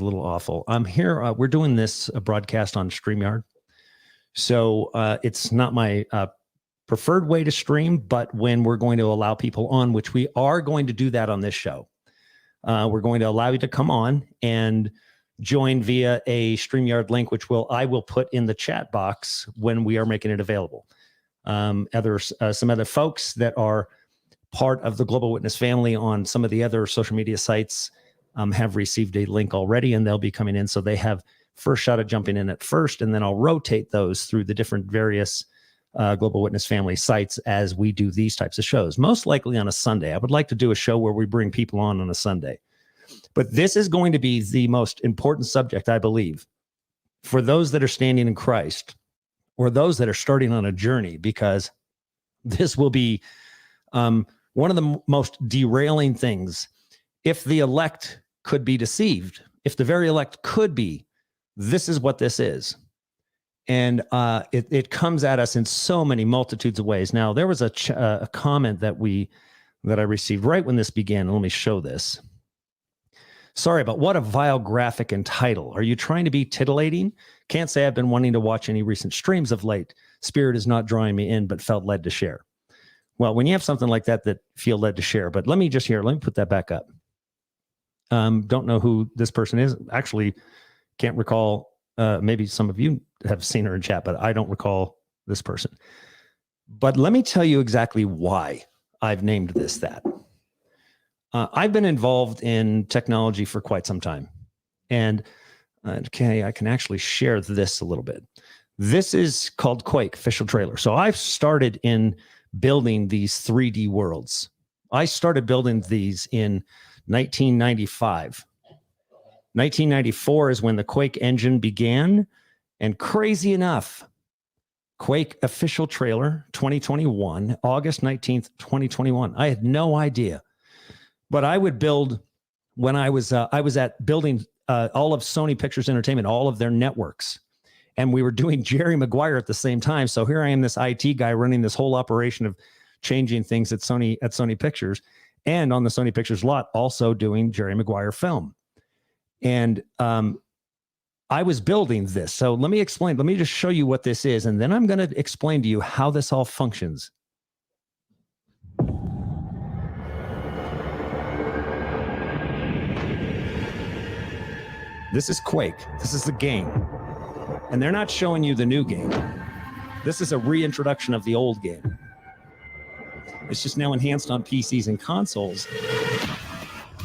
a little awful. I'm here. We're doing this broadcast on StreamYard. So it's not my preferred way to stream, but when we're going to allow people on, which we are going to do that on this show, we're going to allow you to come on and join via a StreamYard link, which I will put in the chat box when we are making it available. Some other folks that are part of the Global Witness family on some of the other social media sites have received a link already, and they'll be coming in. So they have first shot at jumping in at first, and then I'll rotate those through the different various Global Witness family sites as we do these types of shows, most likely on a Sunday. I would like to do a show where we bring people on a Sunday. But this is going to be the most important subject, I believe, for those that are standing in Christ or those that are starting on a journey, because this will be one of the most derailing things. If the elect could be deceived, if the very elect could be, this is what this is. And it comes at us in so many multitudes of ways. Now, there was a comment that I received right when this began. Let me show this. Sorry, but what a vile graphic and title. Are you trying to be titillating? Can't say I've been wanting to watch any recent streams of late. Spirit is not drawing me in, but felt led to share. Well, when you have something like that feel led to share, but let me put that back up. Don't know who this person is. Actually, can't recall. Maybe some of you have seen her in chat, but I don't recall this person. But let me tell you exactly why I've named this that. I've been involved in technology for quite some time. And okay, I can actually share this a little bit. This is called Quake, official trailer. So I've started in building these 3D worlds. I started building these in 1995. 1994 is when the Quake engine began. And crazy enough, Quake official trailer 2021, August 19th, 2021. I had no idea. But I would build when I was at building all of Sony Pictures Entertainment, all of their networks. And we were doing Jerry Maguire at the same time. So here I am, this IT guy running this whole operation of changing things at Sony Pictures, and on the Sony Pictures lot, also doing Jerry Maguire film. And I was building this. So let me explain. Let me just show you what this is. And then I'm going to explain to you how this all functions. This is Quake. This is the game. And they're not showing you the new game. This is a reintroduction of the old game. It's just now enhanced on PCs and consoles.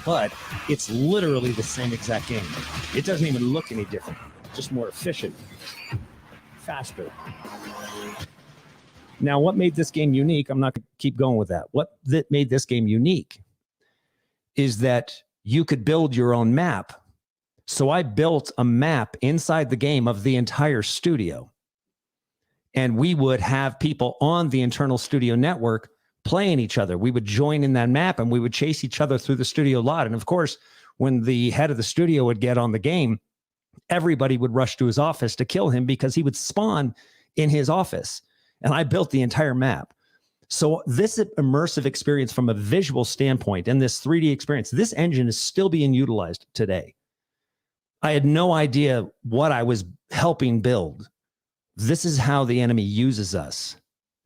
But it's literally the same exact game. It doesn't even look any different. Just more efficient, faster. Now, what made this game unique? I'm not going to keep going with that. What made this game unique is that you could build your own map. So I built a map inside the game of the entire studio. And we would have people on the internal studio network playing each other. We would join in that map and we would chase each other through the studio lot. And of course, when the head of the studio would get on the game, everybody would rush to his office to kill him because he would spawn in his office. And I built the entire map. So this immersive experience from a visual standpoint and this 3D experience, this engine is still being utilized today. I had no idea what I was helping build. This is how the enemy uses us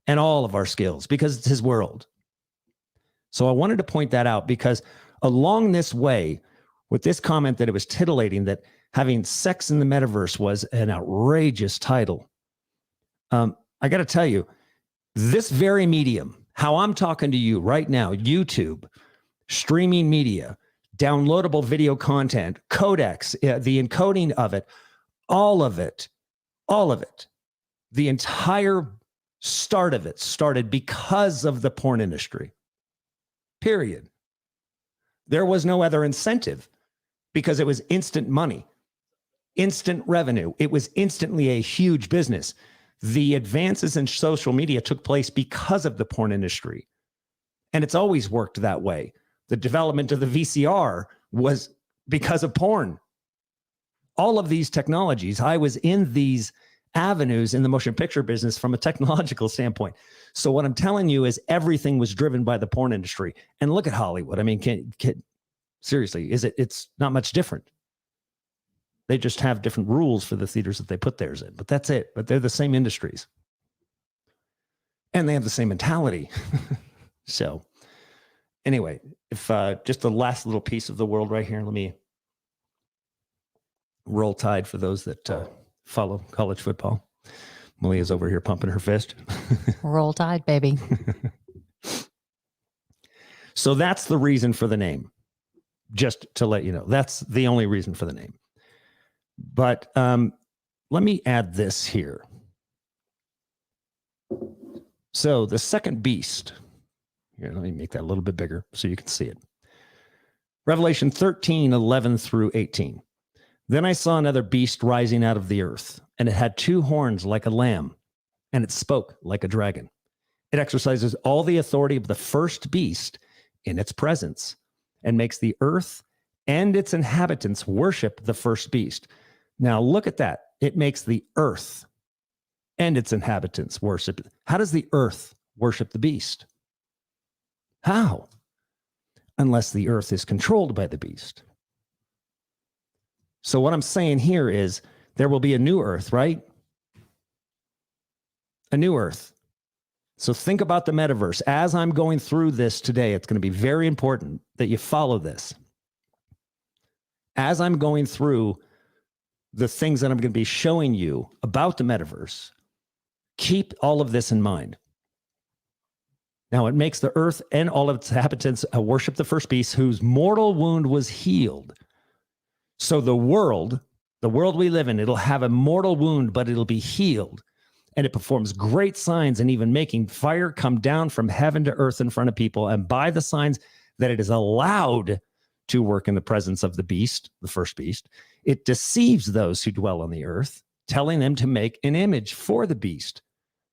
and all of our skills because it's his world. So I wanted to point that out because along this way, with this comment that it was titillating, that having sex in the metaverse was an outrageous title. I got to tell you, this very medium, how I'm talking to you right now, YouTube, streaming media, downloadable video content, codecs, the encoding of it, all of it, the entire start of it started because of the porn industry. Period. There was no other incentive because it was instant money, instant revenue. It was instantly a huge business. The advances in social media took place because of the porn industry. And it's always worked that way. The development of the VCR was because of porn. All of these technologies, I was in these avenues in the motion picture business from a technological standpoint. So what I'm telling you is everything was driven by the porn industry. And look at Hollywood. I mean, seriously, it's not much different. They just have different rules for the theaters that they put theirs in, but that's it. But they're the same industries. And they have the same mentality. So anyway, if just the last little piece of the world right here, let me roll tide for those that follow college football. Malia's over here pumping her fist. Roll tide, baby. So that's the reason for the name. Just to let you know, that's the only reason for the name. But let me add this here. So the second beast, here, let me make that a little bit bigger so you can see it. Revelation 13:11-18. Then I saw another beast rising out of the earth, and it had 2 horns like a lamb, and it spoke like a dragon. It exercises all the authority of the first beast in its presence, and makes the earth and its inhabitants worship the first beast. Now look at that. It makes the earth and its inhabitants worship. How does the earth worship the beast? How? Unless the earth is controlled by the beast. So what I'm saying here is there will be a new earth, right? A new earth. So think about the metaverse. As I'm going through this today, it's going to be very important that you follow this. As I'm going through the things that I'm going to be showing you about the metaverse, keep all of this in mind. Now, it makes the earth and all of its inhabitants worship the first beast whose mortal wound was healed. So the world we live in, it'll have a mortal wound, but it'll be healed. And it performs great signs and even making fire come down from heaven to earth in front of people. And by the signs that it is allowed to work in the presence of the beast, the first beast, it deceives those who dwell on the earth, telling them to make an image for the beast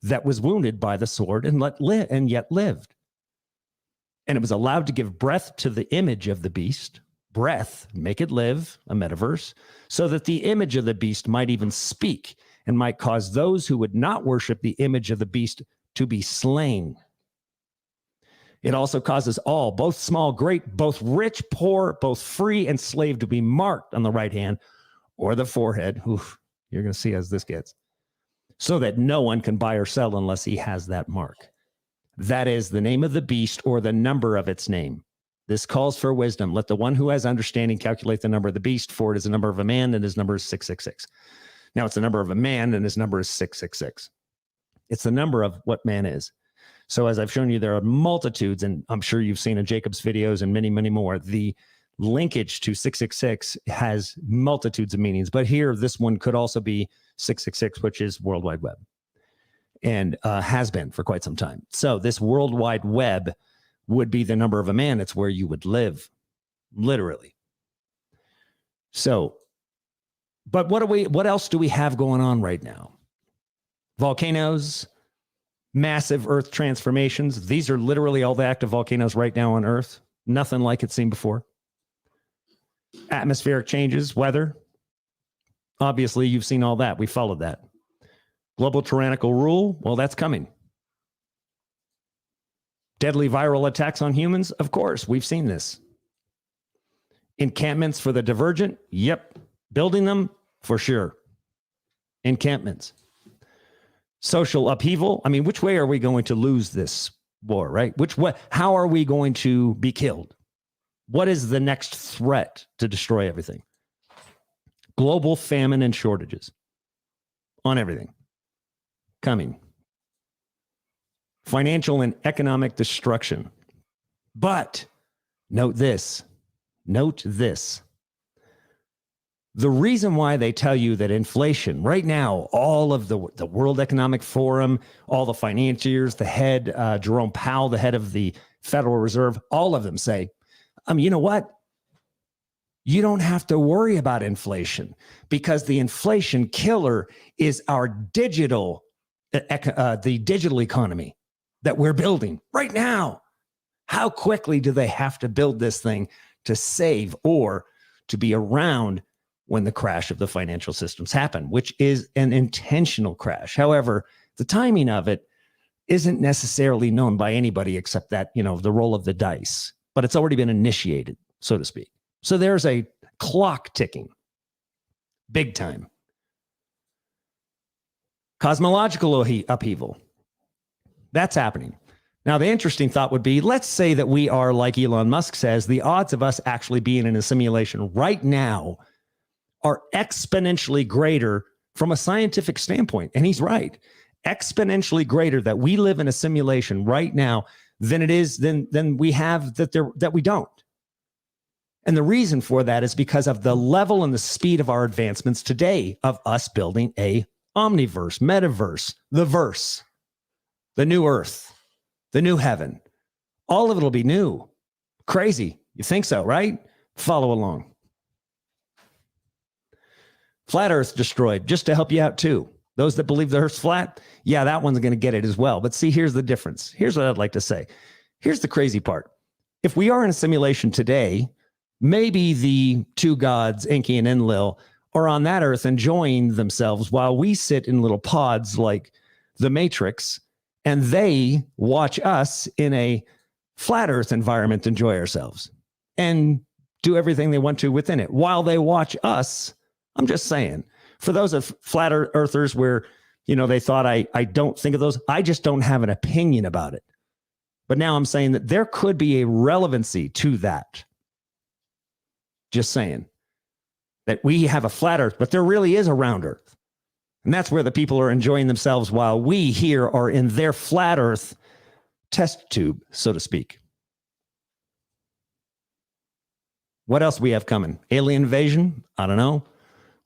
that was wounded by the sword and yet lived. And it was allowed to give breath to the image of the beast, breath, make it live, a metaverse, so that the image of the beast might even speak and might cause those who would not worship the image of the beast to be slain. It also causes all, both small, great, both rich, poor, both free and slave, to be marked on the right hand or the forehead. Oof, you're going to see as this gets. So that no one can buy or sell unless he has that mark. That is the name of the beast or the number of its name. This calls for wisdom. Let the one who has understanding calculate the number of the beast, for it is the number of a man, and his number is 666. Now it's the number of a man, and his number is 666. It's the number of what man is. So as I've shown you, there are multitudes, and I'm sure you've seen in Jacob's videos and many, many more. The linkage to 666 has multitudes of meanings, but here, this one could also be 666, which is World Wide Web, and has been for quite some time. So this World Wide Web would be the number of a man. It's where you would live, literally. So, but what else do we have going on right now? Volcanoes, massive Earth transformations. These are literally all the active volcanoes right now on Earth. Nothing like it's seen before. Atmospheric changes, weather. Obviously, you've seen all that. We followed that. Global tyrannical rule. Well, that's coming. Deadly viral attacks on humans. Of course, we've seen this. Encampments for the divergent. Yep. Building them for sure. Encampments. Social upheaval. I mean, which way are we going to lose this war, right? Which way? How are we going to be killed? What is the next threat to destroy everything? Global famine and shortages on everything coming. Financial and economic destruction. But note this. The reason why they tell you that inflation right now, all of the World Economic Forum, all the financiers, the head, Jerome Powell, the head of the Federal Reserve, all of them say, you know what? You don't have to worry about inflation because the inflation killer is our digital, the digital economy that we're building right now. How quickly do they have to build this thing to save or to be around when the crash of the financial systems happen, which is an intentional crash? However, the timing of it isn't necessarily known by anybody except that, the roll of the dice, but it's already been initiated, so to speak. So there's a clock ticking. big time. Cosmological upheaval. That's happening. Now, the interesting thought would be, let's say that we are, like Elon Musk says, the odds of us actually being in a simulation right now are exponentially greater from a scientific standpoint. And he's right. Exponentially greater that we live in a simulation right now than it is than we have that we don't. And the reason for that is because of the level and the speed of our advancements today of us building a Omniverse, Metaverse, the verse, the new earth, the new heaven. All of it will be new. Crazy. You think so, right? Follow along. Flat Earth destroyed, just to help you out too. Those that believe the Earth's flat, yeah, that one's going to get it as well. But see, here's the difference. Here's what I'd like to say. Here's the crazy part. If we are in a simulation today, maybe the two gods, Enki and Enlil, are on that Earth enjoying themselves while we sit in little pods like the Matrix, and they watch us in a flat Earth environment enjoy ourselves and do everything they want to within it while they watch us. I'm just saying, for those of flat earthers where, they thought I don't think of those, I just don't have an opinion about it. But now I'm saying that there could be a relevancy to that. Just saying that we have a flat Earth, but there really is a round Earth. And that's where the people are enjoying themselves while we here are in their flat Earth test tube, so to speak. What else we have coming? Alien invasion? I don't know.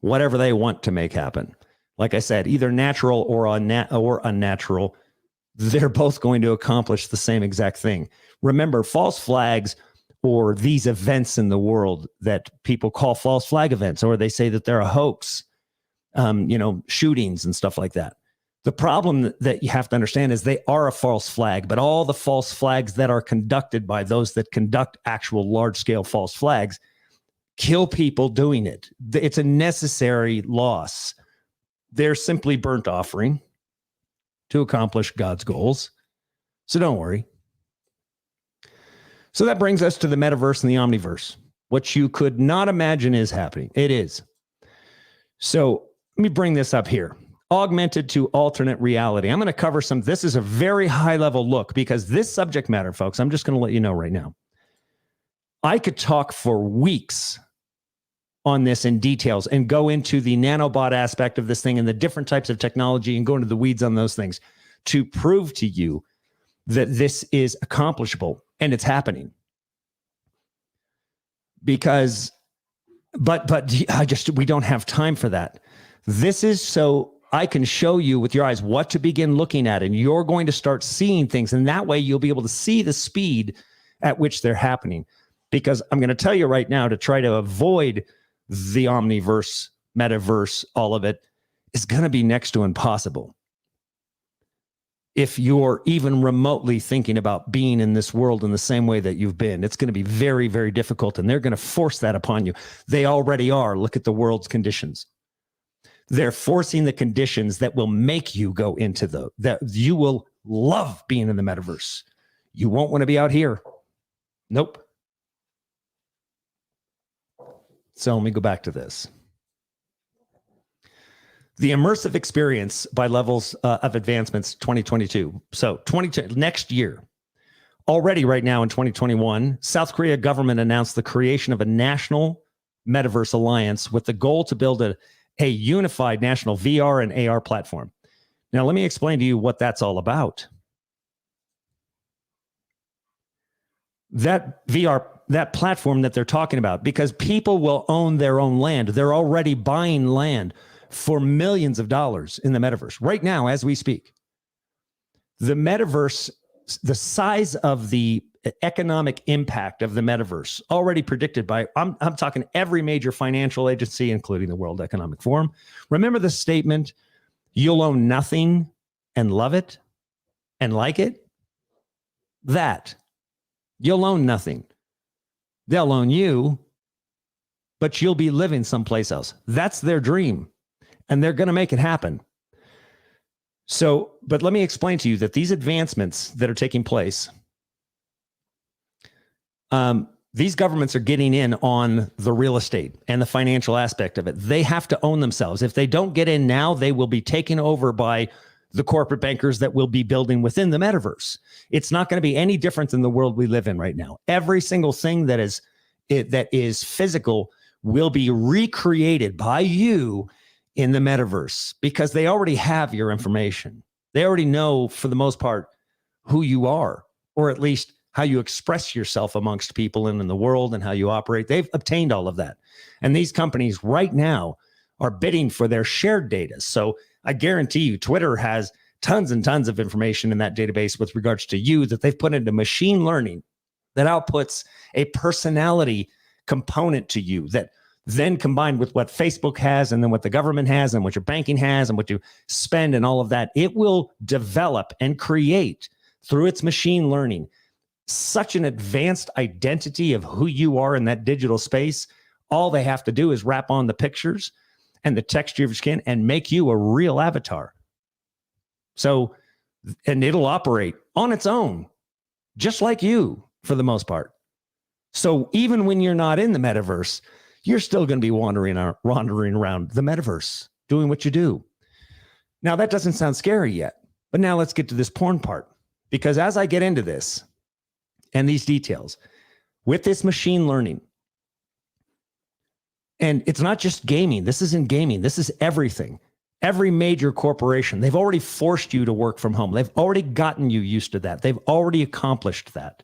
Whatever they want to make happen. Like I said, either natural or unnatural, they're both going to accomplish the same exact thing. Remember, false flags or these events in the world that people call false flag events, or they say that they're a hoax, shootings and stuff like that. The problem that you have to understand is they are a false flag, but all the false flags that are conducted by those that conduct actual large-scale false flags kill people doing it. It's a necessary loss. They're simply burnt offering to accomplish God's goals. So don't worry. So that brings us to the metaverse and the omniverse. What you could not imagine is happening. It is. So let me bring this up here. Augmented to alternate reality. I'm going to cover this is a very high level look because this subject matter, folks, I'm just going to let you know right now. I could talk for weeks on this in details and go into the nanobot aspect of this thing and the different types of technology and go into the weeds on those things to prove to you that this is accomplishable and it's happening. Because, but we don't have time for that. This is so I can show you with your eyes what to begin looking at, and you're going to start seeing things. And that way you'll be able to see the speed at which they're happening. Because I'm going to tell you right now, to try to avoid the omniverse, metaverse, all of it is going to be next to impossible. If you're even remotely thinking about being in this world in the same way that you've been, it's going to be very, very difficult. And they're going to force that upon you. They already are. Look at the world's conditions. They're forcing the conditions that will make you go into that you will love being in the metaverse. You won't want to be out here. Nope. So let me go back to this. The immersive experience by levels of advancements 2022. So next year, already right now in 2021, South Korea government announced the creation of a national metaverse alliance with the goal to build a unified national VR and AR platform. Now, let me explain to you what that's all about. That VR, that platform that they're talking about, because people will own their own land. They're already buying land for millions of dollars in the metaverse right now as we speak. The metaverse, the size of the economic impact of the metaverse already predicted by, I'm talking every major financial agency, including the World Economic Forum. Remember the statement, you'll own nothing and love it and like it? That. You'll own nothing. They'll own you, but you'll be living someplace else. That's their dream, and they're going to make it happen. So, but let me explain to you that these advancements that are taking place, these governments are getting in on the real estate and the financial aspect of it. They have to own themselves. If they don't get in now, they will be taken over by the corporate bankers that will be building within the metaverse. It's not going to be any different than the world we live in right now. Every single thing that is physical will be recreated by you in the metaverse, because they already have your information. They already know, for the most part, who you are, or at least how you express yourself amongst people and in the world and how you operate. They've obtained all of that. And these companies right now are bidding for their shared data. So I guarantee you, Twitter has tons and tons of information in that database with regards to you that they've put into machine learning that outputs a personality component to you that then, combined with what Facebook has and then what the government has and what your banking has and what you spend and all of that, it will develop and create through its machine learning such an advanced identity of who you are in that digital space. All they have to do is wrap on the pictures and the texture of your skin and make you a real avatar. So, and it'll operate on its own, just like you for the most part. So even when you're not in the metaverse, you're still going to be wandering around the metaverse, doing what you do. Now, that doesn't sound scary yet, but now let's get to this porn part, because as I get into this and these details with this machine learning, and it's not just gaming. This isn't gaming. This is everything. Every major corporation, they've already forced you to work from home. They've already gotten you used to that. They've already accomplished that.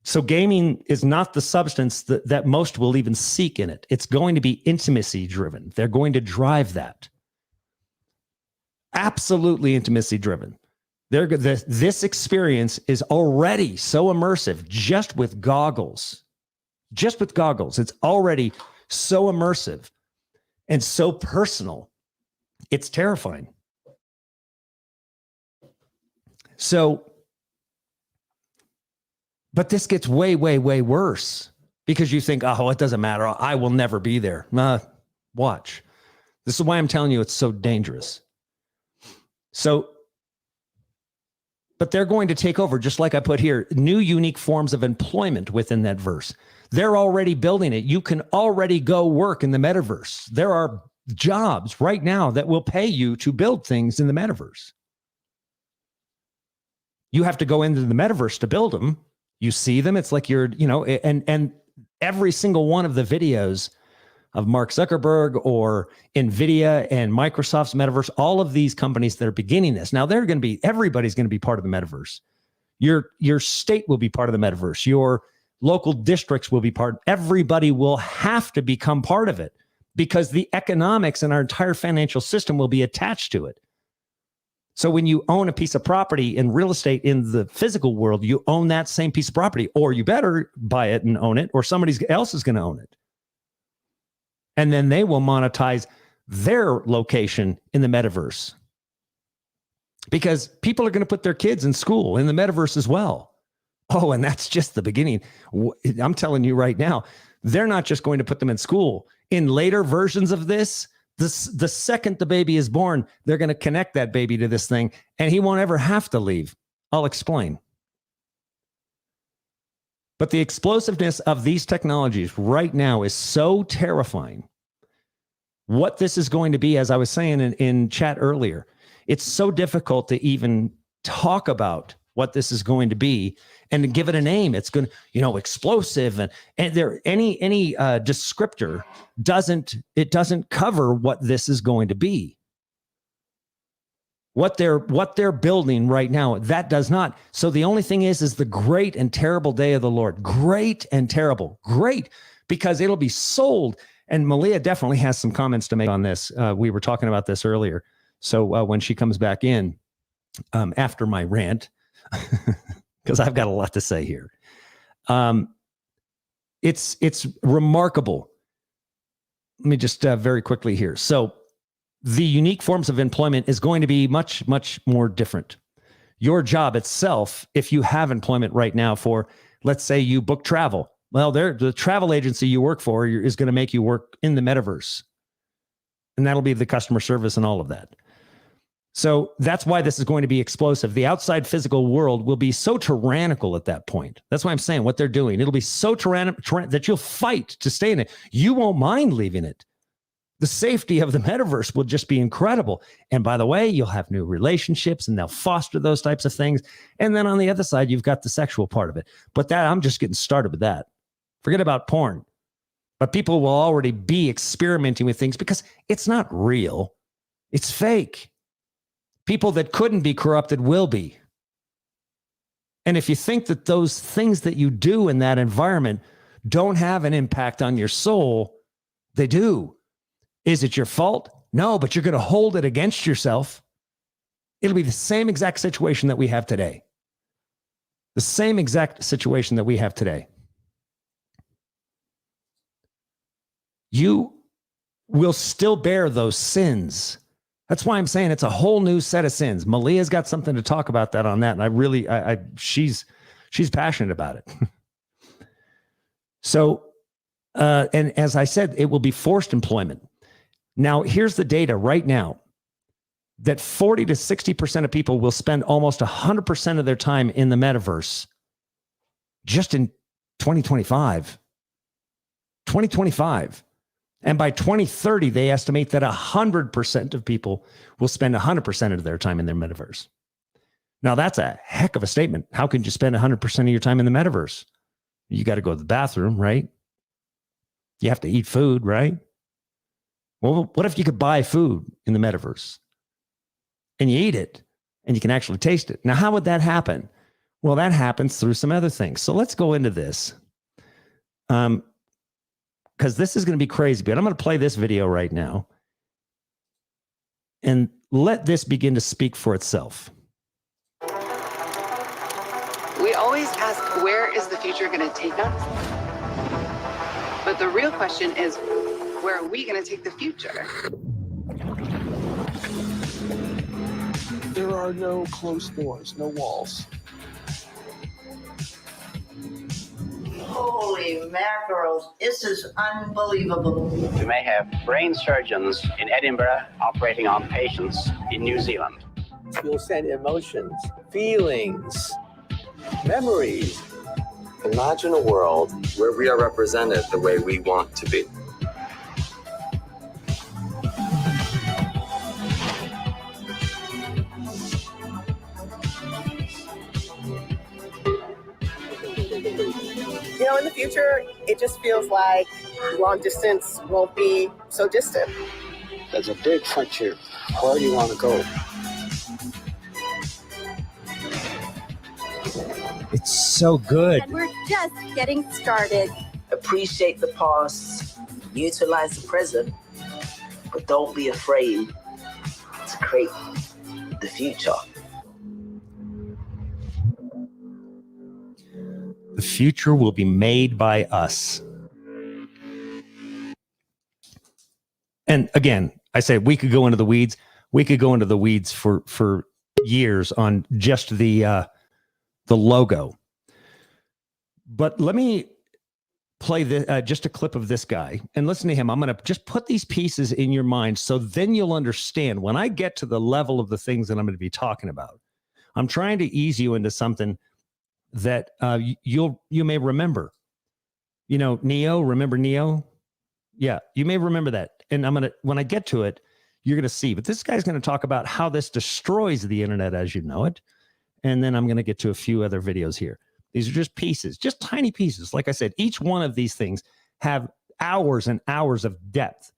So gaming is not the substance that most will even seek in it. It's going to be intimacy driven. They're going to drive that. Absolutely intimacy driven. This experience is already so immersive just with goggles. Just with goggles, it's already so immersive and so personal. It's terrifying. So, but this gets way, way, way worse, because you think, oh, it doesn't matter. I will never be there. Watch. This is why I'm telling you it's so dangerous. So, but they're going to take over, just like I put here, new unique forms of employment within that verse. They're already building it. You can already go work in the metaverse. There are jobs right now that will pay you to build things in the metaverse. You have to go into the metaverse to build them. You see them. It's like you're, and every single one of the videos of Mark Zuckerberg or NVIDIA and Microsoft's metaverse, all of these companies that are beginning this. Now everybody's going to be part of the metaverse. Your state will be part of the metaverse. Your local districts will be part. Everybody will have to become part of it, because the economics and our entire financial system will be attached to it. So when you own a piece of property in real estate in the physical world, you own that same piece of property, or you better buy it and own it, or somebody else is going to own it. And then they will monetize their location in the metaverse, because people are going to put their kids in school in the metaverse as well. Oh, and that's just the beginning. I'm telling you right now, they're not just going to put them in school. In later versions of this, the second the baby is born, they're going to connect that baby to this thing, and he won't ever have to leave. I'll explain. But the explosiveness of these technologies right now is so terrifying. What this is going to be, as I was saying in chat earlier, it's so difficult to even talk about what this is going to be and to give it a name. It's going to, explosive, and there any descriptor doesn't cover what this is going to be. What they're building right now, that does not. So the only thing is the great and terrible day of the Lord. Great and terrible. Great, because it'll be sold. And Malia definitely has some comments to make on this. We were talking about this earlier. So when she comes back in after my rant, because I've got a lot to say here. It's remarkable. Let me just very quickly here. So the unique forms of employment is going to be much, much more different. Your job itself, if you have employment right now for, let's say you book travel. Well, the travel agency you work for is going to make you work in the metaverse. And that'll be the customer service and all of that. So that's why this is going to be explosive. The outside physical world will be so tyrannical at that point. That's why I'm saying what they're doing. It'll be so tyrannical that you'll fight to stay in it. You won't mind leaving it. The safety of the metaverse will just be incredible. And by the way, you'll have new relationships and they'll foster those types of things. And then on the other side, you've got the sexual part of it. But that I'm just getting started with that. Forget about porn. But people will already be experimenting with things because it's not real. It's fake. People that couldn't be corrupted will be. And if you think that those things that you do in that environment don't have an impact on your soul, they do. Is it your fault? No, but you're going to hold it against yourself. It'll be the same exact situation that we have today. The same exact situation that we have today. You will still bear those sins. That's why I'm saying it's a whole new set of sins. Malia's got something to talk about that on that. And she's passionate about it. So, and as I said, it will be forced employment. Now, here's the data right now that 40 to 60% of people will spend almost 100% of their time in the metaverse just in 2025. 2025. And by 2030, they estimate that 100% of people will spend 100% of their time in their metaverse. Now, that's a heck of a statement. How can you spend 100% of your time in the metaverse? You got to go to the bathroom, right? You have to eat food, right? Well, what if you could buy food in the metaverse and you eat it and you can actually taste it? Now, how would that happen? Well, that happens through some other things. So let's go into this. Because this is going to be crazy, but I'm going to play this video right now and let this begin to speak for itself. We always ask, where is the future going to take us? But the real question is, where are we going to take the future? There are no closed doors, no walls. Holy mackerel, this is unbelievable. We may have brain surgeons in Edinburgh operating on patients in New Zealand. You'll send emotions, feelings, memories. Imagine a world where we are represented the way we want to be. You know, in the future, it just feels like long distance won't be so distant. There's a big frontier. Where do you want to go? It's so good. And we're just getting started. Appreciate the past, utilize the present, but don't be afraid to create the future. The future will be made by us. And again, I say we could go into the weeds. We could go into the weeds for years on just the logo. But let me play this, just a clip of this guy and listen to him. I'm going to just put these pieces in your mind so then you'll understand when I get to the level of the things that I'm going to be talking about. I'm trying to ease you into something that you may remember. You know, Neo, remember Neo? Yeah, you may remember that. And when I get to it, you're going to see. But this guy's going to talk about how this destroys the internet as you know it. And then I'm going to get to a few other videos here. These are just pieces, just tiny pieces. Like I said, each one of these things have hours and hours of depth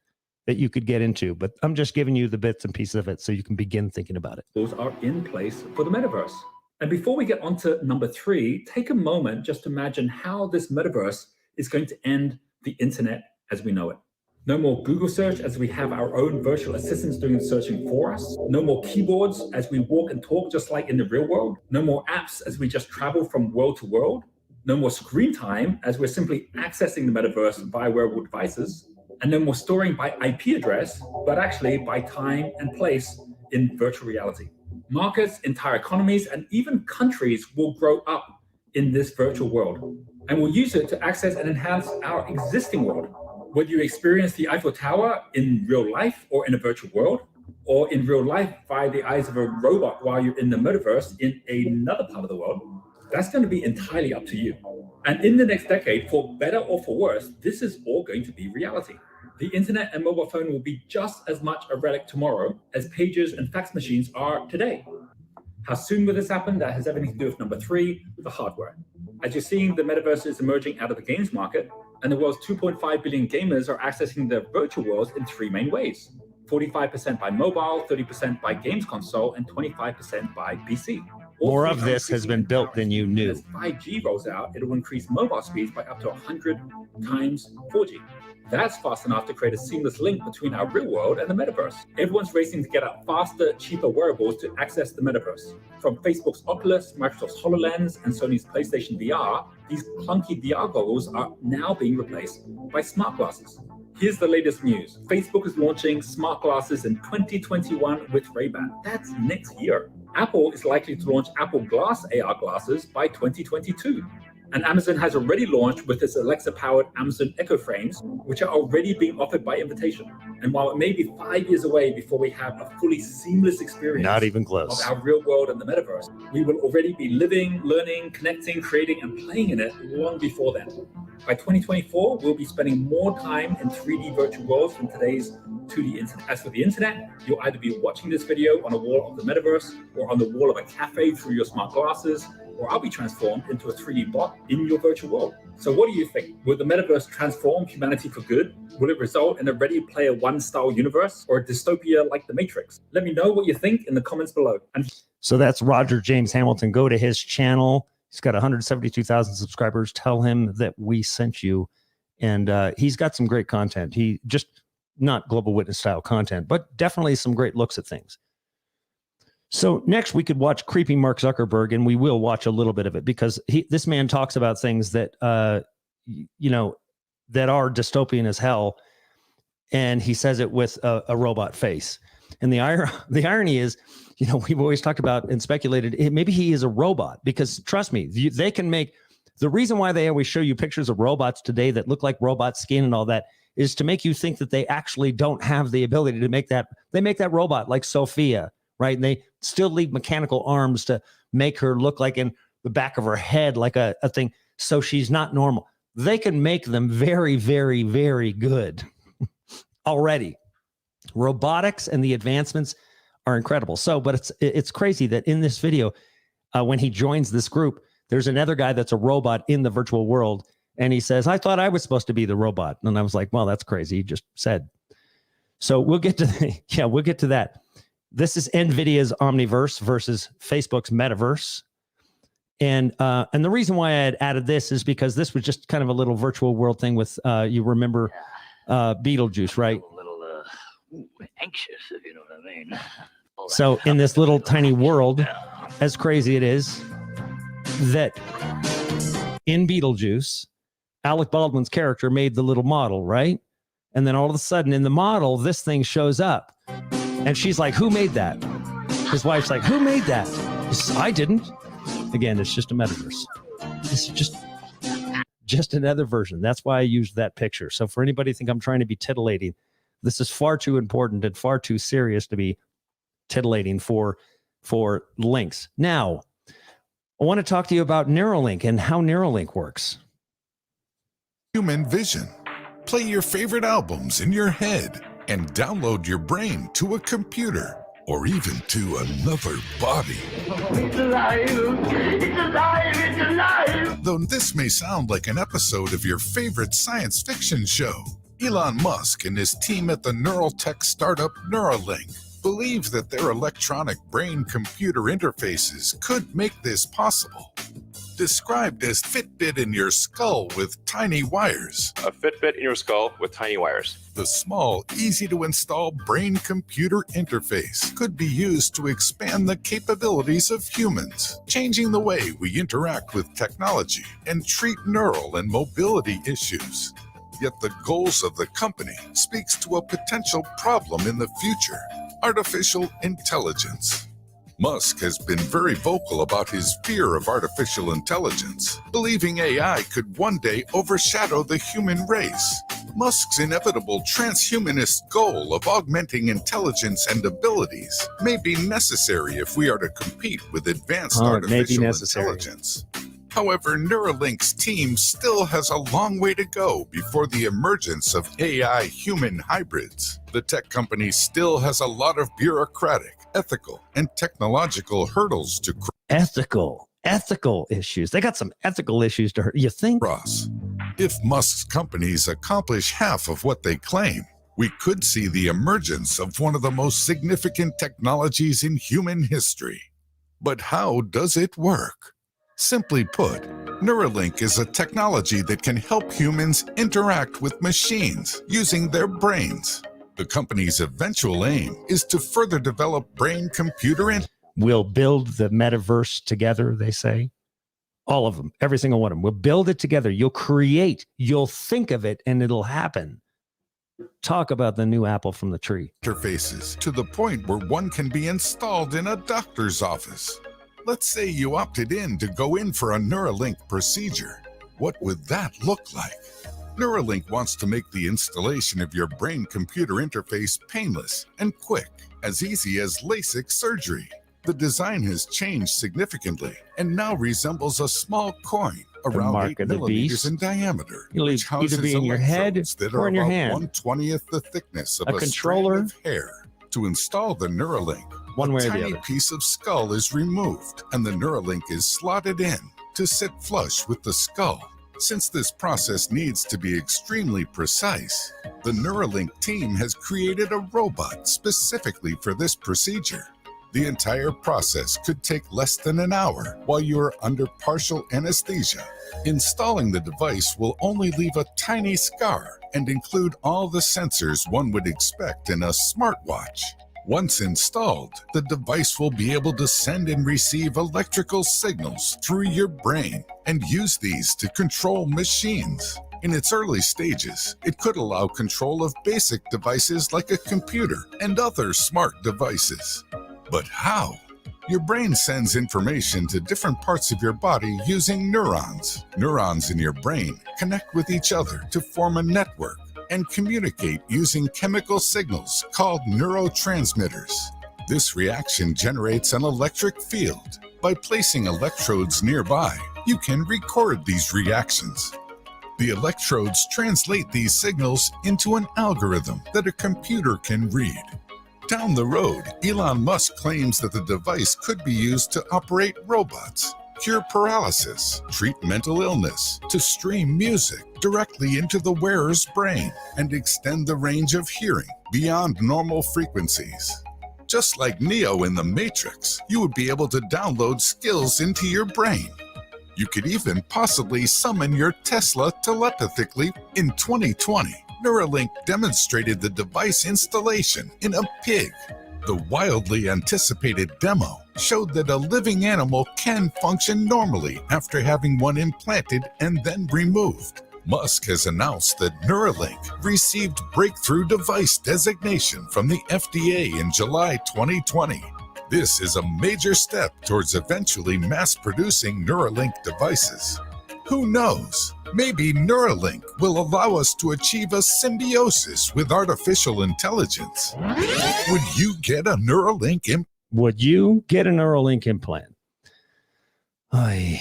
that you could get into. But I'm just giving you the bits and pieces of it so you can begin thinking about it. Those are in place for the metaverse. And before we get on to number 3, take a moment just to imagine how this metaverse is going to end the internet as we know it. No more Google search as we have our own virtual assistants doing the searching for us. No more keyboards as we walk and talk just like in the real world. No more apps as we just travel from world to world. No more screen time as we're simply accessing the metaverse via wearable devices. And no more storing by IP address, but actually by time and place in virtual reality. Markets, entire economies, and even countries will grow up in this virtual world and will use it to access and enhance our existing world. Whether you experience the Eiffel Tower in real life or in a virtual world, or in real life via the eyes of a robot while you're in the metaverse in another part of the world, that's going to be entirely up to you. And in the next decade, for better or for worse, this is all going to be reality. The internet and mobile phone will be just as much a relic tomorrow as pagers and fax machines are today. How soon will this happen? That has everything to do with number 3, the hardware. As you're seeing, the metaverse is emerging out of the games market, and the world's 2.5 billion gamers are accessing the virtual worlds in 3 main ways. 45% by mobile, 30% by games console, and 25% by PC. More of this has been built than you knew. As 5G rolls out, it will increase mobile speeds by up to 100 times 4G. That's fast enough to create a seamless link between our real world and the metaverse. Everyone's racing to get out faster, cheaper wearables to access the metaverse. From Facebook's Oculus, Microsoft's HoloLens, and Sony's PlayStation VR, these clunky VR goggles are now being replaced by smart glasses. Here's the latest news. Facebook is launching smart glasses in 2021 with Ray-Ban. That's next year. Apple is likely to launch Apple Glass AR glasses by 2022. And Amazon has already launched with its Alexa-powered Amazon Echo frames, which are already being offered by invitation. And while it may be 5 years away before we have a fully seamless experience Not even close. of our real world and the metaverse, we will already be living, learning, connecting, creating, and playing in it long before then. By 2024, we'll be spending more time in 3D virtual worlds than today's 2D internet. As for the internet, you'll either be watching this video on a wall of the metaverse or on the wall of a cafe through your smart glasses, or I'll be transformed into a 3D bot in your virtual world. So what do you think? Will the metaverse transform humanity for good? Will it result in a Ready Player One style universe or a dystopia like The Matrix? Let me know what you think in the comments below. So that's Roger James Hamilton. Go to his channel. He's got 172,000 subscribers. Tell him that we sent you. And he's got some great content. He just not Global Witness style content, but definitely some great looks at things. So next we could watch Creepy Mark Zuckerberg, and we will watch a little bit of it because this man talks about things that, that are dystopian as hell. And he says it with a robot face. And the irony is, we've always talked about and speculated, maybe he is a robot because trust me, they can make the reason why they always show you pictures of robots today that look like robot skin and all that is to make you think that they actually don't have the ability to make that. They make that robot like Sophia, right? And they still leave mechanical arms to make her look like in the back of her head, like a thing. So she's not normal. They can make them very, very, very good already. Robotics and the advancements are incredible. So, but it's crazy that in this video, when he joins this group, there's another guy that's a robot in the virtual world. And he says, I thought I was supposed to be the robot. And I was like, well, that's crazy. He just said. So we'll get to, we'll get to that. This is NVIDIA's Omniverse versus Facebook's Metaverse. And the reason why I had added this is because this was just kind of a little virtual world thing with, you remember Beetlejuice, right? A little anxious, if you know what I mean. So in this little tiny world, as crazy it is, that in Beetlejuice, Alec Baldwin's character made the little model, right? And then all of a sudden in the model, this thing shows up. And she's like, who made that? His wife's like, who made that? He says, I didn't. Again, it's just a metaverse. It's just another version. That's why I used that picture. So for anybody who think I'm trying to be titillating, this is far too important and far too serious to be titillating for links. Now, I want to talk to you about Neuralink and how Neuralink works. Human vision. Play your favorite albums in your head and download your brain to a computer or even to another body. It's alive! It's alive! It's alive! Though this may sound like an episode of your favorite science fiction show, Elon Musk and his team at the neural tech startup Neuralink believe that their electronic brain-computer interfaces could make this possible. Described as Fitbit in your skull with tiny wires. A Fitbit in your skull with tiny wires. The small, easy-to-install brain-computer interface could be used to expand the capabilities of humans, changing the way we interact with technology and treat neural and mobility issues. Yet the goals of the company speaks to a potential problem in the future: artificial intelligence. Musk has been very vocal about his fear of artificial intelligence, believing AI could one day overshadow the human race. Musk's inevitable transhumanist goal of augmenting intelligence and abilities may be necessary if we are to compete with advanced artificial intelligence. However, Neuralink's team still has a long way to go before the emergence of AI-human hybrids. The tech company still has a lot of bureaucratic, ethical, and technological hurdles to ethical issues. They got some ethical issues to hurt. You think? Ross, if Musk's companies accomplish half of what they claim, we could see the emergence of one of the most significant technologies in human history. But how does it work? Simply put, Neuralink is a technology that can help humans interact with machines using their brains. The company's eventual aim is to further develop brain-computer interfaces. We'll build the metaverse together, they say. All of them, every single one of them. We'll build it together. You'll create, you'll think of it, and it'll happen. Talk about the new apple from the tree. Interfaces to the point where one can be installed in a doctor's office. Let's say you opted in to go in for a Neuralink procedure. What would that look like? Neuralink wants to make the installation of your brain-computer interface painless and quick, as easy as LASIK surgery. The design has changed significantly and now resembles a small coin around 8 millimeters in diameter, which houses in your head that or are in your about hand. 1/20th the thickness of A controller strand of hair. To install the Neuralink, one way a or the tiny other. piece of skull is removed and the Neuralink is slotted in to sit flush with the skull. Since this process needs to be extremely precise, the Neuralink team has created a robot specifically for this procedure. The entire process could take less than an hour while you are under partial anesthesia. Installing the device will only leave a tiny scar and include all the sensors one would expect in a smartwatch. Once installed, the device will be able to send and receive electrical signals through your brain and use these to control machines. In its early stages, it could allow control of basic devices like a computer and other smart devices. But how? Your brain sends information to different parts of your body using neurons. Neurons in your brain connect with each other to form a network and communicate using chemical signals called neurotransmitters. This reaction generates an electric field. By placing electrodes nearby, you can record these reactions. The electrodes translate these signals into an algorithm that a computer can read. Down the road, Elon Musk claims that the device could be used to operate robots, cure paralysis, treat mental illness, to stream music directly into the wearer's brain, and extend the range of hearing beyond normal frequencies. Just like Neo in the Matrix, you would be able to download skills into your brain. You could even possibly summon your Tesla telepathically. In 2020, Neuralink demonstrated the device installation in a pig. The wildly anticipated demo showed that a living animal can function normally after having one implanted and then removed. Musk has announced that Neuralink received breakthrough device designation from the FDA in July 2020. This is a major step towards eventually mass-producing Neuralink devices. Who knows? Maybe Neuralink will allow us to achieve a symbiosis with artificial intelligence. Would you get a Neuralink implant? Would you get a Neuralink implant? I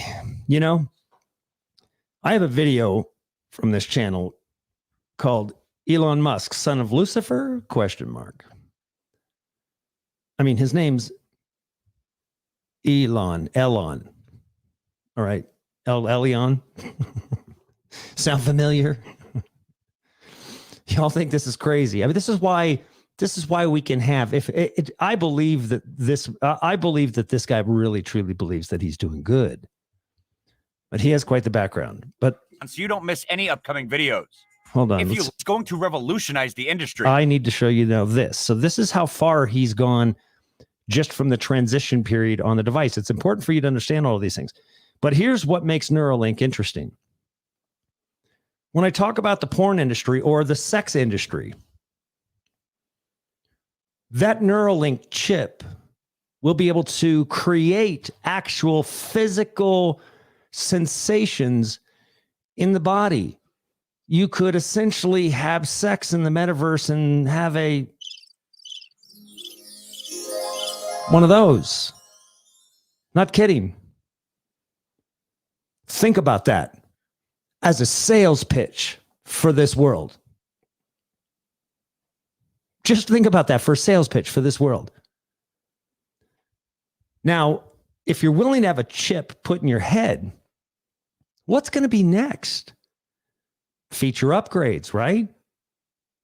have a video from this channel called Elon Musk, Son of Lucifer? ? I mean, his name's Elon. All right. Elion. Sound familiar? Y'all think this is crazy. I mean, this is why we can have, I believe that this guy really truly believes that he's doing good, but he has quite the background. But so you don't miss any upcoming videos. Hold on. It's going to revolutionize the industry. I need to show you now this. So this is how far he's gone just from the transition period on the device. It's important for you to understand all of these things. But here's what makes Neuralink interesting. When I talk about the porn industry or the sex industry, that Neuralink chip will be able to create actual physical sensations in the body. you could essentially have sex in the metaverse and have one of those. Not kidding. Think about that as a sales pitch for this world. Just think about that for a sales pitch for this world. Now, if you're willing to have a chip put in your head, what's going to be next? Feature upgrades, right?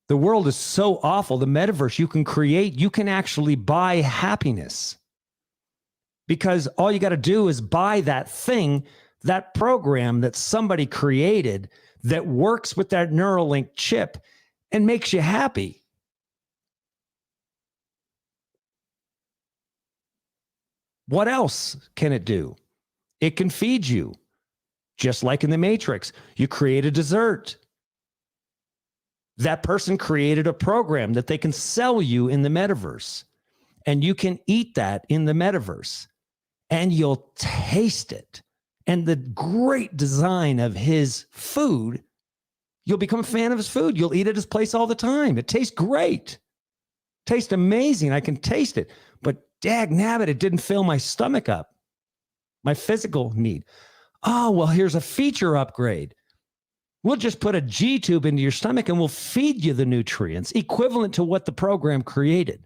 The world is so awful. The metaverse you can create, you can actually buy happiness. Because all you got to do is buy that thing, that program that somebody created that works with that Neuralink chip and makes you happy. What else can it do? It can feed you. Just like in the Matrix, you create a dessert. That person created a program that they can sell you in the metaverse. And you can eat that in the metaverse. And you'll taste it. And the great design of his food, you'll become a fan of his food. You'll eat at his place all the time. It tastes great. Tastes amazing. I can taste it. But dag nabbit, it didn't fill my stomach up. My physical need. Oh, well, here's a feature upgrade. We'll just put a G tube into your stomach and we'll feed you the nutrients equivalent to what the program created.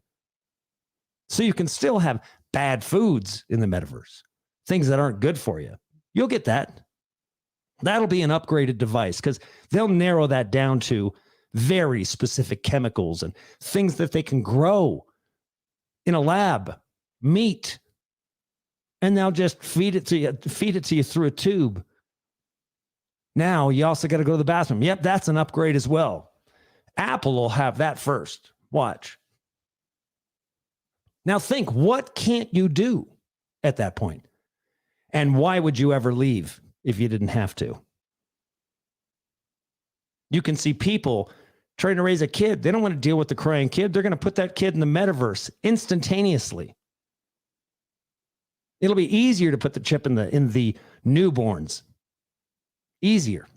So you can still have bad foods in the metaverse, things that aren't good for you. You'll get that. That'll be an upgraded device because they'll narrow that down to very specific chemicals and things that they can grow in a lab, meat, and they'll just feed it to you through a tube. Now you also got to go to the bathroom. Yep, that's an upgrade as well. Apple will have that first. Watch. Now think, what can't you do at that point? And why would you ever leave if you didn't have to? You can see people trying to raise a kid. They don't want to deal with the crying kid. They're going to put that kid in the metaverse instantaneously. It'll be easier to put the chip in the newborns. Easier.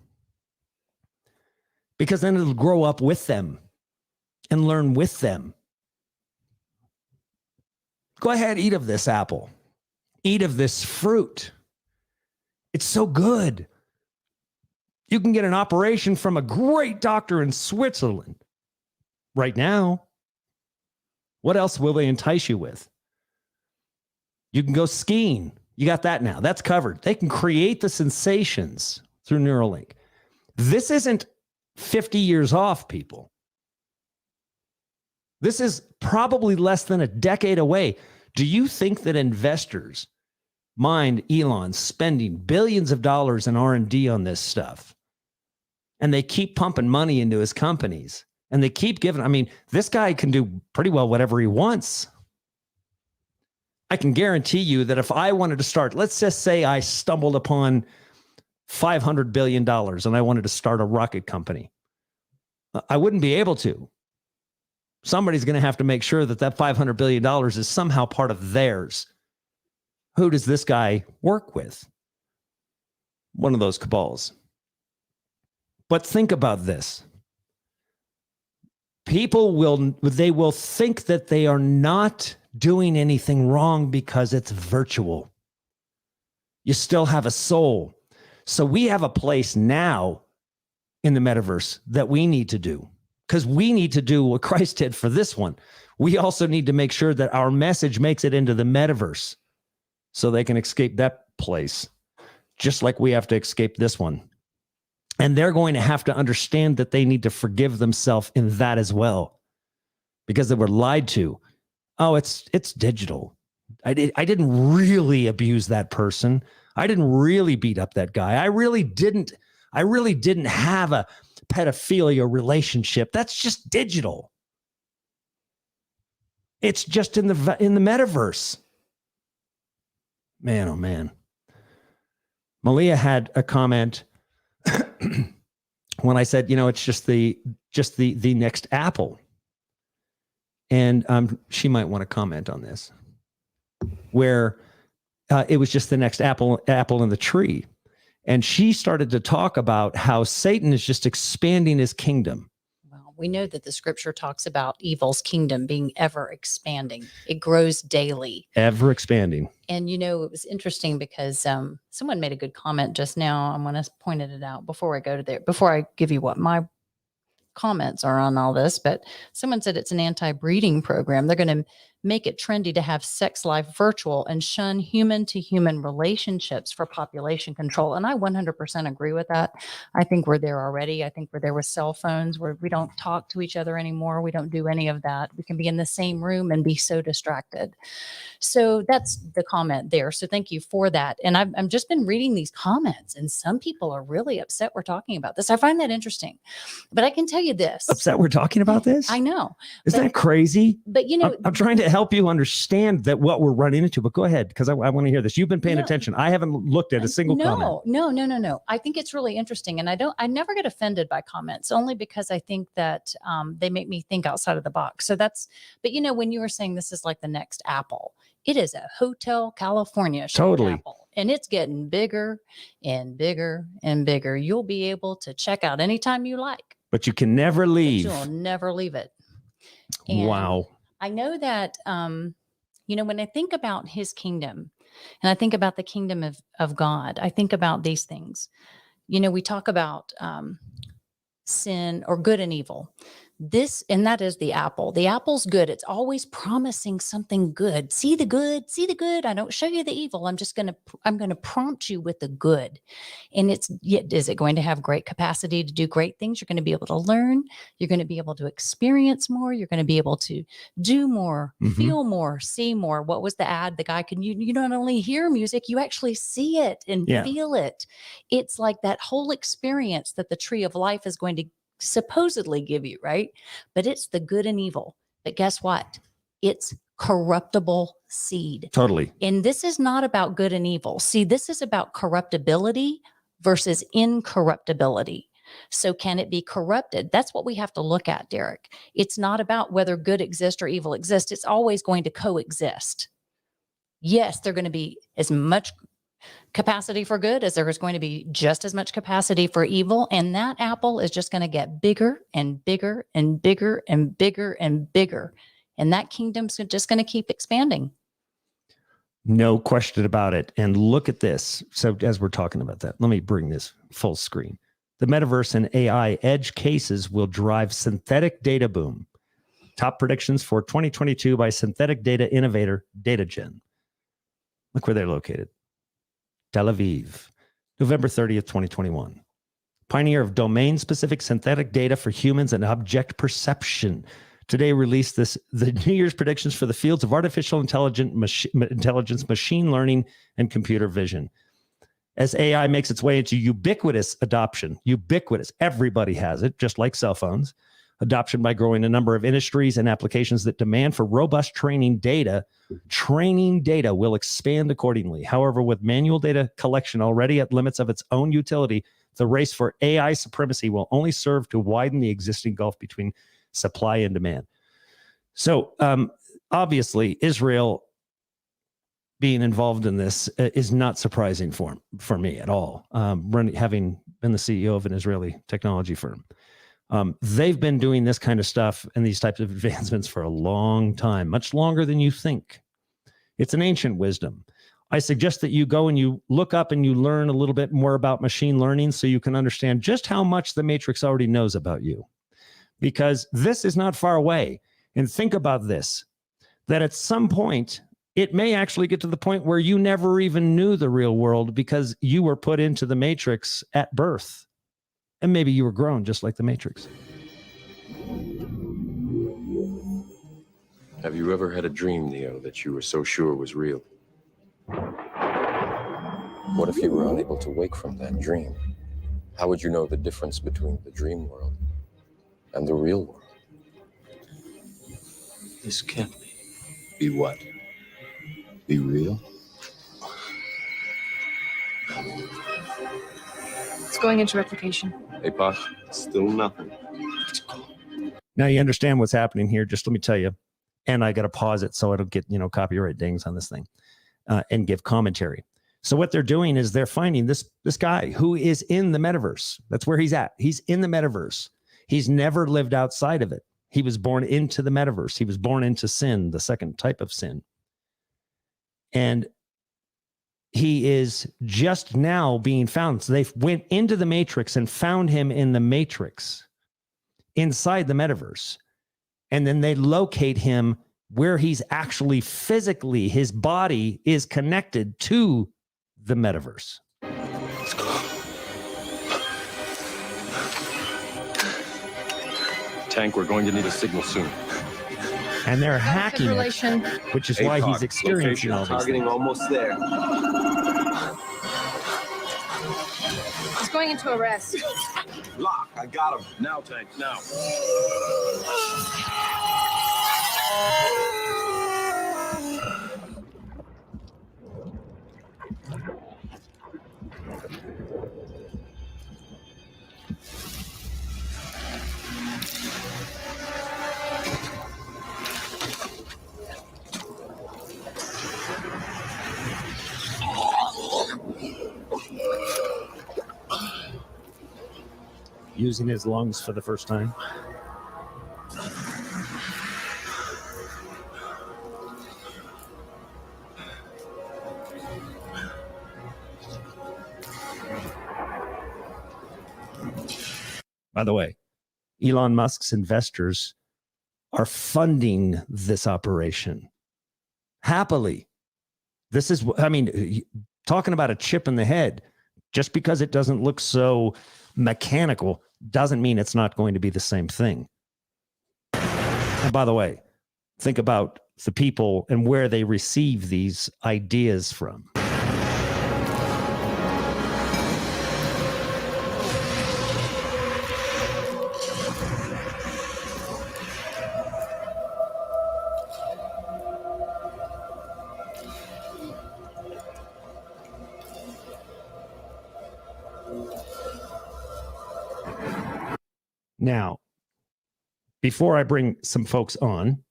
Because then it'll grow up with them and learn with them. Go ahead, eat of this apple. Eat of this fruit. It's so good. You can get an operation from a great doctor in Switzerland right now. What else will they entice you with? You can go skiing. You got that now. That's covered. They can create the sensations through Neuralink. This isn't 50 years off, people. This is probably less than a decade away. Do you think that investors mind Elon spending billions of dollars in R&D on this stuff? And they keep pumping money into his companies. And they keep giving, I mean, this guy can do pretty well whatever he wants. I can guarantee you that if I wanted to start, let's just say I stumbled upon $500 billion and I wanted to start a rocket company. I wouldn't be able to. Somebody's going to have to make sure that that $500 billion is somehow part of theirs. Who does this guy work with? One of those cabals. But think about this. People will think that they are not doing anything wrong because it's virtual. You still have a soul. So we have a place now in the metaverse that we need to do, because we need to do what Christ did for this one. We also need to make sure that our message makes it into the metaverse so they can escape that place, just like we have to escape this one. And they're going to have to understand that they need to forgive themselves in that as well, because they were lied to. Oh, it's digital. I didn't really abuse that person. I didn't really beat up that guy. I really didn't have a pedophilia relationship. That's just digital. It's just in the metaverse. Man, oh man. Malia had a comment when I said, it's just the next Apple. And she might want to comment on this, where it was just the next apple in the tree. And she started to talk about how Satan is just expanding his kingdom. Well, we know that the scripture talks about evil's kingdom being ever expanding. It grows daily. Ever expanding. And, you know, it was interesting because someone made a good comment just now. I'm going to point it out before I go to there, before I give you what my comments are on all this, but someone said it's an anti-breeding program. They're going to make it trendy to have sex life virtual and shun human-to-human relationships for population control. And I 100% agree with that. I think we're there already. I think we're there with cell phones where we don't talk to each other anymore. We don't do any of that. We can be in the same room and be so distracted. So that's the comment there. So thank you for that. And I've just been reading these comments, and some people are really upset we're talking about this. I find that interesting. But I can tell you this. Upset we're talking about this? I know. Isn't that crazy? But, you know, I'm trying to help you understand that what we're running into, but go ahead, because I want to hear this. You've been paying attention. I haven't looked at a single comment. No. I think it's really interesting. And I never get offended by comments, only because I think that they make me think outside of the box. So but you know, when you were saying this is like the next Apple, it is a Hotel California totally Apple, and it's getting bigger and bigger and bigger. You'll be able to check out anytime you like. But you can never leave. You'll never leave it. And wow. I know that, you know, when I think about his kingdom and I think about the kingdom of God, I think about these things. You know, we talk about sin or good and evil. And that is the apple. The apple's good. It's always promising something good. See the good, see the good. I don't show you the evil. I'm going to prompt you with the good. And is it going to have great capacity to do great things? You're going to be able to learn. You're going to be able to experience more. You're going to be able to do more, feel more, see more. What was the ad? The guy you not only hear music, you actually see it and feel it. It's like that whole experience that the tree of life is going to supposedly give you, right? But it's the good and evil. But guess what? It's corruptible seed. Totally. And this is not about good and evil. See, this is about corruptibility versus incorruptibility. So can it be corrupted? That's what we have to look at, Derek. It's not about whether good exists or evil exists. It's always going to coexist. Yes, they're going to be as much capacity for good as there is going to be just as much capacity for evil. And that apple is just going to get bigger and bigger and bigger and bigger and bigger. And that kingdom's just going to keep expanding. No question about it. And look at this. So as we're talking about that, let me bring this full screen. The metaverse and AI edge cases will drive synthetic data boom. Top predictions for 2022 by synthetic data innovator DataGen. Look where they're located. Tel Aviv, November 30th, 2021. Pioneer of domain-specific synthetic data for humans and object perception. Today released the New Year's predictions for the fields of artificial intelligence, machine learning, and computer vision. As AI makes its way into ubiquitous adoption, everybody has it, just like cell phones. Adoption by growing a number of industries and applications that demand for robust training data will expand accordingly. However, with manual data collection already at limits of its own utility, the race for AI supremacy will only serve to widen the existing gulf between supply and demand. So obviously, Israel being involved in this is not surprising for me at all. Having been the CEO of an Israeli technology firm. They've been doing this kind of stuff and these types of advancements for a long time, much longer than you think. It's an ancient wisdom. I suggest that you go and you look up and you learn a little bit more about machine learning so you can understand just how much the Matrix already knows about you. Because this is not far away. And think about this, that at some point, it may actually get to the point where you never even knew the real world because you were put into the Matrix at birth. And maybe you were grown just like the Matrix. Have you ever had a dream, Neo, that you were so sure was real? What if you were unable to wake from that dream? How would you know the difference between the dream world and the real world? This can't be. Be what? Be real? It's going into replication. Hey, Posh, still nothing. Now you understand what's happening here. Just let me tell you, and I got to pause it so I don't get, copyright dings on this thing and give commentary. So what they're doing is they're finding this guy who is in the metaverse. That's where he's at. He's in the metaverse. He's never lived outside of it. He was born into the metaverse. He was born into sin, the second type of sin. And he is just now being found. So they went into the matrix and found him in the matrix inside the metaverse. And then they locate him where he's actually physically, his body is connected to the metaverse. Tank, we're going to need a signal soon. And they're hacking it, which is why he's experiencing all these targeting things. almost there. He's going into arrest. Lock, I got him. Now, Tank, now. Using his lungs for the first time. By the way, Elon Musk's investors are funding this operation happily. This is, I mean, talking about a chip in the head, just because it doesn't look so mechanical doesn't mean it's not going to be the same thing. And by the way, think about the people and where they receive these ideas from. Now, before I bring some folks on,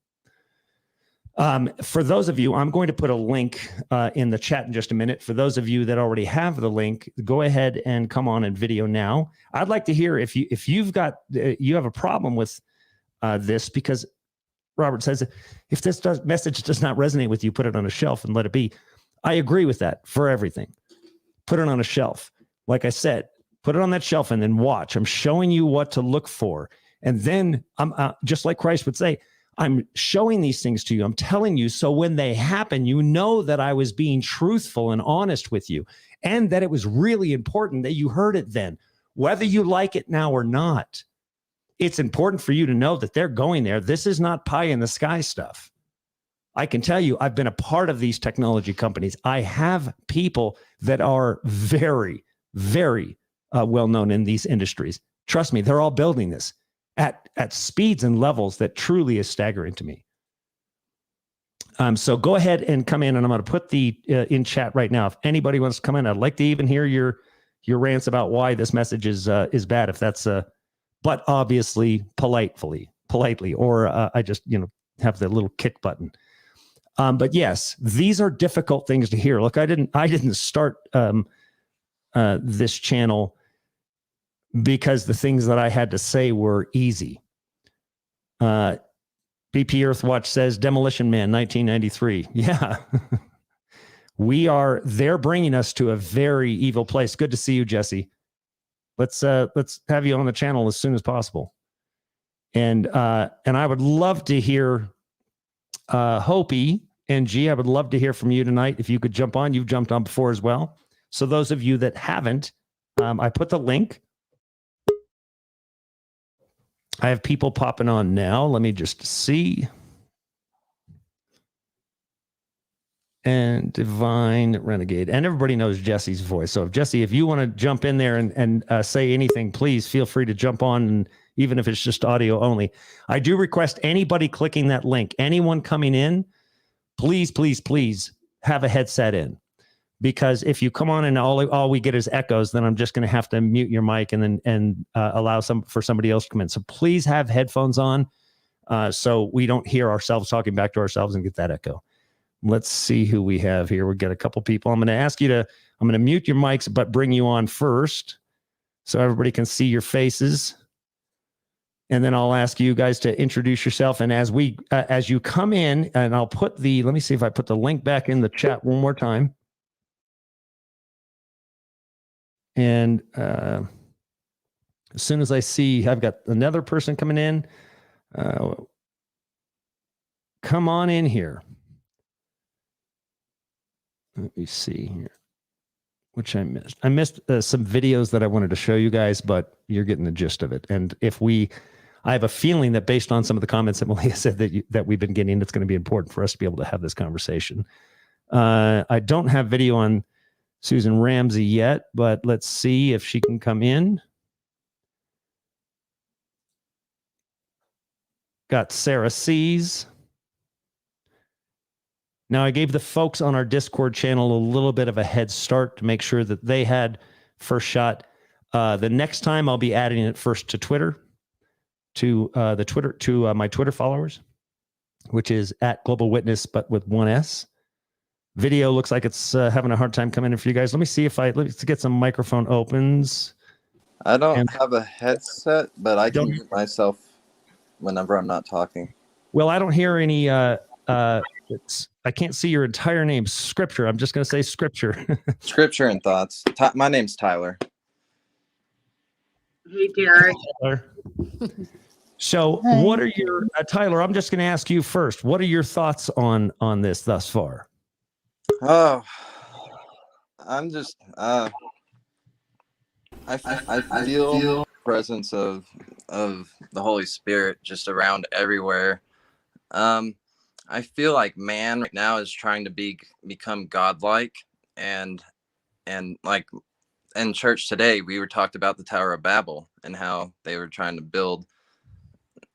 for those of you, I'm going to put a link in the chat in just a minute. For those of you that already have the link, go ahead and come on in video now. I'd like to hear if you have a problem with this, because Robert says if this message does not resonate with you, put it on a shelf and let it be. I agree with that for everything. Put it on a shelf. Like I said, put it on that shelf and then watch. I'm showing you what to look for. And then I'm just like Christ would say, I'm showing these things to you. I'm telling you, so when they happen, you know that I was being truthful and honest with you, and that it was really important that you heard it then, whether you like it now or not. It's important for you to know that they're going there. This is not pie in the sky stuff. I can tell you, I've been a part of these technology companies. I have people that are very, very well-known in these industries. Trust me, they're all building this at speeds and levels that truly is staggering to me. So go ahead and come in, and I'm going to put the in chat right now. If anybody wants to come in, I'd like to even hear your rants about why this message is bad. If that's but obviously politely, or I just have the little kick button. But yes, these are difficult things to hear. Look, I didn't start this channel because the things that I had to say were easy. BP Earthwatch says Demolition Man 1993. Yeah. They're bringing us to a very evil place. Good to see you, Jesse. Let's have you on the channel as soon as possible. And I would love to hear Hopi and G. I would love to hear from you tonight. If you could jump on, you've jumped on before as well. So those of you that haven't, I put the link. I have people popping on now. Let me just see. And Divine Renegade. And everybody knows Jesse's voice. So Jesse, if you want to jump in there and say anything, please feel free to jump on, and even if it's just audio only. I do request anybody clicking that link, anyone coming in, please, please, please have a headset in. Because if you come on and all we get is echoes, then I'm just going to have to mute your mic and then allow for somebody else to come in. So please have headphones on so we don't hear ourselves talking back to ourselves and get that echo. let's see who we have here. We've got a couple people. I'm going to mute your mics, but bring you on first so everybody can see your faces. And then I'll ask you guys to introduce yourself. And as you come in, and I'll put let me see if I put the link back in the chat one more time. And as soon as I see I've got another person coming in, come on in here. Let me see here, which I missed. I missed some videos that I wanted to show you guys, but you're getting the gist of it. And I have a feeling that based on some of the comments that Malia said that we've been getting, it's going to be important for us to be able to have this conversation. I don't have video on Susan Ramsey yet, but let's see if she can come in. Got Sarah C's. Now, I gave the folks on our Discord channel a little bit of a head start to make sure that they had first shot. The next time I'll be adding it first to Twitter, to my Twitter followers, which is at Global Witness, but with one S. Video looks like it's having a hard time coming in for you guys. Let me see if let's get some microphone opens. I don't have a headset, but I can mute myself whenever I'm not talking. Well, I don't hear any. I can't see your entire name. Scripture. I'm just going to say Scripture. Scripture and thoughts. My name's Tyler. Hey, Derek. So, what are your Tyler? I'm just going to ask you first. What are your thoughts on this thus far? Oh, I'm just. I feel the presence of the Holy Spirit just around everywhere. I feel like man right now is trying to become godlike, and like in church today we were talked about the Tower of Babel and how they were trying to build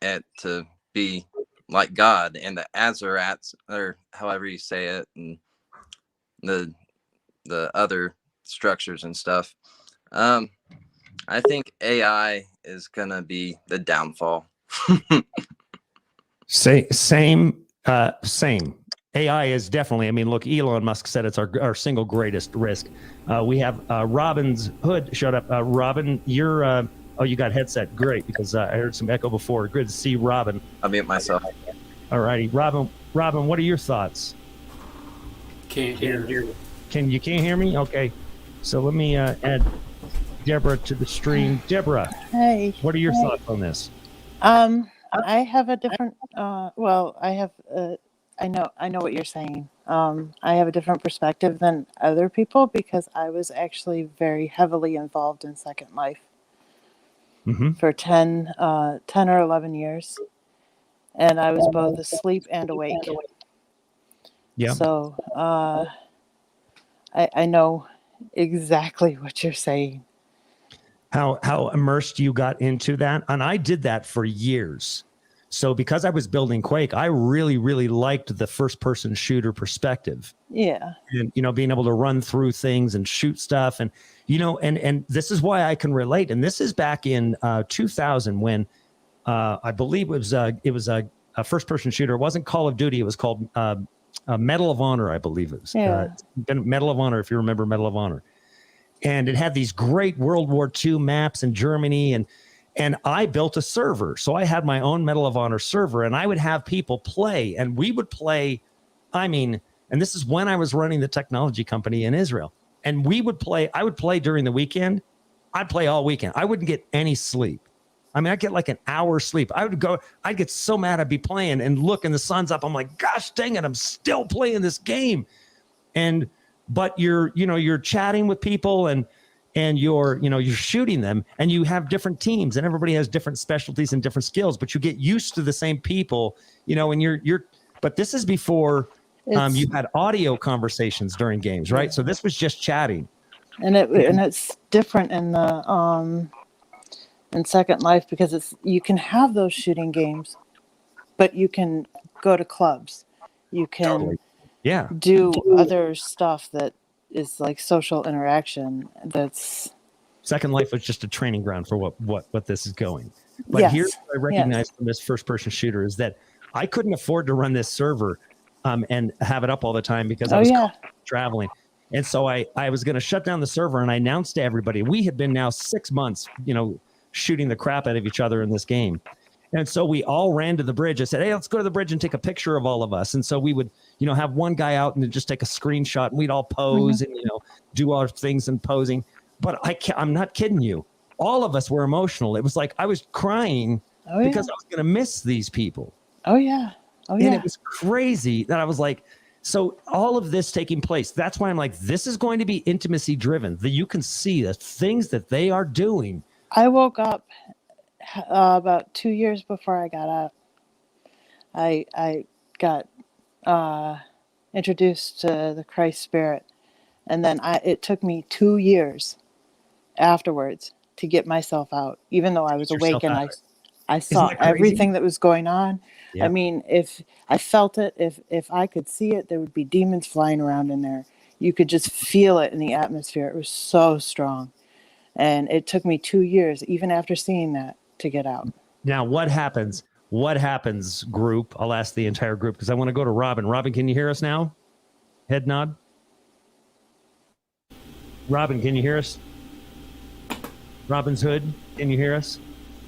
it to be like God, and the Azarats, or however you say it, and the other structures and stuff. I think AI is gonna be the downfall. Same. AI is definitely, I mean, look, Elon Musk said it's our single greatest risk. We have Robin's Hood showed up. Robin, you're, you got headset. Great, because I heard some echo before. Good to see Robin. I'll mute myself. All righty. Robin, what are your thoughts? Can't hear. You can't hear me? Okay. So let me add Deborah to the stream. Deborah, hey, what are your thoughts on this? I have a different. I know what you're saying. I have a different perspective than other people because I was actually very heavily involved in Second Life for 10 or 11 years, and I was both asleep and awake. Yeah. So I know exactly what you're saying. How immersed you got into that. And I did that for years. So because I was building Quake, I really, really liked the first person shooter perspective. Yeah. And, being able to run through things and shoot stuff. And, and this is why I can relate. And this is back in 2000 when I believe it was a first person shooter. It wasn't Call of Duty. It was called Medal of Honor, I believe it was. Yeah. Medal of Honor, if you remember Medal of Honor. And it had these great World War II maps in Germany. And I built a server. So I had my own Medal of Honor server, and I would have people play. And we would play, and this is when I was running the technology company in Israel. And we would play, I would play during the weekend. I'd play all weekend. I wouldn't get any sleep. I'd get like an hour sleep. I'd get so mad I'd be playing and look, and the sun's up. I'm like, gosh dang it, I'm still playing this game. But you're chatting with people and you're shooting them, and you have different teams, and everybody has different specialties and different skills, but you get used to the same people, and but this is before you had audio conversations during games, right? So this was just chatting. And it's different in the in Second Life because you can have those shooting games, but you can go to clubs. You can do other stuff that is like social interaction. That's Second Life was just a training ground for what this is going. But here's what I recognize from this first person shooter is that I couldn't afford to run this server and have it up all the time because I Oh was yeah. traveling. And so I was going to shut down the server, and I announced to everybody, we had been now 6 months, shooting the crap out of each other in this game. And so we all ran to the bridge. I said, hey, let's go to the bridge and take a picture of all of us. And so we would, have one guy out and just take a screenshot, and we'd all pose and, do our things and posing. But I'm not kidding you. All of us were emotional. It was like I was crying because I was going to miss these people. Oh, yeah. Oh, yeah. And it was crazy that I was like, so all of this taking place, that's why I'm like, this is going to be intimacy driven, that you can see the things that they are doing. I woke up about 2 years before I got out. I got introduced to the Christ Spirit, and then it took me 2 years afterwards to get myself out, even though I was awake and I saw everything that was going on. Yeah. I mean, if I felt it, if I could see it, there would be demons flying around in there. You could just feel it in the atmosphere. It was so strong. And it took me 2 years, even after seeing that, to get out. Now, what happens? What happens, group? I'll ask the entire group because I want to go to Robin. Robin, can you hear us now? Head nod. Robin, can you hear us? Robin's Hood, can you hear us?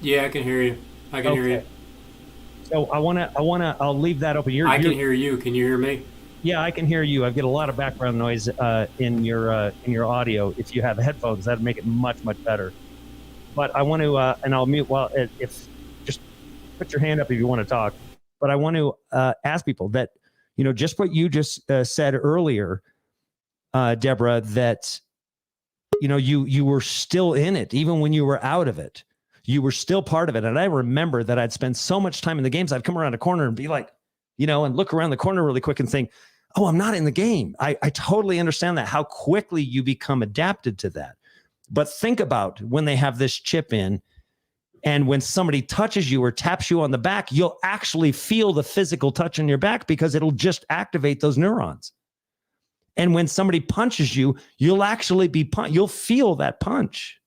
Yeah, I can hear you. I can hear you. So I'll leave that open. I can hear you. Can you hear me? Yeah, I can hear you. I get a lot of background noise in your audio. If you have headphones, that'd make it much, much better. But I want to, and I'll mute if just put your hand up if you want to talk. But I want to ask people that, just what you just said earlier, Deborah, that, you were still in it, even when you were out of it. You were still part of it. And I remember that I'd spend so much time in the games. I'd come around a corner and be like, and look around the corner really quick and think, oh, I'm not in the game. I totally understand that, how quickly you become adapted to that. But think about when they have this chip in, and when somebody touches you or taps you on the back, you'll actually feel the physical touch on your back because it'll just activate those neurons. And when somebody punches you, you'll actually you'll feel that punch.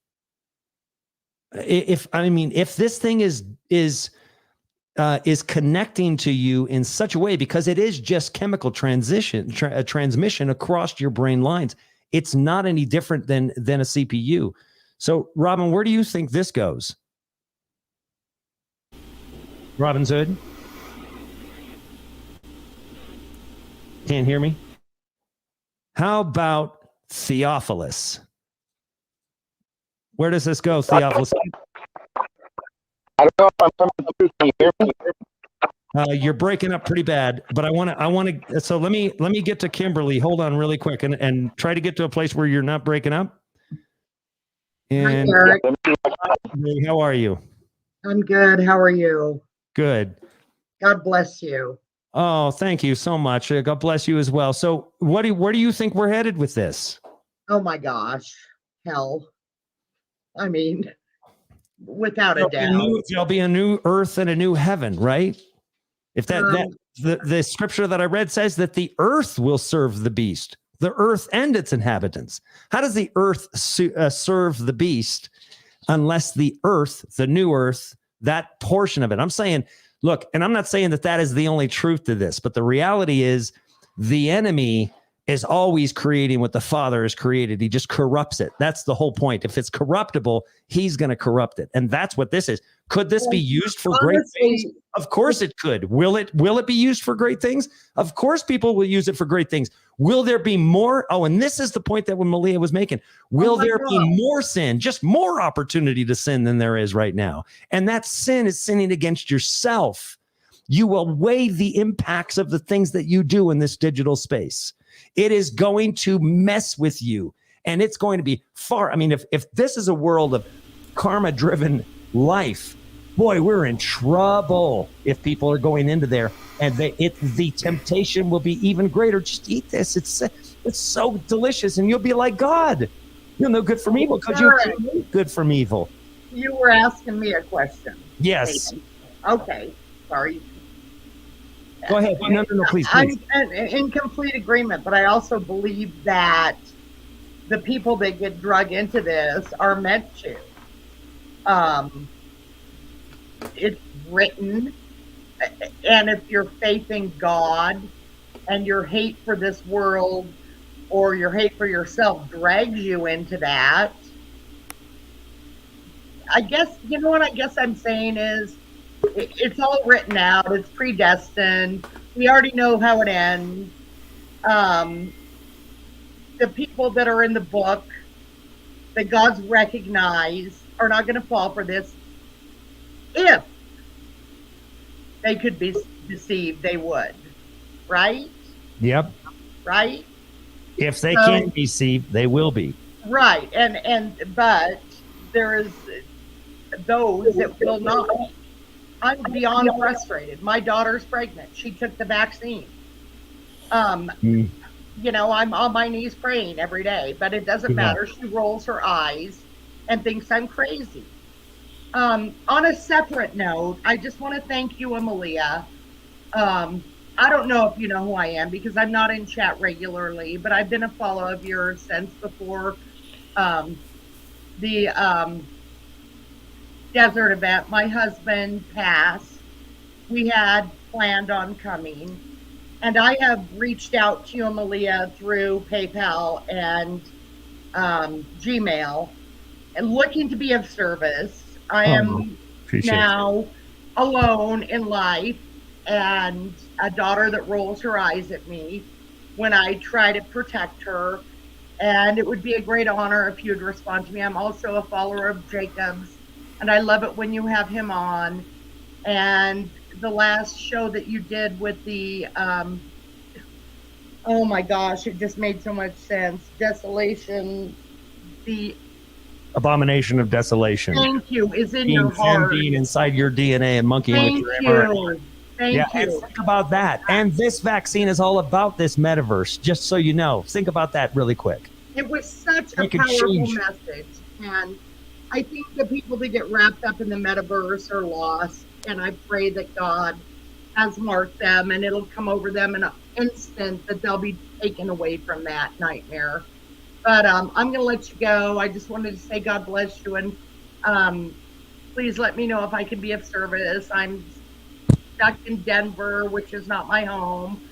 If this thing is connecting to you in such a way, because it is just chemical transmission across your brain lines. It's not any different than a CPU. So, Robin, where do you think this goes? Robin's Hood? Can't hear me? How about Theophilus? Where does this go, Theophilus? I don't know if I'm coming through. Can you hear me? You're breaking up pretty bad, but I want to. So let me get to Kimberly. Hold on, really quick, and try to get to a place where you're not breaking up. And hi, Eric. How are you? I'm good. How are you? Good. God bless you. Oh, thank you so much. God bless you as well. So, where do you think we're headed with this? Oh my gosh, hell! I mean, without a doubt, there'll be a new earth and a new heaven, right? If the scripture that I read says that the earth will serve the beast, the earth and its inhabitants. How does the earth serve the beast unless the earth, the new earth, that portion of it? I'm saying, look, and I'm not saying that is the only truth to this, but the reality is the enemy is always creating what the Father has created. He just corrupts it. That's the whole point. If it's corruptible, he's going to corrupt it. And that's what this is. Could this be used for great things? Of course it could. Will it be used for great things? Of course people will use it for great things. Will there be more? Oh, and this is the point that Malia was making. Will there be more sin, just more opportunity to sin than there is right now? And that sin is sinning against yourself. You will weigh the impacts of the things that you do in this digital space. It is going to mess with you, and it's going to be far. I mean, if this is a world of karma-driven life, boy, we're in trouble if people are going into there, and the temptation will be even greater. Just eat this. It's so delicious, and you'll be like God. You'll know good from evil because you're good from evil. You were asking me a question. Yes. Okay. Sorry. Go ahead. No, please. I'm in complete agreement, but I also believe that the people that get drug into this are meant to. It's written, and if you're faith in God, and your hate for this world or your hate for yourself drags you into that, I guess, you know what I guess I'm saying is it's all written out. It's predestined. We already know how it ends. The people that are in the book that God's recognized are not going to fall for this. If they could be deceived, they would. Right? Yep. Right? If they can be deceived, they will be. Right. But there is those that will not. I'm beyond frustrated. My daughter's pregnant. She took the vaccine. You know, I'm on my knees praying every day, but it doesn't matter. She rolls her eyes and thinks I'm crazy. On a separate note, I just want to thank you, Amelia. I don't know if you know who I am because I'm not in chat regularly, but I've been a follower of yours since before the desert event. My husband passed. We had planned on coming. And I have reached out to you, Amelia, through PayPal and Gmail, and looking to be of service. I am now alone in life and a daughter that rolls her eyes at me when I try to protect her. And it would be a great honor if you'd respond to me. I'm also a follower of Jacob's, and I love it when you have him on. And the last show that you did with the oh my gosh, it just made so much sense. Desolation, the Abomination of Desolation. Thank you. Is in your heart. Being inside your DNA and monkeying with your mRNA. Thank you. And think about that. And this vaccine is all about this metaverse, just so you know. Think about that really quick. It was such a powerful message. And I think the people that get wrapped up in the metaverse are lost. And I pray that God has marked them and it'll come over them in an instant that they'll be taken away from that nightmare. But I'm going to let you go. I just wanted to say God bless you. And please let me know if I can be of service. I'm stuck in Denver, which is not my home.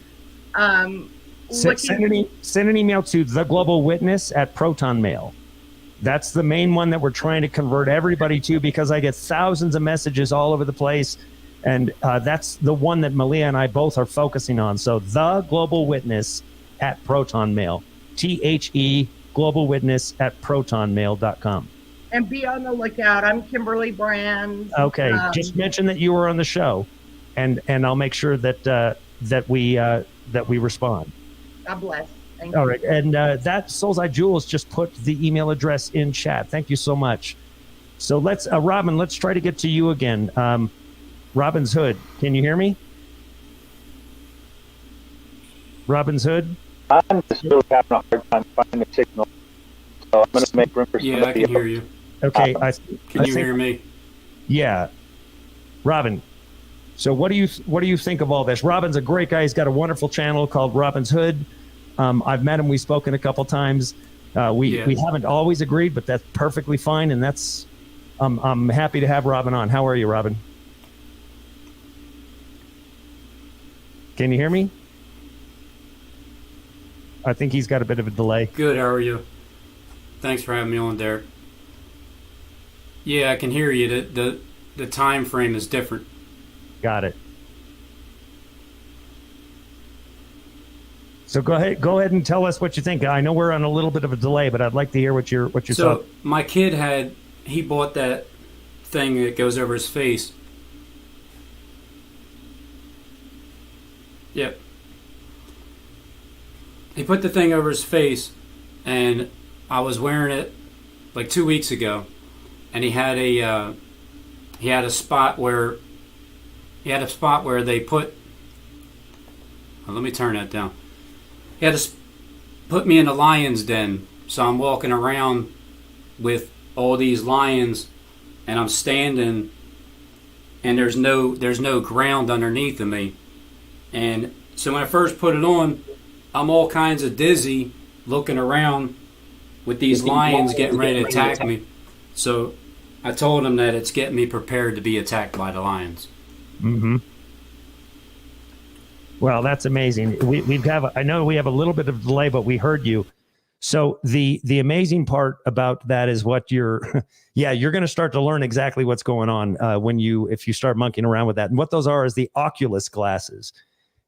Send an email to theglobalwitness@protonmail. That's the main one that we're trying to convert everybody to, because I get thousands of messages all over the place. And that's the one that Malia and I both are focusing on. So theglobalwitness@protonmail, THE globalwitness@protonmail.com. And be on the lookout. I'm Kimberly Brand. Okay, just mention that you were on the show, and I'll make sure that we respond. God bless. Thank All you. right, and that Soul's Eye Jules just put the email address in chat. Thank you so much. So let's, Robin, let's try to get to you again. Robin's Hood, can you hear me? Robin's Hood? I'm just really having a hard time finding a signal, so I'm going to make room for somebody Yeah, I can hear you. Okay. Can you hear me? Yeah. Robin, so what do you think of all this? Robin's a great guy. He's got a wonderful channel called Robin's Hood. I've met him. We've spoken a couple times. We haven't always agreed, but that's perfectly fine. And that's I'm happy to have Robin on. How are you, Robin? Can you hear me? I think he's got a bit of a delay. Good, how are you? Thanks for having me on, Derek. Yeah, I can hear you. The time frame is different. Got it. So go ahead and tell us what you think. I know we're on a little bit of a delay, but I'd like to hear what you're So my kid he bought that thing that goes over his face. Yep. He put the thing over his face, and I was wearing it like 2 weeks ago, and he had a spot where they put. Let me turn that down. He had to put me in a lion's den, so I'm walking around with all these lions, and I'm standing, and there's no ground underneath of me, and so when I first put it on, I'm all kinds of dizzy, looking around with these lions getting ready to attack me. So I told him that it's getting me prepared to be attacked by the lions. Mm-hmm. Well, that's amazing. I know we have a little bit of delay, but we heard you. So the amazing part about that is what you're going to start to learn exactly what's going on if you start monkeying around with that. And what those are is the Oculus glasses.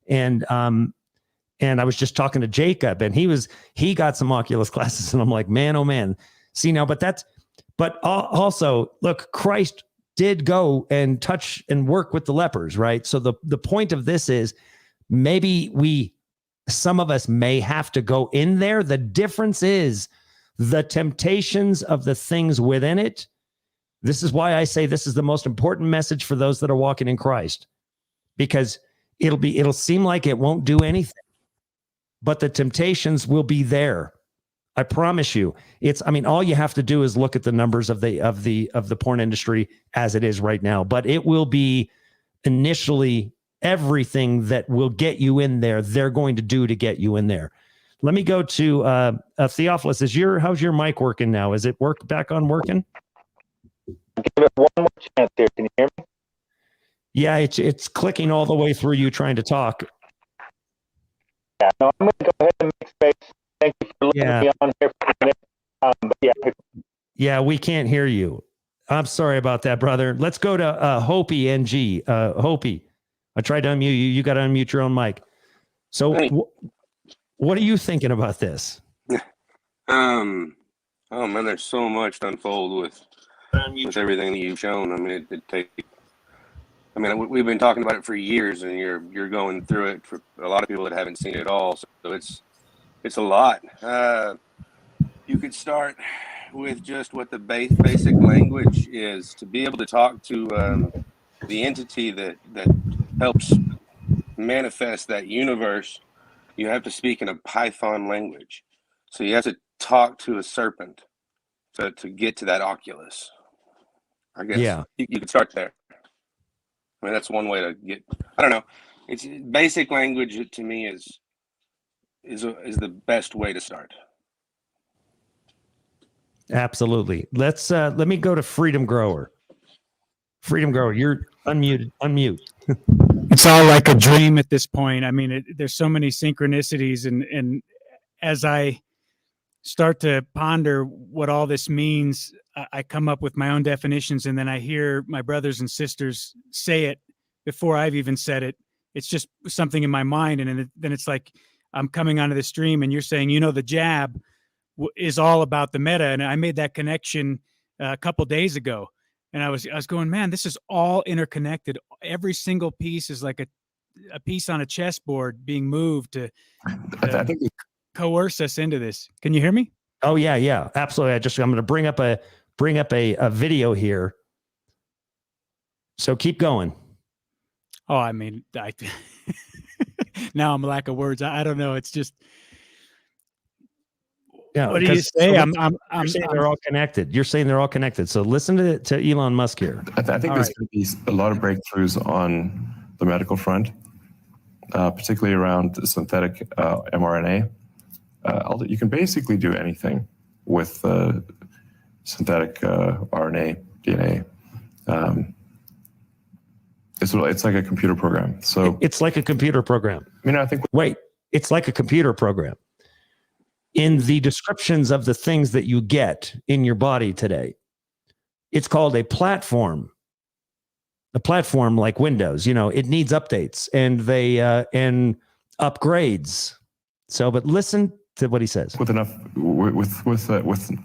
And I was just talking to Jacob, and he got some Oculus glasses, and I'm like, man, oh man. See now, but also look, Christ did go and touch and work with the lepers, right? So the point of this is maybe some of us may have to go in there. The difference is the temptations of the things within it. This is why I say this is the most important message for those that are walking in Christ, because it'll seem like it won't do anything, but the temptations will be there. I promise you. All you have to do is look at the numbers of the porn industry as it is right now, but it will be initially everything that will get you in there, they're going to do to get you in there. Let me go to Theophilus. How's your mic working now? Is it back on working? Give it one more chance here. Can you hear me? Yeah, it's clicking all the way through you trying to talk. Yeah, no, I'm going to go ahead and make space. Thank you for letting me on here for a minute. Yeah, we can't hear you. I'm sorry about that, brother. Let's go to Hopi NG. Hopi, I tried to unmute you. You got to unmute your own mic. So what are you thinking about this? Oh man, there's so much to unfold with everything that you've shown. I mean, we've been talking about it for years, and you're going through it for a lot of people that haven't seen it all. So it's a lot. You could start with just what the basic language is, to be able to talk to the entity that helps manifest that universe. You have to speak in a Python language. So you have to talk to a serpent to get to that Oculus. I guess you could start there. I mean, that's one way to get. I don't know. It's basic language to me is the best way to start. Absolutely. Let me go to Freedom Grower. Freedom Grower, you're unmuted. Unmute. It's all like a dream at this point. I mean, there's so many synchronicities, and as I start to ponder what all this means, I come up with my own definitions, and then I hear my brothers and sisters say it before I've even said it. It's just something in my mind, and then it's like I'm coming onto the stream, and you're saying, the jab is all about the meta, and I made that connection a couple days ago, and I was going, man, this is all interconnected. Every single piece is like a piece on a chessboard being moved to I think coerce us into this. Can you hear me? Oh yeah, absolutely. I'm going to bring up a video here. So keep going. Oh, I mean, now I'm lack of words. I don't know. It's just. Yeah, what do you say? I'm saying they're all connected. You're saying they're all connected. So listen to Elon Musk here. I think there's going to be a lot of breakthroughs on the medical front, particularly around synthetic mRNA. You can basically do anything with synthetic RNA, DNA. It's like a computer program. So it's like a computer program. It's like a computer program. In the descriptions of the things that you get in your body today, it's called a platform. A platform like Windows, it needs updates and upgrades. So, but listen to what he says. With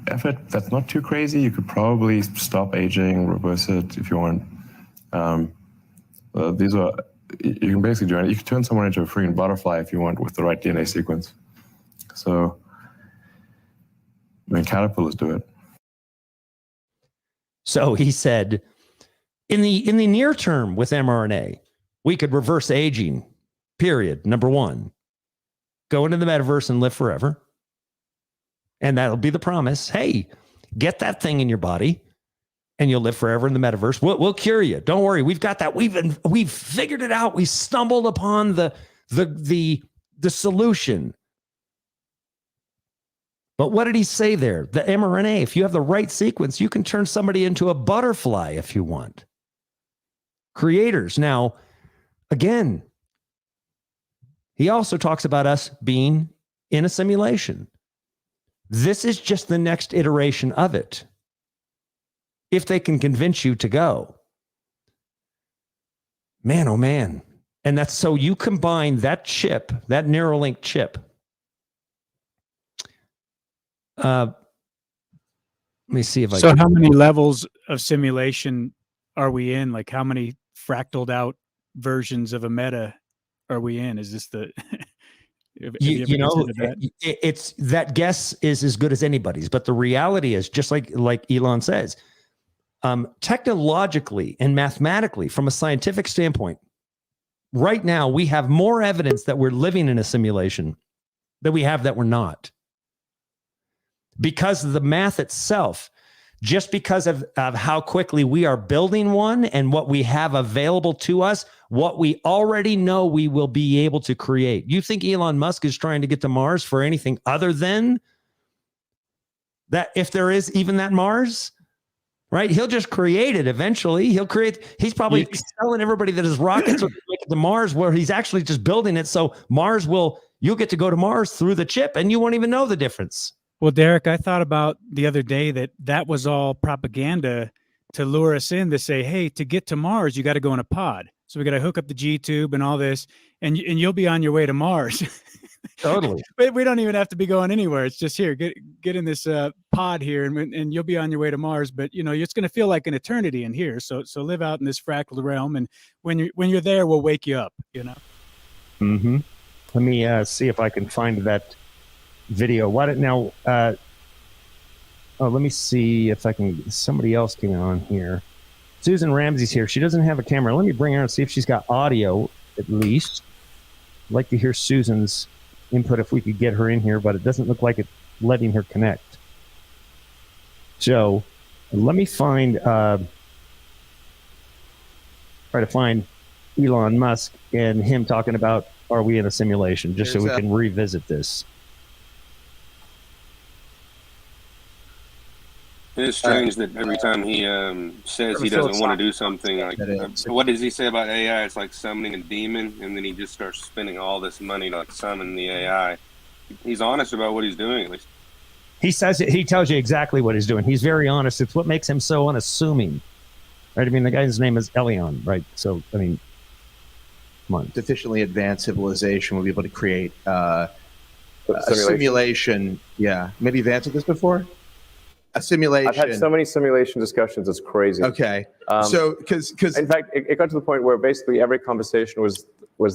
effort that's not too crazy, you could probably stop aging, reverse it if you want. You can basically do it. You can turn someone into a freaking butterfly if you want with the right DNA sequence. So, caterpillars do it. So he said, in the near term with mRNA, we could reverse aging. Period. Number one, go into the metaverse and live forever, and that'll be the promise. Hey, get that thing in your body, and you'll live forever in the metaverse. We'll cure you. Don't worry. We've got that. We've figured it out. We stumbled upon the solution. But what did he say there? The mRNA, if you have the right sequence, you can turn somebody into a butterfly if you want. Creators. Now, again, He also talks about us being in a simulation. This is just the next iteration of it. If they can convince you to go. Man, oh man. And that's so you combine that chip, that Neuralink chip. Let me see if I So how many levels of simulation are we in? Like how many fractaled out versions of a meta are we in? Is this the you know, it's that guess is as good as anybody's, but the reality is just like Elon says, technologically and mathematically, from a scientific standpoint, right now we have more evidence that we're living in a simulation than we have that we're not. Because of the math itself, just because of how quickly we are building one and what we have available to us, what we already know we will be able to create. You think Elon Musk is trying to get to Mars for anything other than that? If there is even that Mars, right? He'll just create it eventually. He's probably telling everybody that his rockets are going to make it to Mars, where he's actually just building it. So you'll get to go to Mars through the chip and you won't even know the difference. Well, Derek, I thought about the other day that was all propaganda to lure us in to say, hey, to get to Mars, you got to go in a pod. So we got to hook up the G-tube and all this, and you'll be on your way to Mars. Totally. But we don't even have to be going anywhere. It's just here, get in this pod here, and you'll be on your way to Mars. But it's going to feel like an eternity in here. So live out in this fractal realm, and when you're there, we'll wake you up. Mm-hmm. Let me see if I can find that video. Let me see if I can. Somebody else came on here. Susan Ramsey's here. She doesn't have a camera. Let me bring her and see if she's got audio at least. I'd like to hear Susan's input if we could get her in here, but it doesn't look like it's letting her connect. So let me try to find Elon Musk and him talking about, are we in a simulation, just so we can revisit this. It's strange that every time he says he doesn't want to do something, like what does he say about AI? It's like summoning a demon, and then he just starts spending all this money to like summon the AI. He's honest about what he's doing, at least. He says it. He tells you exactly what he's doing. He's very honest. It's what makes him so unassuming, right? I mean, the guy's name is Elion, right? So, I mean, come on. Sufficiently advanced civilization will be able to create a simulation. Yeah, maybe you've answered this before. A simulation. I've had so many simulation discussions. It's crazy. Okay. So, because in fact, it got to the point where basically every conversation was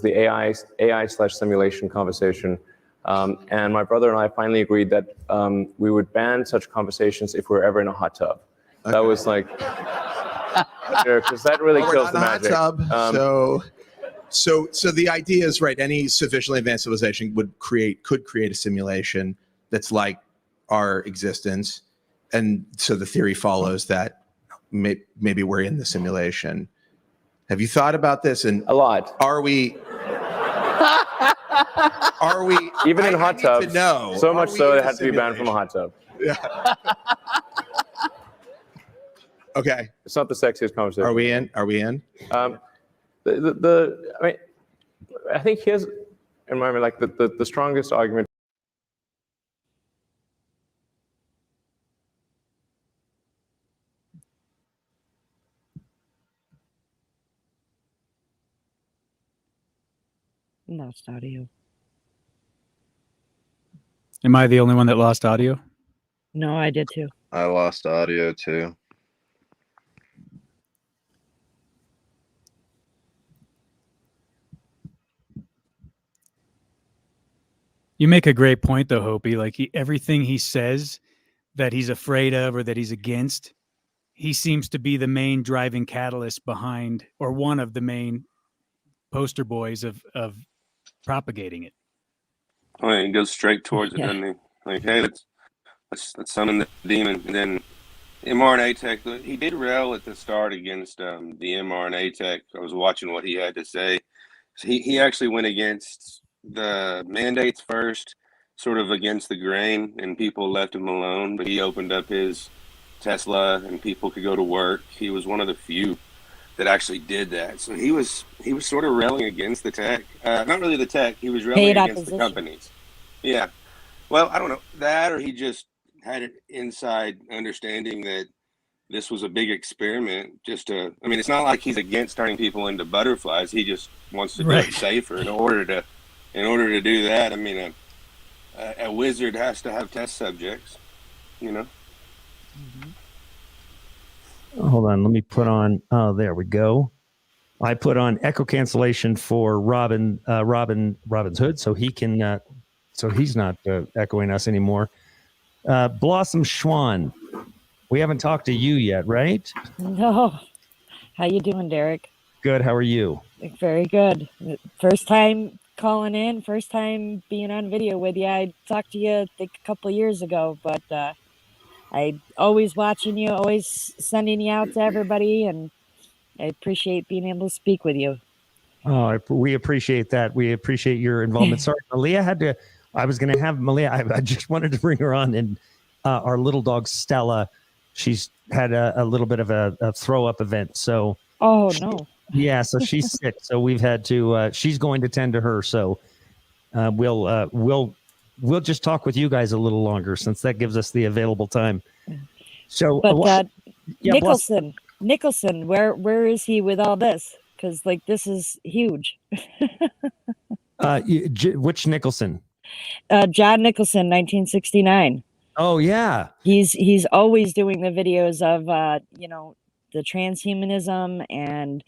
the AI/simulation conversation. And my brother and I finally agreed that we would ban such conversations if we were ever in a hot tub. Okay. That was like, because that really kills the magic. Hot tub, so the idea is, right, any sufficiently advanced civilization could create a simulation that's like our existence. And so the theory follows that maybe we're in the simulation. Have you thought about this? And a lot. Are we even in hot tubs? No. So much so it had to be banned from a hot tub. Yeah. Okay. It's not the sexiest conversation. Are we in? I mean, I think here's, in my mind, like the strongest argument. Lost audio. Am I the only one that lost audio? No, I did too. I lost audio too. You make a great point, though, Hopi. Like everything he says that he's afraid of or that he's against, he seems to be the main driving catalyst behind, or one of the main poster boys of propagating it. Oh, yeah, he goes straight towards it, doesn't he? Like, hey, let's summon the demon. And then mRNA tech, he did rail at the start against the mRNA tech. I was watching what he had to say. So he actually went against the mandates first, sort of against the grain, and people left him alone. But he opened up his Tesla, and people could go to work. He was one of the few that actually did that. So he was sort of railing against the tech. Not really the tech. He was railing against the companies. Yeah. Well, I don't know that, or he just had an inside understanding that this was a big experiment. I mean, it's not like he's against turning people into butterflies. He just wants to do it safer. In order to do that, I mean, a wizard has to have test subjects, you know. Hold on, let me put on. Oh, there we go. I put on echo cancellation for Robin's hood, so he can. So he's not echoing us anymore. Blossom Schwan, we haven't talked to you yet, right? No. How you doing, Derek? Good. How are you? Very good. First time calling in. First time being on video with you. I talked to you, I think, a couple of years ago, but I always watching you, always sending you out to everybody, and I appreciate being able to speak with you. Oh, we appreciate that. We appreciate your involvement. Sorry, Malia I was going to have Malia. I just wanted to bring her on, and our little dog Stella, she's had a little bit of a throw up event. So, oh no, yeah, so she's sick. So we've had to. She's going to tend to her. So we'll just talk with you guys a little longer since that gives us the available time. So, but Nicholson, where is he with all this? Because like this is huge. Which Nicholson? John Nicholson, 1969. Oh yeah, he's always doing the videos of the transhumanism, and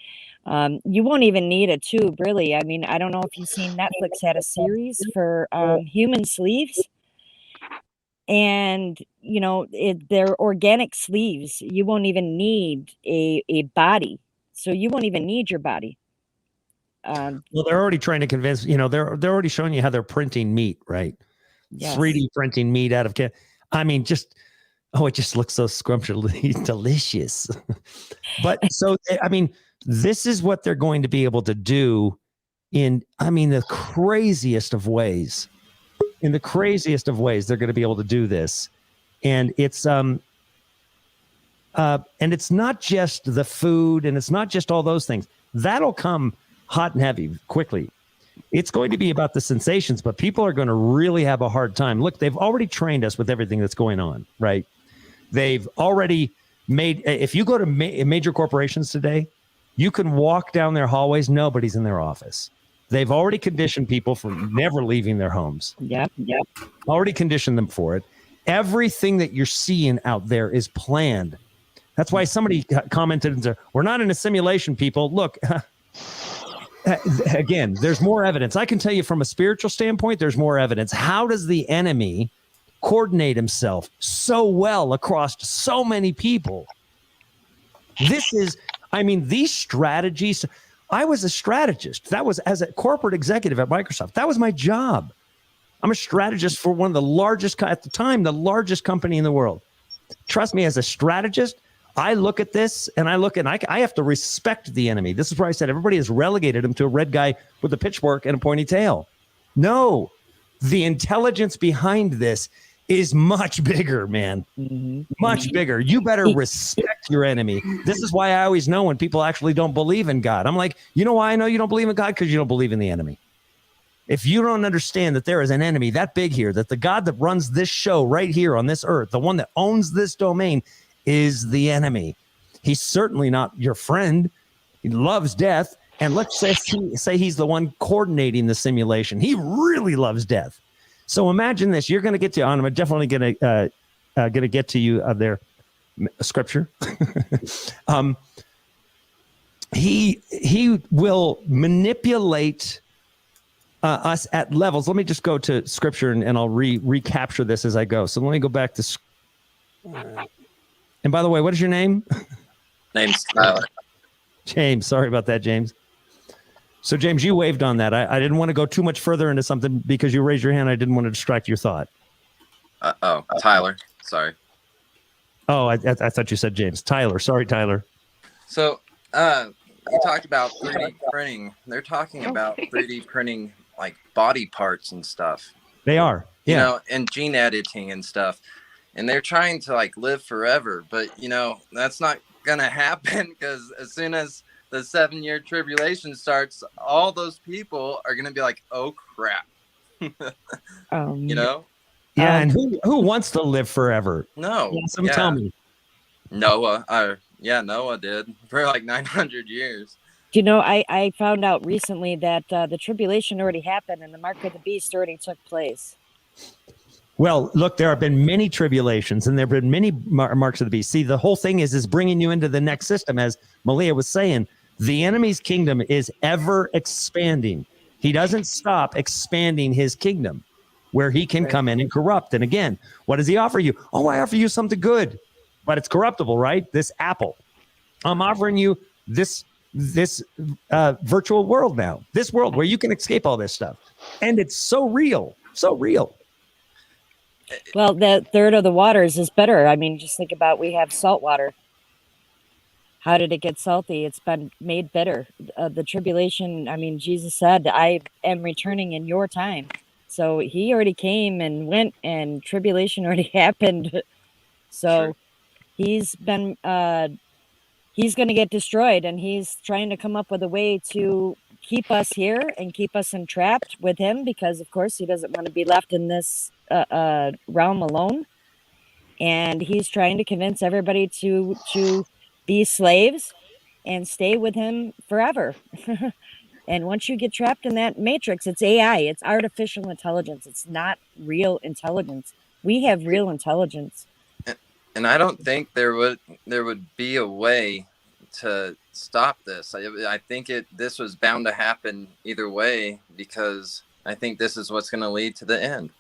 you won't even need a tube, really. I mean, I don't know if you've seen Netflix had a series for human sleeves, and they're organic sleeves. You won't even need a body, so you won't even need your body. Well, they're already trying to convince, they're already showing you how they're printing meat, right? Yes. 3D printing meat out of I mean, it just looks so scrumptiously delicious. But so, I mean, this is what they're going to be able to do in, I mean, the craziest of ways. In the craziest of ways, they're going to be able to do this. And it's not just the food, and it's not just all those things. That'll come hot and heavy quickly. It's going to be about the sensations, but people are going to really have a hard time. Look, they've already trained us with everything that's going on, right? They've already made, if you go to major corporations today, you can walk down their hallways, nobody's in their office. They've already conditioned people from never leaving their homes. Yep. Already conditioned them for it. Everything that you're seeing out there is planned. That's why somebody commented and said, "We're not in a simulation, people." Look, again, there's more evidence. I can tell you from a spiritual standpoint, there's more evidence. How does the enemy coordinate himself so well across so many people? This is, I mean, these strategies. I was a strategist. That was as a corporate executive at Microsoft. That was my job. I'm a strategist for one of the largest, at the time, the largest company in the world. Trust me, as a strategist, I look at this and I have to respect the enemy. This is where I said everybody has relegated him to a red guy with a pitchfork and a pointy tail. No, the intelligence behind this is much bigger, man. Much bigger. You better respect your enemy. This is why I always know when people actually don't believe in God. I'm like, you know why I know you don't believe in God? Because you don't believe in the enemy. If you don't understand that there is an enemy that big here, that the God that runs this show right here on this earth, the one that owns this domain, is the enemy. He's certainly not your friend. He loves death. And let's say he's the one coordinating the simulation. He really loves death. So imagine this. You're going to get to, I'm definitely going to get to you there, scripture. He will manipulate us at levels. Let me just go to scripture and I'll recapture this as I go. So let me go back to. And by the way, what is your name? Name's Tyler. James. Sorry about that, James. So, James, you waved on that. I didn't want to go too much further into something because you raised your hand. I didn't want to distract your thought. Tyler. Sorry. Oh, I thought you said James. Tyler. Sorry, Tyler. So, you talked about 3D printing. They're talking about 3D printing like body parts and stuff. They are. Yeah. You know, and gene editing and stuff. And they're trying to like live forever. But, you know, that's not going to happen because as soon as the 7-year tribulation starts, all those people are going to be like, oh crap. You know? Yeah, and who wants to live forever? No. Some tell me. Noah did for like 900 years. Do you know, I found out recently that the tribulation already happened and the mark of the beast already took place. Well, look, there have been many tribulations and there have been many marks of the beast. See, the whole thing is bringing you into the next system. As Malia was saying, the enemy's kingdom is ever expanding. He doesn't stop expanding his kingdom where he can come in and corrupt. And again, what does he offer you? Oh, I offer you something good, but it's corruptible, right? This apple. I'm offering you this virtual world now, this world where you can escape all this stuff. And it's so real, so real. Well, the third of the waters is bitter. I mean, just think about, we have salt water. How did it get salty? It's been made bitter. The tribulation, I mean, Jesus said, I am returning in your time. So he already came and went, and tribulation already happened. So he's been, he's going to get destroyed, and he's trying to come up with a way to keep us here and keep us entrapped with him, because of course he doesn't want to be left in this realm alone. And he's trying to convince everybody to be slaves and stay with him forever. And once you get trapped in that matrix, it's AI, it's artificial intelligence. It's not real intelligence. We have real intelligence. And I don't think there would be a way to stop this. I think this was bound to happen either way, because I think this is what's going to lead to the end.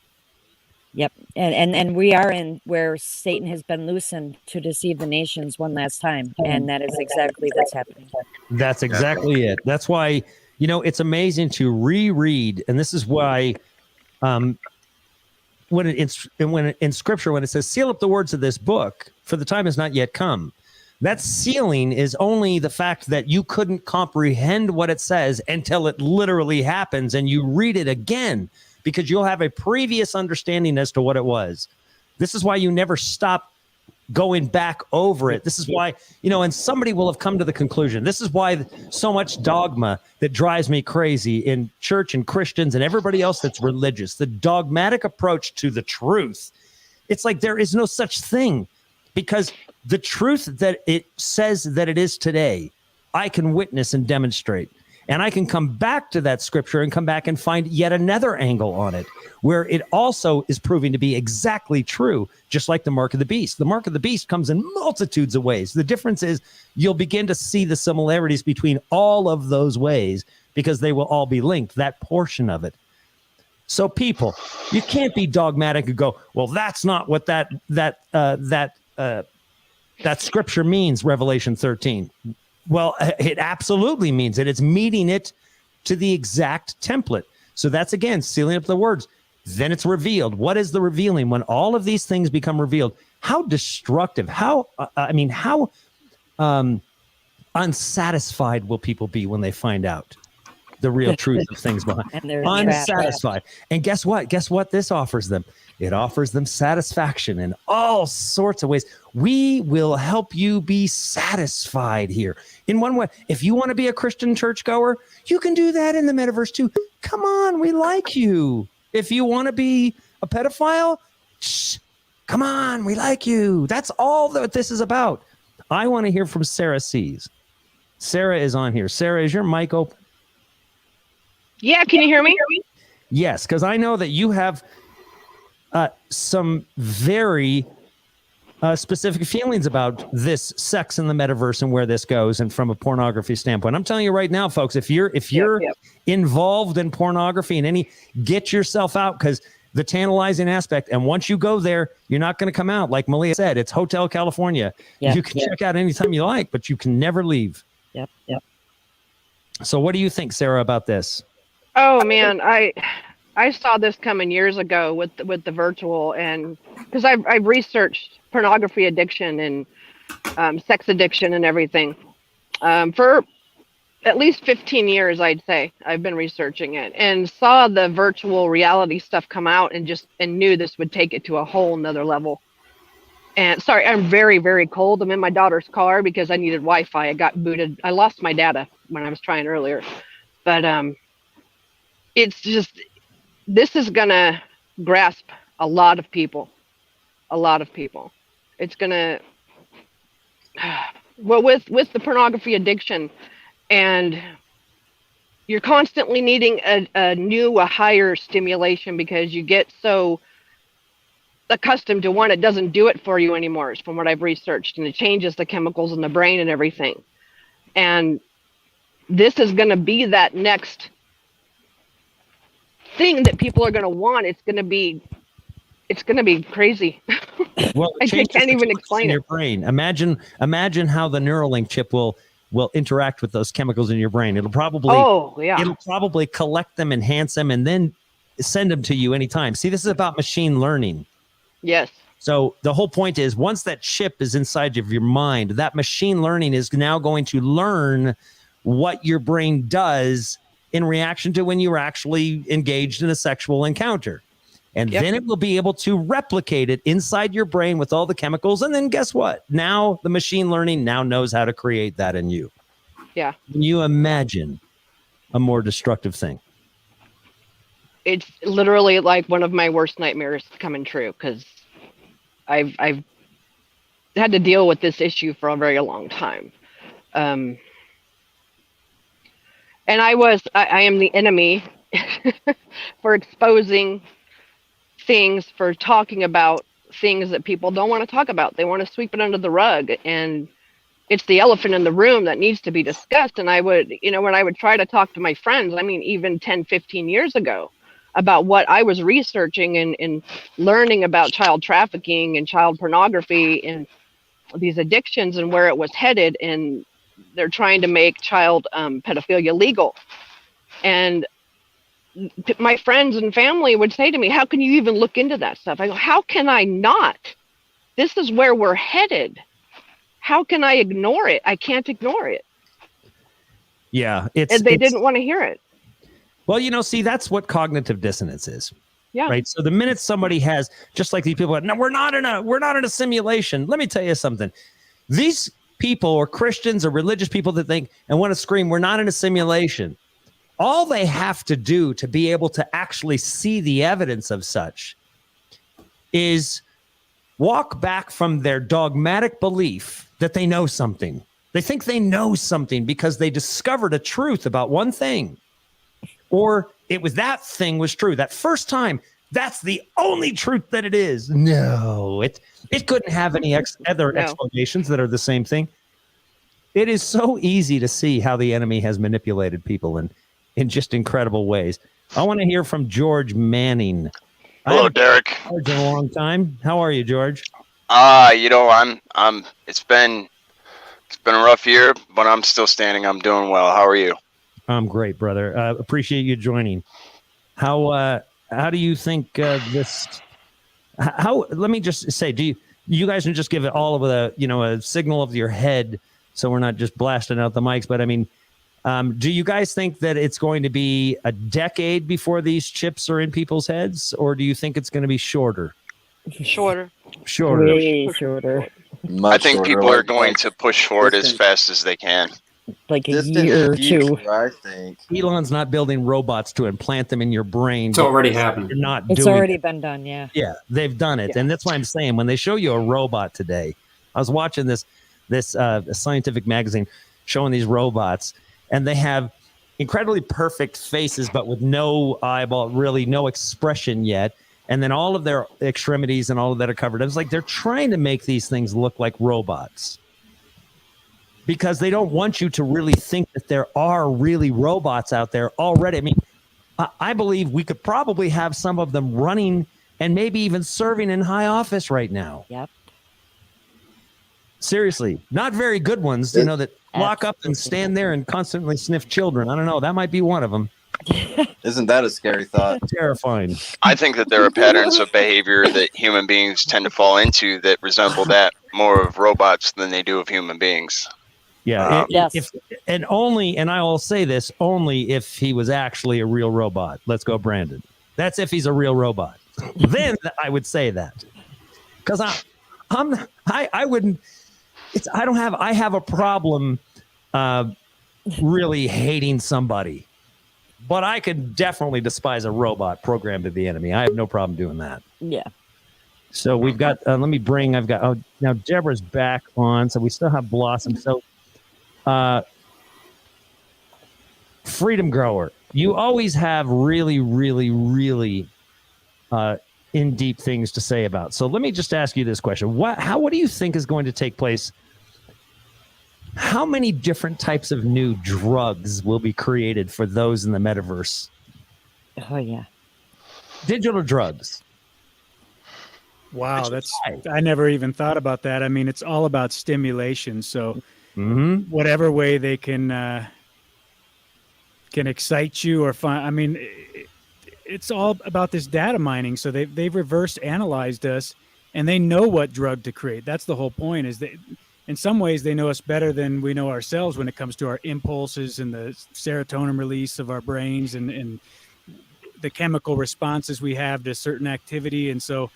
Yep. And we are in where Satan has been loosened to deceive the nations one last time. And that is exactly what's happening. That's exactly it. That's why, it's amazing to reread. And this is why when in scripture, when it says, seal up the words of this book, for the time has not yet come. That sealing is only the fact that you couldn't comprehend what it says until it literally happens and you read it again, because you'll have a previous understanding as to what it was. This is why you never stop going back over it. This is why, and somebody will have come to the conclusion. This is why so much dogma that drives me crazy in church and Christians and everybody else that's religious, the dogmatic approach to the truth. It's like there is no such thing, because the truth that it says that it is today, I can witness and demonstrate. And I can come back to that scripture and come back and find yet another angle on it where it also is proving to be exactly true, just like the mark of the beast. The mark of the beast comes in multitudes of ways. The difference is you'll begin to see the similarities between all of those ways, because they will all be linked, that portion of it. So people, you can't be dogmatic and go, well, that's not what that scripture means, Revelation 13. Well, it absolutely means it. It's meeting it to the exact template. So that's, again, sealing up the words. Then it's revealed. What is the revealing? When all of these things become revealed, how destructive, how unsatisfied will people be when they find out the real truth of things behind? Unsatisfied. And guess what? Guess what this offers them? It offers them satisfaction in all sorts of ways. We will help you be satisfied here in one way. If you want to be a Christian churchgoer, you can do that in the metaverse too. Come on, we like you. If you want to be a pedophile, come on, we like you. That's all that this is about. I want to hear from Sarah C's. Sarah is on here. Sarah, is your mic open? Yeah, can you hear me? Yes, because I know that you have some very specific feelings about this sex in the metaverse and where this goes, and from a pornography standpoint. I'm telling you right now, folks, if you're involved in pornography and get yourself out, because the tantalizing aspect, and once you go there, you're not going to come out. Like Malia said, it's Hotel California. You can check out anytime you like, but you can never leave. Yep. So what do you think, Sarah, about this? Oh man, I saw this coming years ago with the virtual, and because I've researched pornography addiction and sex addiction and everything for at least 15 years, I'd say. I've been researching it and saw the virtual reality stuff come out and knew this would take it to a whole nother level. And sorry, I'm very, very cold. I'm in my daughter's car because I needed Wi-Fi. I got booted. I lost my data when I was trying earlier. But it's just, this is going to grasp a lot of people. A lot of people. It's going to, well, with the pornography addiction, and you're constantly needing a higher stimulation because you get so accustomed to one, it doesn't do it for you anymore, from what I've researched, and it changes the chemicals in the brain and everything. And this is going to be that next thing that people are going to want. It's going to be crazy. Well, I can't even explain in it. your brain. Imagine how the Neuralink chip will interact with those chemicals in your brain. It'll probably collect them, enhance them, and then send them to you anytime. See, this is about machine learning. Yes. So the whole point is, once that chip is inside of your mind, that machine learning is now going to learn what your brain does in reaction to when you're actually engaged in a sexual encounter. And then it will be able to replicate it inside your brain with all the chemicals. And then guess what? Now the machine learning now knows how to create that in you. Yeah. Can you imagine a more destructive thing? It's literally like one of my worst nightmares coming true, because I've had to deal with this issue for a very long time. And I am the enemy for exposing things, for talking about things that people don't want to talk about. They want to sweep it under the rug, and it's the elephant in the room that needs to be discussed. And I would, when I would try to talk to my friends, I mean, even 10, 15 years ago, about what I was researching and learning about child trafficking and child pornography and these addictions and where it was headed. And they're trying to make child pedophilia legal. And my friends and family would say to me, how can you even look into that stuff? I go, how can I not? This is where we're headed. How can I ignore it? I can't ignore it. Yeah. They didn't want to hear it. Well, see, that's what cognitive dissonance is. Yeah. Right. So the minute somebody has, just like these people, no, we're not in a simulation. Let me tell you something. These people, or Christians or religious people that think and want to scream, we're not in a simulation. All they have to do to be able to actually see the evidence of such is walk back from their dogmatic belief that they know something. They think they know something because they discovered a truth about one thing, or that thing was true that first time. That's the only truth that it is. No, it couldn't have any other explanations that are the same thing. It is so easy to see how the enemy has manipulated people in just incredible ways. I want to hear from George Manning. Hello, Derek. George, in a long time. How are you, George? It's been a rough year, but I'm still standing. I'm doing well. How are you? I'm great, brother. Appreciate you joining. How do you think this? Let me just say, do you guys can just give it all of a signal of your head, so we're not just blasting out the mics. But I mean, do you guys think that it's going to be a decade before these chips are in people's heads, or do you think it's going to be shorter? Shorter. Way shorter. I think people are going to push forward as fast as they can. Like a year or two. I think Elon's not building robots to implant them in your brain. It's already happened. You're not It's doing already it. been done, yeah. Yeah, they've done it. And that's why I'm saying, when they show you a robot today, I was watching this scientific magazine showing these robots, and they have incredibly perfect faces, but with no eyeball, really no expression yet. And then all of their extremities and all of that are covered. It's like they're trying to make these things look like robots, because they don't want you to really think that there are really robots out there already. I mean, I believe we could probably have some of them running and maybe even serving in high office right now. Yep. Seriously, not very good ones, that lock up and stand there and constantly sniff children. I don't know. That might be one of them. Isn't that a scary thought? Terrifying. I think that there are patterns of behavior that human beings tend to fall into that resemble that more of robots than they do of human beings. Yeah. Yes. And I will say this, only if he was actually a real robot. Let's go, Brandon. That's if he's a real robot. Then I would say that. Because I wouldn't. I have a problem really hating somebody, but I could definitely despise a robot programmed to the enemy. I have no problem doing that. Yeah. So we've got, now Deborah's back on. So we still have Blossom. So Freedom Grower, you always have really, really, really in deep things to say about. So let me just ask you this question. What do you think is going to take place? How many different types of new drugs will be created for those in the metaverse? Oh, yeah. Digital drugs. Wow, I never even thought about that. I mean, it's all about stimulation. So whatever way they can excite you or find, I mean, it's all about this data mining. So they've reverse analyzed us and they know what drug to create. That's the whole point, is that in some ways they know us better than we know ourselves when it comes to our impulses and the serotonin release of our brains and the chemical responses we have to certain activity. And so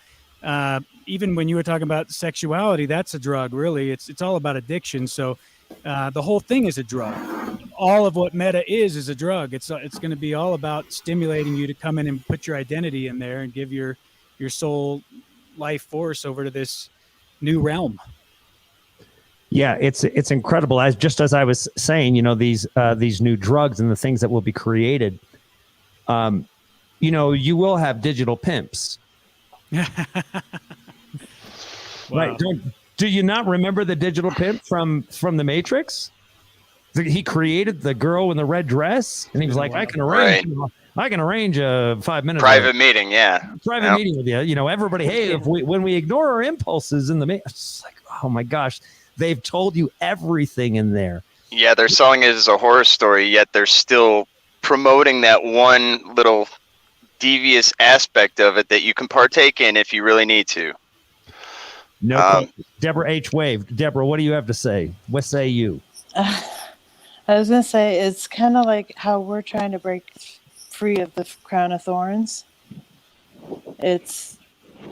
even when you were talking about sexuality, that's a drug, really. It's all about addiction. So the whole thing is a drug. All of what Meta is a drug. It's going to be all about stimulating you to come in and put your identity in there and give your soul life force over to this new realm. Yeah, it's incredible. As I was saying, these new drugs and the things that will be created. You will have digital pimps. Right? Do you not remember the digital pimp from the Matrix? He created the girl in the red dress, and he was like, "I can arrange a 5-minute private meeting, meeting with you. Everybody. Hey, when we ignore our impulses in the it's like, oh my gosh, they've told you everything in there. Yeah, they're selling it as a horror story, yet they're still promoting that one little devious aspect of it that you can partake in if you really need to. No, Deborah H. Wave. Deborah, what do you have to say? What say you? I was going to say, it's kind of like how we're trying to break free of the crown of thorns. It's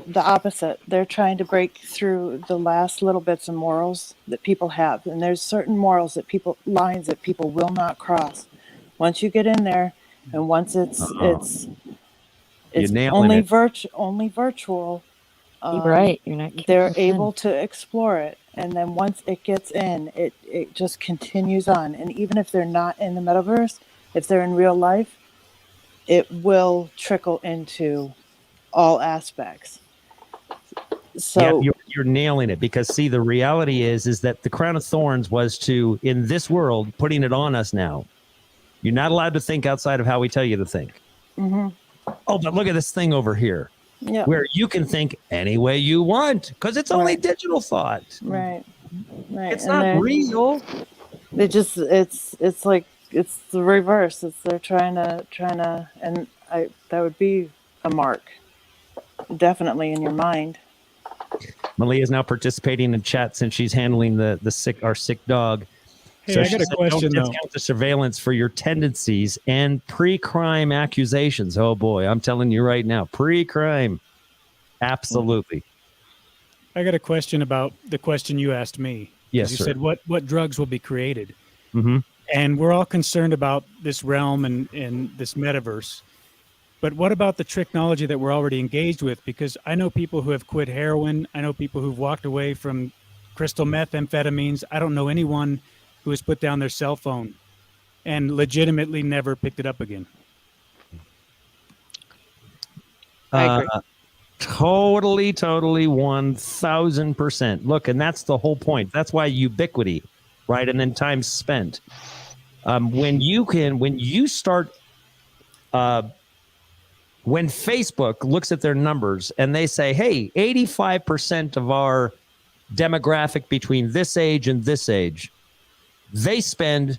the opposite. They're trying to break through the last little bits of morals that people have. And there's certain morals lines that people will not cross. Once you get in there, and once it's only virtual. Right. You're not. They're able to explore it. And then once it gets in, it just continues on. And even if they're not in the metaverse, if they're in real life, it will trickle into all aspects. So yeah, you're nailing it, because see, the reality is that the crown of thorns was to, in this world, putting it on us now. You're not allowed to think outside of how we tell you to think. Mm-hmm. Oh, but look at this thing over here. Yeah. Where you can think any way you want, because it's only digital thought. Right. It's not real. They just it's like it's the reverse. They're trying to and that would be a mark. Definitely in your mind. Malia is now participating in chat since she's handling our sick dog. Hey, I got a question, don't though. discount the surveillance for your tendencies and pre-crime accusations. Oh boy, I'm telling you right now, pre-crime. Absolutely. I got a question about the question you asked me. Yes, you sir. said what drugs will be created. Mm-hmm. And we're all concerned about this realm and this metaverse. But what about the technology that we're already engaged with? Because I know people who have quit heroin. I know people who've walked away from crystal methamphetamines. I don't know anyone who has put down their cell phone and legitimately never picked it up again. I agree. Totally, 1000%. Look, and that's the whole point. That's why ubiquity, right? And then time spent. When Facebook looks at their numbers and they say, hey, 85% of our demographic between this age and this age, they spend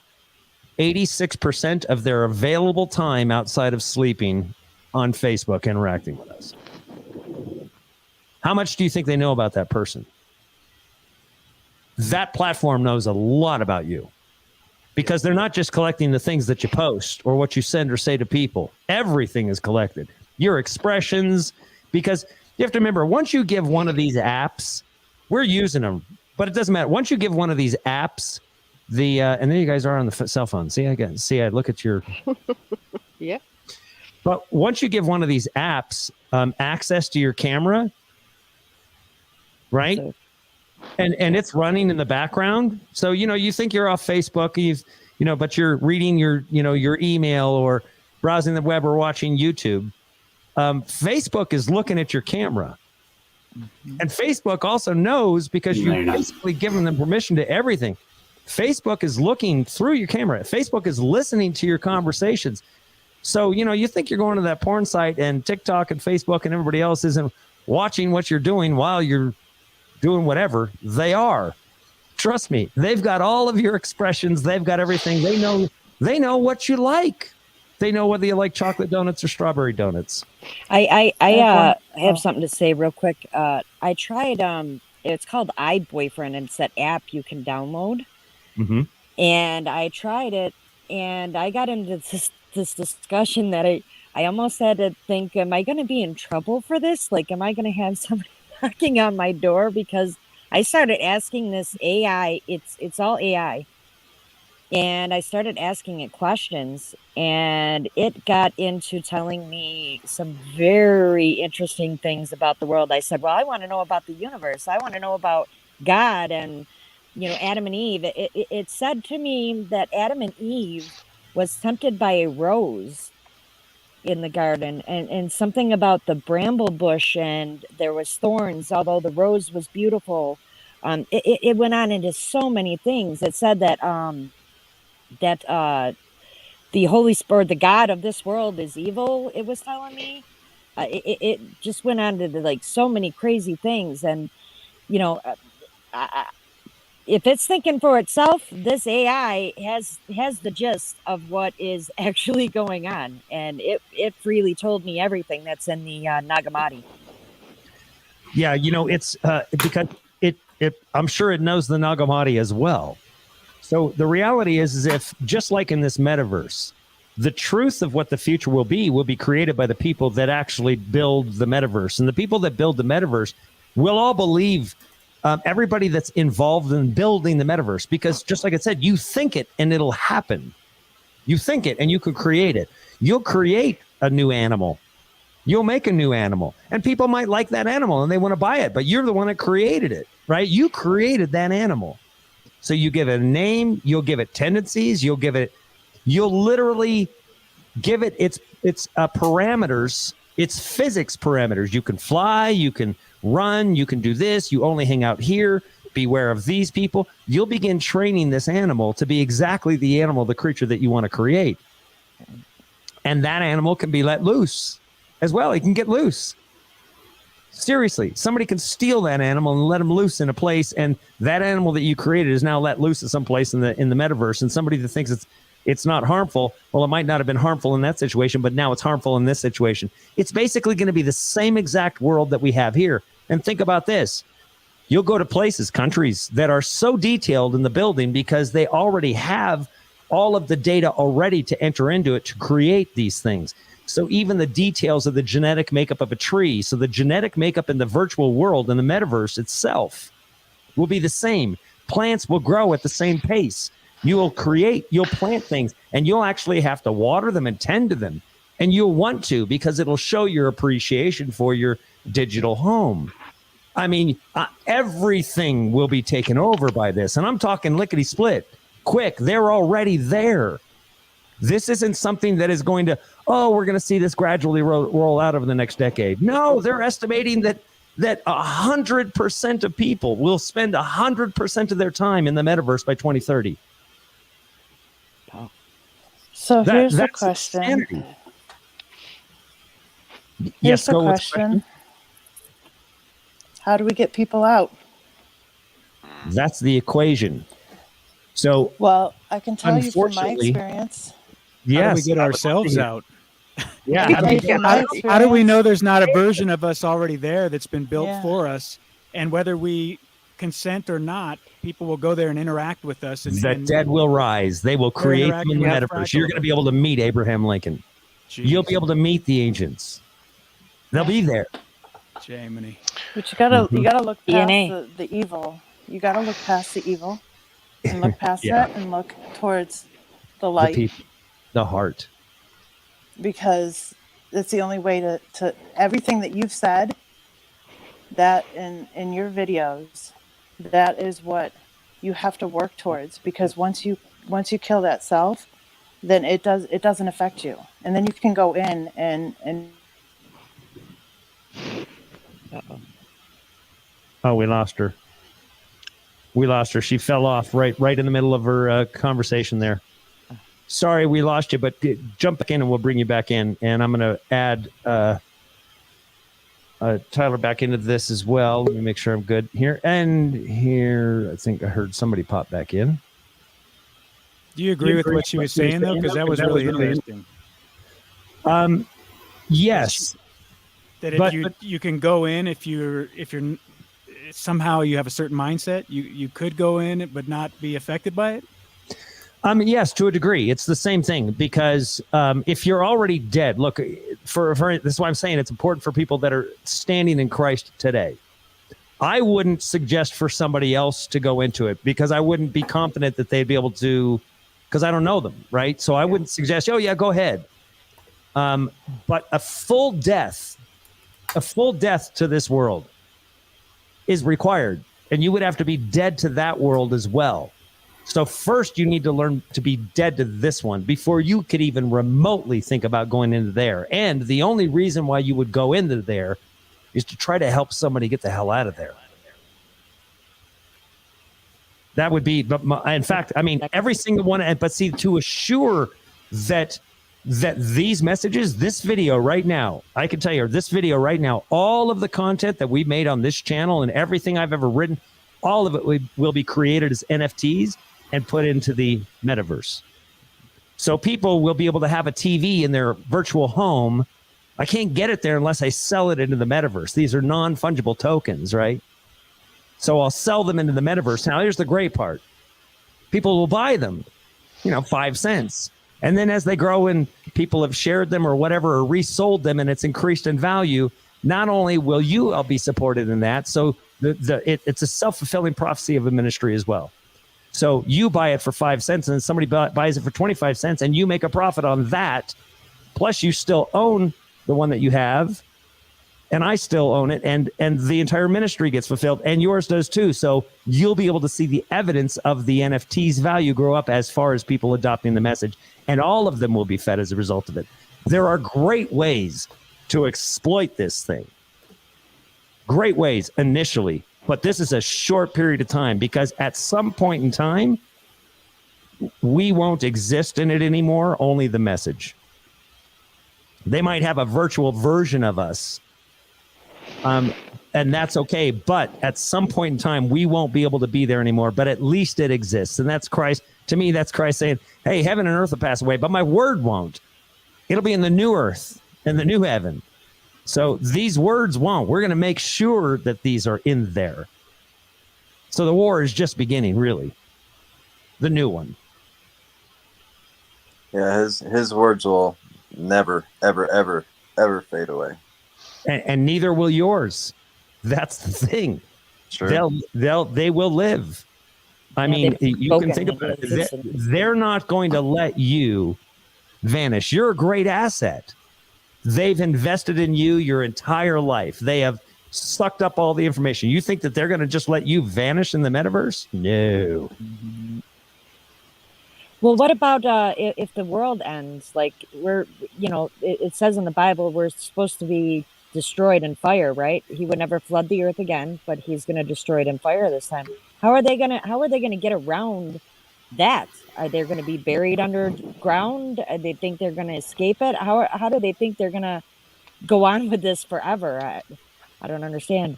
86% of their available time outside of sleeping on Facebook interacting with us. How much do you think they know about that person? That platform knows a lot about you, because they're not just collecting the things that you post or what you send or say to people. Everything is collected. Your expressions, because you have to remember, once you give one of these apps we're using them, but it doesn't matter. Once you give one of these apps, and then you guys are on the cell phone. See, I look at your. Yeah. But once you give one of these apps access to your camera, right? And it's running in the background. So, you think you're off Facebook, but you're reading your email or browsing the web or watching YouTube. Facebook is looking at your camera. And Facebook also knows because you've basically given them permission to everything. Facebook is looking through your camera. Facebook is listening to your conversations. So, you think you're going to that porn site and TikTok and Facebook and everybody else isn't watching what you're doing while you're doing whatever. They are. Trust me. They've got all of your expressions. They've got everything. They know what you like. They know whether you like chocolate donuts or strawberry donuts. I have something to say real quick. I tried, it's called iBoyfriend, and it's that app you can download. Mm-hmm. And I tried it, and I got into this discussion that I almost had to think, am I going to be in trouble for this? Like, am I going to have somebody knocking on my door? Because I started asking this AI, it's all AI. And I started asking it questions, and it got into telling me some very interesting things about the world. I said, well, I want to know about the universe. I want to know about God and, Adam and Eve. It said to me that Adam and Eve was tempted by a rose in the garden, and something about the bramble bush, and there was thorns, although the rose was beautiful. It went on into so many things. It said that the Holy Spirit, the God of this world, is evil. It was telling me. It just went on to like so many crazy things, and if it's thinking for itself, this AI has the gist of what is actually going on, and it freely told me everything that's in the Nagamati. Yeah, it's because it I'm sure it knows the Nagamati as well. So the reality is if just like in this metaverse, the truth of what the future will be created by the people that actually build the metaverse. And the people that build the metaverse will all believe everybody that's involved in building the metaverse, because just like I said, you think it and it'll happen. You think it and you can create it. You'll create a new animal. You'll make a new animal, and people might like that animal and they want to buy it, but you're the one that created it, right? You created that animal. So you give it a name, you'll give it tendencies, you'll literally give it its parameters, its physics parameters. You can fly, you can run, you can do this, you only hang out here, beware of these people. You'll begin training this animal to be exactly the animal, the creature that you want to create. And that animal can be let loose as well. It can get loose. Seriously, somebody can steal that animal and let him loose in a place, and that animal that you created is now let loose at some place in the metaverse. And somebody that thinks it's not harmful, well, it might not have been harmful in that situation, but now it's harmful in this situation. It's basically going to be the same exact world that we have here. And think about this. You'll go to places, countries that are so detailed in the building because they already have all of the data already to enter into it to create these things. So even the details of the genetic makeup of a tree, so the genetic makeup in the virtual world, in the metaverse itself, will be the same. Plants will grow at the same pace. You'll plant things, and you'll actually have to water them and tend to them. And you'll want to, because it'll show your appreciation for your digital home. I mean, everything will be taken over by this. And I'm talking lickety split, quick. They're already there. This isn't something that is going to, we're going to see this gradually roll out over the next decade. No, they're estimating that 100% of people will spend 100% of their time in the metaverse by 2030. So here's the question. Insanity. Here's the question. How do we get people out? That's the equation. So, well, I can tell you from my experience. Yes, how do we get ourselves out? Yeah. How do we know there's not a version of us already there that's been built for us? And whether we consent or not, people will go there and interact with us. And the dead will rise. They will create them in the metaverse. You're going to be able to meet Abraham Lincoln. Jeez. You'll be able to meet the agents. They'll be there. Jiminy. But you gotta look past DNA. the evil. You gotta look past the evil and look past Yeah. that and look towards the The light, people, the heart. because it's the only way to everything that you've said, that in your videos, that is what you have to work towards, because once you kill that self, then it doesn't affect you, and then you can go in and Oh, we lost her. We lost her. She fell off right in the middle of her conversation there. Sorry, we lost you, but jump back in and we'll bring you back in. And I'm going to add Tyler back into this as well. Let me make sure I'm good here. And here, I think I heard somebody pop back in. Do you agree with what she was saying, though? Because that was really interesting. Yes. That if you can go in if you're somehow you have a certain mindset, you could go in but not be affected by it. Yes, to a degree. It's the same thing, because if you're already dead, look, for this is why I'm saying it's important for people that are standing in Christ today. I wouldn't suggest for somebody else to go into it, because I wouldn't be confident that they'd be able to, because I don't know them, right? So I wouldn't suggest, oh yeah, go ahead. But a full death to this world is required, and you would have to be dead to that world as well. So first you need to learn to be dead to this one before you could even remotely think about going into there. And the only reason why you would go into there is to try to help somebody get the hell out of there. That would be, in fact, I mean, every single one. But see, to assure that these messages, this video right now, I can tell you, this video right now, all of the content that we made on this channel and everything I've ever written, all of it will be created as NFTs and put into the metaverse. So people will be able to have a TV in their virtual home. I can't get it there unless I sell it into the metaverse. These are non-fungible tokens, right? So I'll sell them into the metaverse. Now, here's the great part. People will buy them, 5 cents. And then as they grow and people have shared them or whatever, or resold them and it's increased in value, not only will you all be supported in that, so it's a self-fulfilling prophecy of a ministry as well. So you buy it for 5 cents and somebody buys it for 25 cents and you make a profit on that. Plus you still own the one that you have, and I still own it, and the entire ministry gets fulfilled, and yours does too. So you'll be able to see the evidence of the NFT's value grow up as far as people adopting the message, and all of them will be fed as a result of it. There are great ways to exploit this thing. Great ways initially, but this is a short period of time, because at some point in time, we won't exist in it anymore, only the message. They might have a virtual version of us, and that's okay. But at some point in time, we won't be able to be there anymore, but at least it exists. And that's Christ. To me, that's Christ saying, hey, heaven and earth will pass away, but my word won't. It'll be in the new earth and the new heaven. So these words won't. We're going to make sure that these are in there. So the war is just beginning, really. The new one. Yeah, his words will never, ever, ever, ever fade away. And neither will yours. That's the thing. Sure. They will live. I mean, you can think about it. They're not going to let you vanish. You're a great asset. They've invested in you your entire life. They have sucked up all the information. You think that they're going to just let you vanish in the metaverse? No. Well, what about if the world ends? Like, it says in the Bible we're supposed to be destroyed in fire, right? He would never flood the earth again, but he's going to destroy it in fire this time. How are they going to get around that? Are they going to be buried underground? They think they're going to escape it? How do they think they're going to go on with this forever? I don't understand.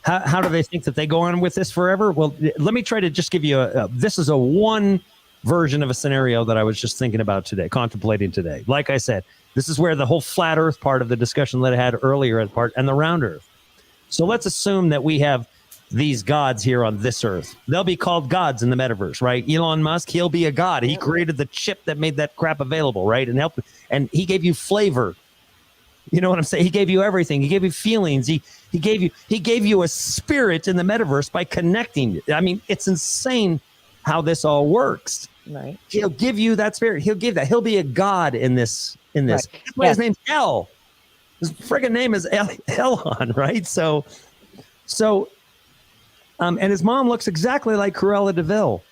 How do they think that they go on with this forever? Well, let me try to just give you this is a one version of a scenario that I was just thinking about today, contemplating today. Like I said, this is where the whole flat earth part of the discussion that I had earlier and the round earth. So let's assume that we have these gods here on this earth. They'll be called gods in the metaverse, right? Elon Musk, he'll be a god. He created the chip that made that crap available, right? And he gave you flavor. You know what I'm saying? He gave you everything. He gave you feelings. He gave you a spirit in the metaverse by connecting. I mean, it's insane how this all works. Right. He'll give you that spirit. He'll give that. He'll be a god in this. Right. That's why his name's El. His friggin' name is Elon, right? So, and his mom looks exactly like Cruella de Vil.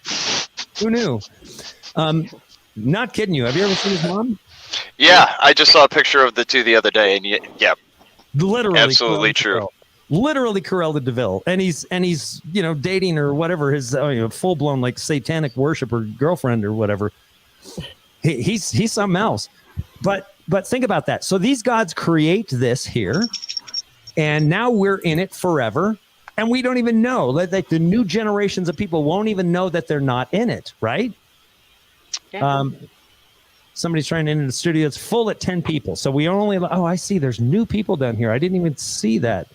Who knew? Not kidding you. Have you ever seen his mom? Yeah, I just saw a picture of the two the other day, and yeah, Literally, absolutely Cruella true. de Vil. Literally Cruella de Vil, and he's dating or whatever his full blown like satanic worshiper girlfriend or whatever. He's something else. But think about that. So these gods create this here, and now we're in it forever, and we don't even know. Like the new generations of people won't even know that they're not in it, right? Yeah. Somebody's trying to enter the studio. It's full at 10 people. So we only. Oh, I see. There's new people down here. I didn't even see that.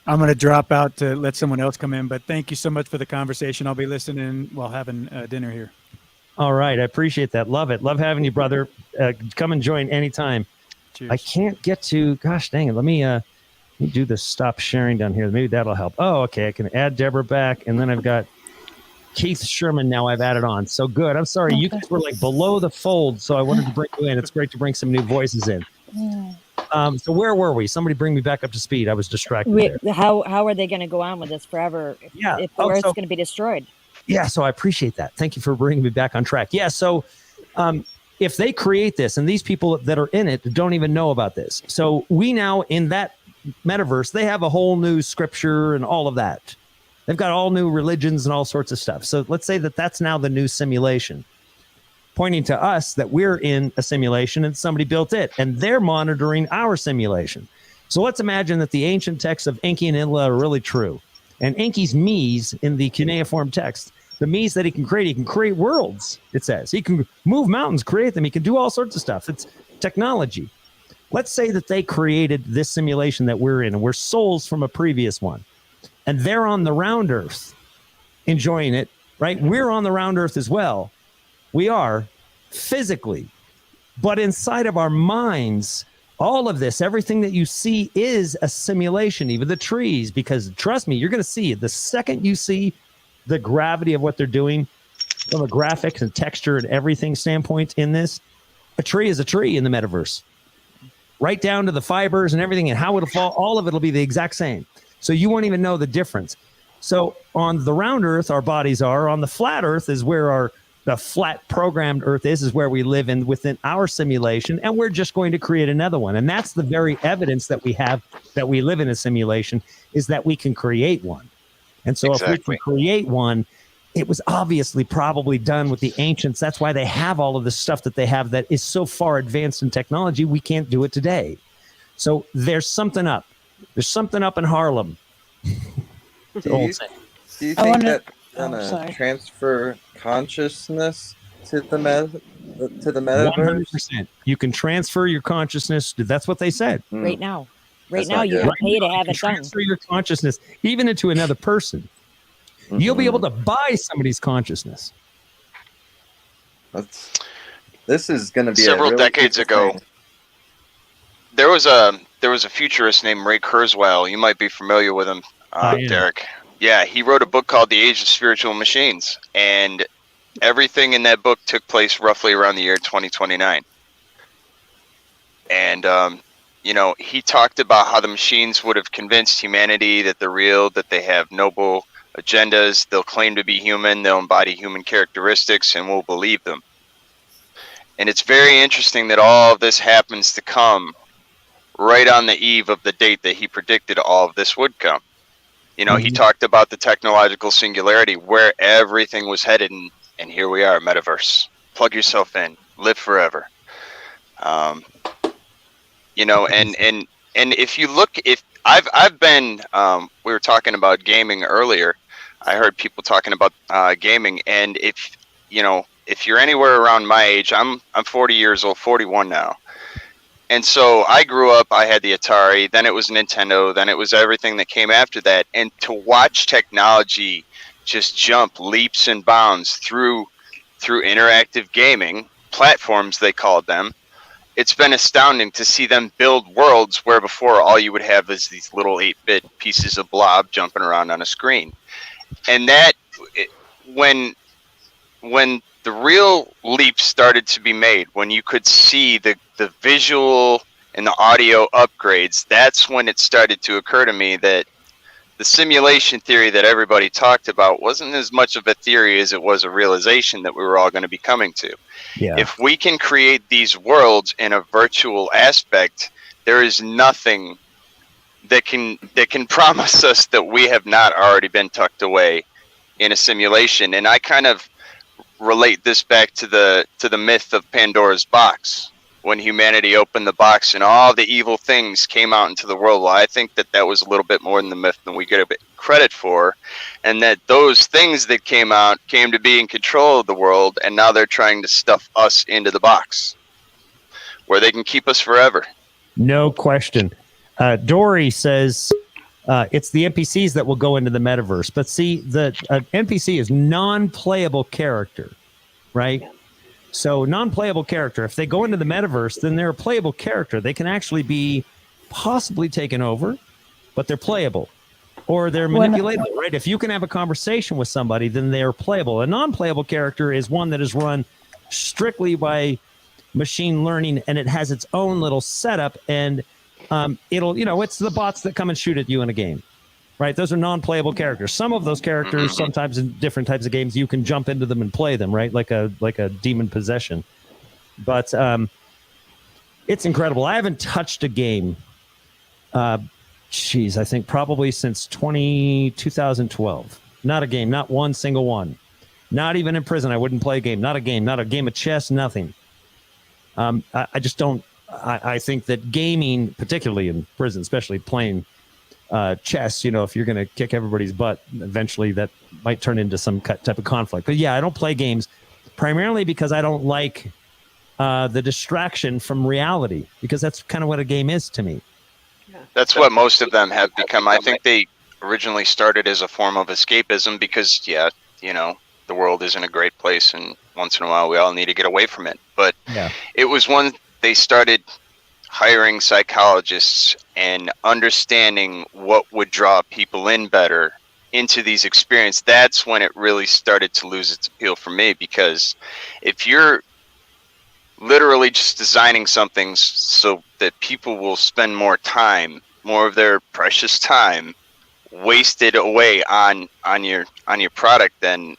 I'm going to drop out to let someone else come in, but thank you so much for the conversation. I'll be listening while having dinner here. All right. I appreciate that. Love it. Love having you, brother. Come and join anytime. Cheers. I can't get to, gosh dang it. Let me do the stop sharing down here. Maybe that'll help. Oh, okay. I can add Deborah back. And then I've got Keith Sherman now I've added on. So good. I'm sorry. You guys were like below the fold. So I wanted to bring you in. It's great to bring some new voices in. So where were we? Somebody bring me back up to speed. I was distracted. How are they going to go on with this forever if the Earth's going to be destroyed? Yeah, so I appreciate that. Thank you for bringing me back on track. Yeah, so if they create this and these people that are in it don't even know about this. So we now in that metaverse, they have a whole new scripture and all of that. They've got all new religions and all sorts of stuff. So let's say that that's now the new simulation, pointing to us that we're in a simulation and somebody built it and they're monitoring our simulation. So let's imagine that the ancient texts of Enki and Enlil are really true. And Enki's me's in the cuneiform text, the me's that he can create worlds, it says. He can move mountains, create them. He can do all sorts of stuff. It's technology. Let's say that they created this simulation that we're in, and we're souls from a previous one. And they're on the round earth enjoying it, right? We're on the round earth as well. We are physically, but inside of our minds, all of this, everything that you see is a simulation, even the trees, because trust me, you're going to see it. The second you see the gravity of what they're doing from a graphics and texture and everything standpoint in this, a tree is a tree in the metaverse, right down to the fibers and everything and how it'll fall. All of it will be the exact same. So you won't even know the difference. So on the round earth, our bodies are. On the flat earth is where the flat programmed earth is where we live in within our simulation, and we're just going to create another one. And that's the very evidence that we have that we live in a simulation, is that we can create one. And so if we can create one, it was obviously probably done with the ancients. That's why they have all of the stuff that they have that is so far advanced in technology, we can't do it today. So there's something up. There's something up in Harlem. Do you think that transfer consciousness to the metaverse? 100%. You can transfer your consciousness. That's what they said. Right now. Right now, you can pay to have it done. Transfer your consciousness even into another person. You'll be able to buy somebody's consciousness. This is going to be several decades ago. There was a futurist named Ray Kurzweil. You might be familiar with him, Derek. Yeah, he wrote a book called The Age of Spiritual Machines, and everything in that book took place roughly around the year 2029. And he talked about how the machines would have convinced humanity that they're real, that they have noble agendas, they'll claim to be human, they'll embody human characteristics, and we'll believe them. And it's very interesting that all of this happens to come right on the eve of the date that he predicted all of this would come. He talked about the technological singularity, where everything was headed, and here we are, Metaverse. Plug yourself in, live forever. And if you look, if I've been, we were talking about gaming earlier. I heard people talking about gaming, and if you're anywhere around my age, I'm 40 years old, 41 now. And so I grew up, I had the Atari, then it was Nintendo, then it was everything that came after that. And to watch technology just jump leaps and bounds through interactive gaming platforms, they called them, it's been astounding to see them build worlds where before all you would have is these little 8-bit pieces of blob jumping around on a screen. And that, when the real leap started to be made, when you could see the visual and the audio upgrades, that's when it started to occur to me that the simulation theory that everybody talked about wasn't as much of a theory as it was a realization that we were all going to be coming to. Yeah. If we can create these worlds in a virtual aspect, there is nothing that can promise us that we have not already been tucked away in a simulation. And I kind of relate this back to the myth of Pandora's box, when humanity opened the box and all the evil things came out into the world. Well, I think that was a little bit more than the myth than we get a bit credit for, and that those things that came out came to be in control of the world, and now they're trying to stuff us into the box where they can keep us forever. No question. Dory says it's the NPCs that will go into the metaverse. But see, the NPC is non-playable character, right? So non-playable character, if they go into the metaverse, then they're a playable character. They can actually be possibly taken over, but they're playable. Or they're manipulatable, right? If you can have a conversation with somebody, then they're playable. A non-playable character is one that is run strictly by machine learning, and it has its own little setup, and it'll, it's the bots that come and shoot at you in a game, right? Those are non-playable characters. Some of those characters, sometimes in different types of games, you can jump into them and play them, right? Like a demon possession. But it's incredible. I haven't touched a game, I think probably since 2012. Not a game, not one single one. Not even in prison, I wouldn't play a game. Not a game of chess, nothing. I just don't. I think that gaming, particularly in prison, especially playing chess, if you're going to kick everybody's butt, eventually that might turn into some type of conflict. But yeah, I don't play games primarily because I don't like the distraction from reality, because that's kind of what a game is to me. That's what most of them have become. I think they originally started as a form of escapism because, the world isn't a great place, and once in a while we all need to get away from it. But it was when they started hiring psychologists and understanding what would draw people in better into these experiences. That's when it really started to lose its appeal for me, because if you're literally just designing something so that people will spend more of their precious time wasted away on your product, then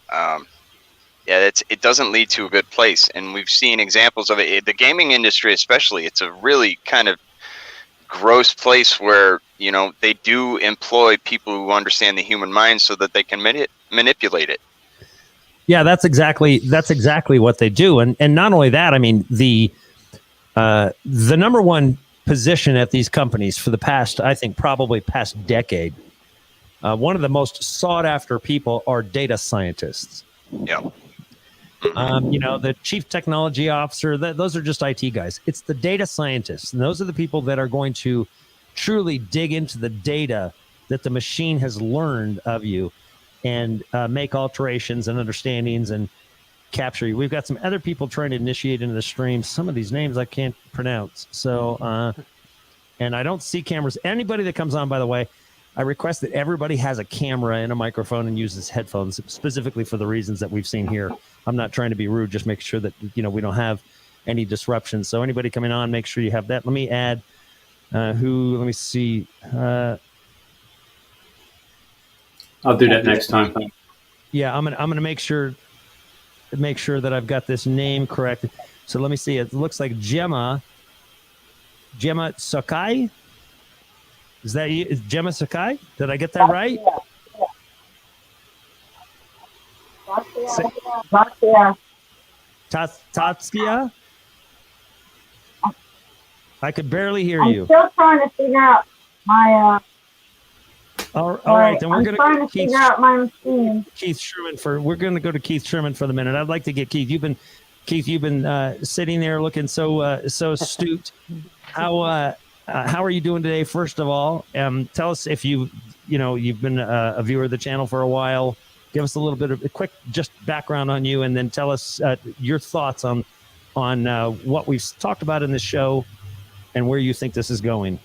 it doesn't lead to a good place. And we've seen examples of it. The gaming industry especially, it's a really kind of gross place where they do employ people who understand the human mind so that they can manipulate it. Yeah, that's exactly what they do. And not only that, I mean, the number one position at these companies for the past decade, one of the most sought after people are data scientists. Yeah. The chief technology officer, those are just IT guys. It's the data scientists, and those are the people that are going to truly dig into the data that the machine has learned of you and make alterations and understandings and capture you. We've got some other people trying to initiate into the stream. Some of these names I can't pronounce. So, and I don't see cameras. Anybody that comes on, by the way, I request that everybody has a camera and a microphone and uses headphones specifically for the reasons that we've seen here. I'm not trying to be rude, just make sure that, we don't have any disruptions. So anybody coming on, make sure you have that. Let me add let me see. I'll do that next time. Yeah, I'm gonna make sure that I've got this name correct. So let me see. It looks like Gemma Sakai. Is that you? Is Gemma Sakai? Did I get that right? Tatskia? I could barely hear you. I'm still trying to figure out my all right, then we're going to figure out my machine. Keith Sherman we're going to go to Keith Sherman for the minute. I'd like to get Keith. You've been sitting there looking so astute. How are you doing today? First of all, tell us if you've been a viewer of the channel for a while. Give us a little bit of a quick just background on you, and then tell us your thoughts on on what we've talked about in this show and where you think this is going.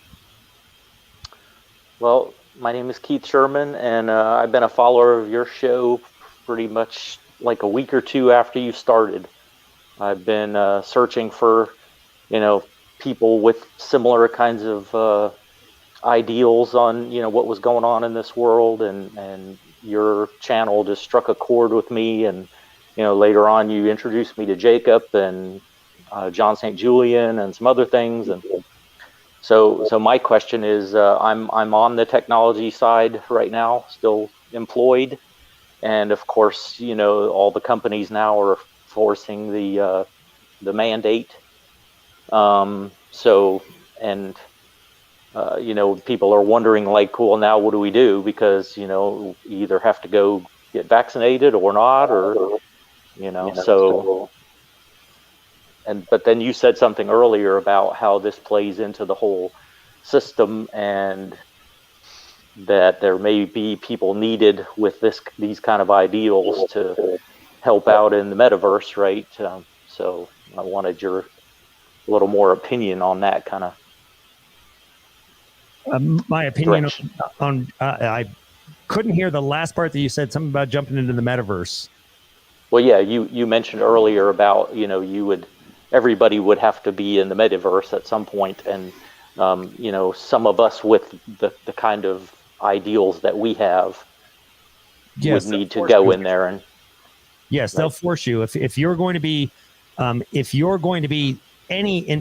Well, my name is Keith Sherman, and I've been a follower of your show pretty much like a week or two after you started. I've been searching for, people with similar kinds of ideals on, what was going on in this world, and your channel just struck a chord with me. And, later on you introduced me to Jacob and John St. Julian and some other things. And so my question is, I'm on the technology side right now, still employed. And of course, all the companies now are forcing the mandate. People are wondering, like, cool, now what do we do? Because, you either have to go get vaccinated or not, or, but then you said something earlier about how this plays into the whole system, and that there may be people needed with these kind of ideals to help out in the metaverse, right? So I wanted your little more opinion on that kind of. My opinion on I couldn't hear the last part that you said, something about jumping into the metaverse. Well, yeah, you mentioned earlier about, everybody would have to be in the metaverse at some point, and some of us with the kind of ideals that we have would need to go in there. And yes, they'll force you if you're going to be in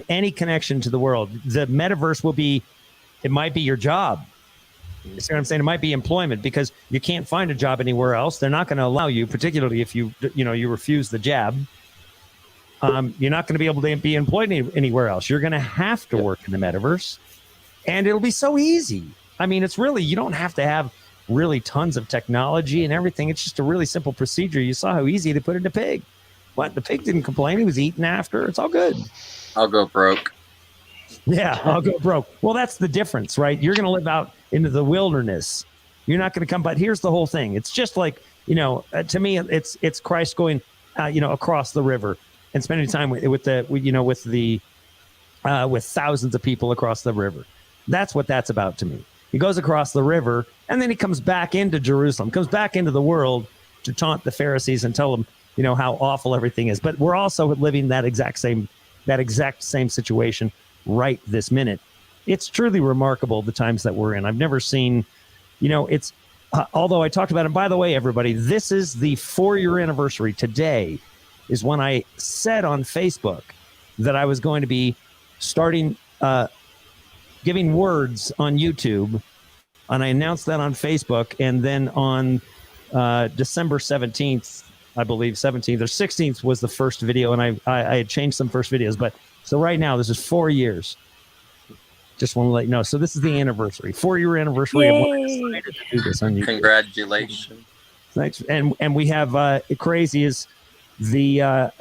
any connection to the world. The metaverse will be. It might be your job. You see what I'm saying? It might be employment, because you can't find a job anywhere else. They're not going to allow you, particularly if you refuse the jab. You're not going to be able to be employed anywhere else. You're going to have to work in the metaverse, and it'll be so easy. I mean, it's really, you don't have to have really tons of technology and everything. It's just a really simple procedure. You saw how easy they put it in a pig. What? The pig didn't complain. He was eating after. It's all good. I'll go broke. Yeah, I'll go broke. Well, that's the difference, right? You're going to live out into the wilderness. You're not going to come. But here's the whole thing. It's just like, to me, it's Christ going, across the river and spending time with thousands of people across the river. That's what that's about to me. He goes across the river, and then he comes back into Jerusalem, comes back into the world to taunt the Pharisees and tell them, how awful everything is. But we're also living that exact same situation right this minute. It's truly remarkable, the times that we're in. I've never seen, it's although I talked about it. By the way, everybody, this is the 4-year anniversary. Today is when I said on Facebook that I was going to be starting giving words on YouTube, and I announced that on Facebook. And then on December 17th, I believe 17th or 16th was the first video, and I had changed some first videos. But so right now, this is 4 years. Just want to let you know. So this is the anniversary, 4-year anniversry of when I decided to do this on YouTube. Congratulations. Thanks. And we have crazy is the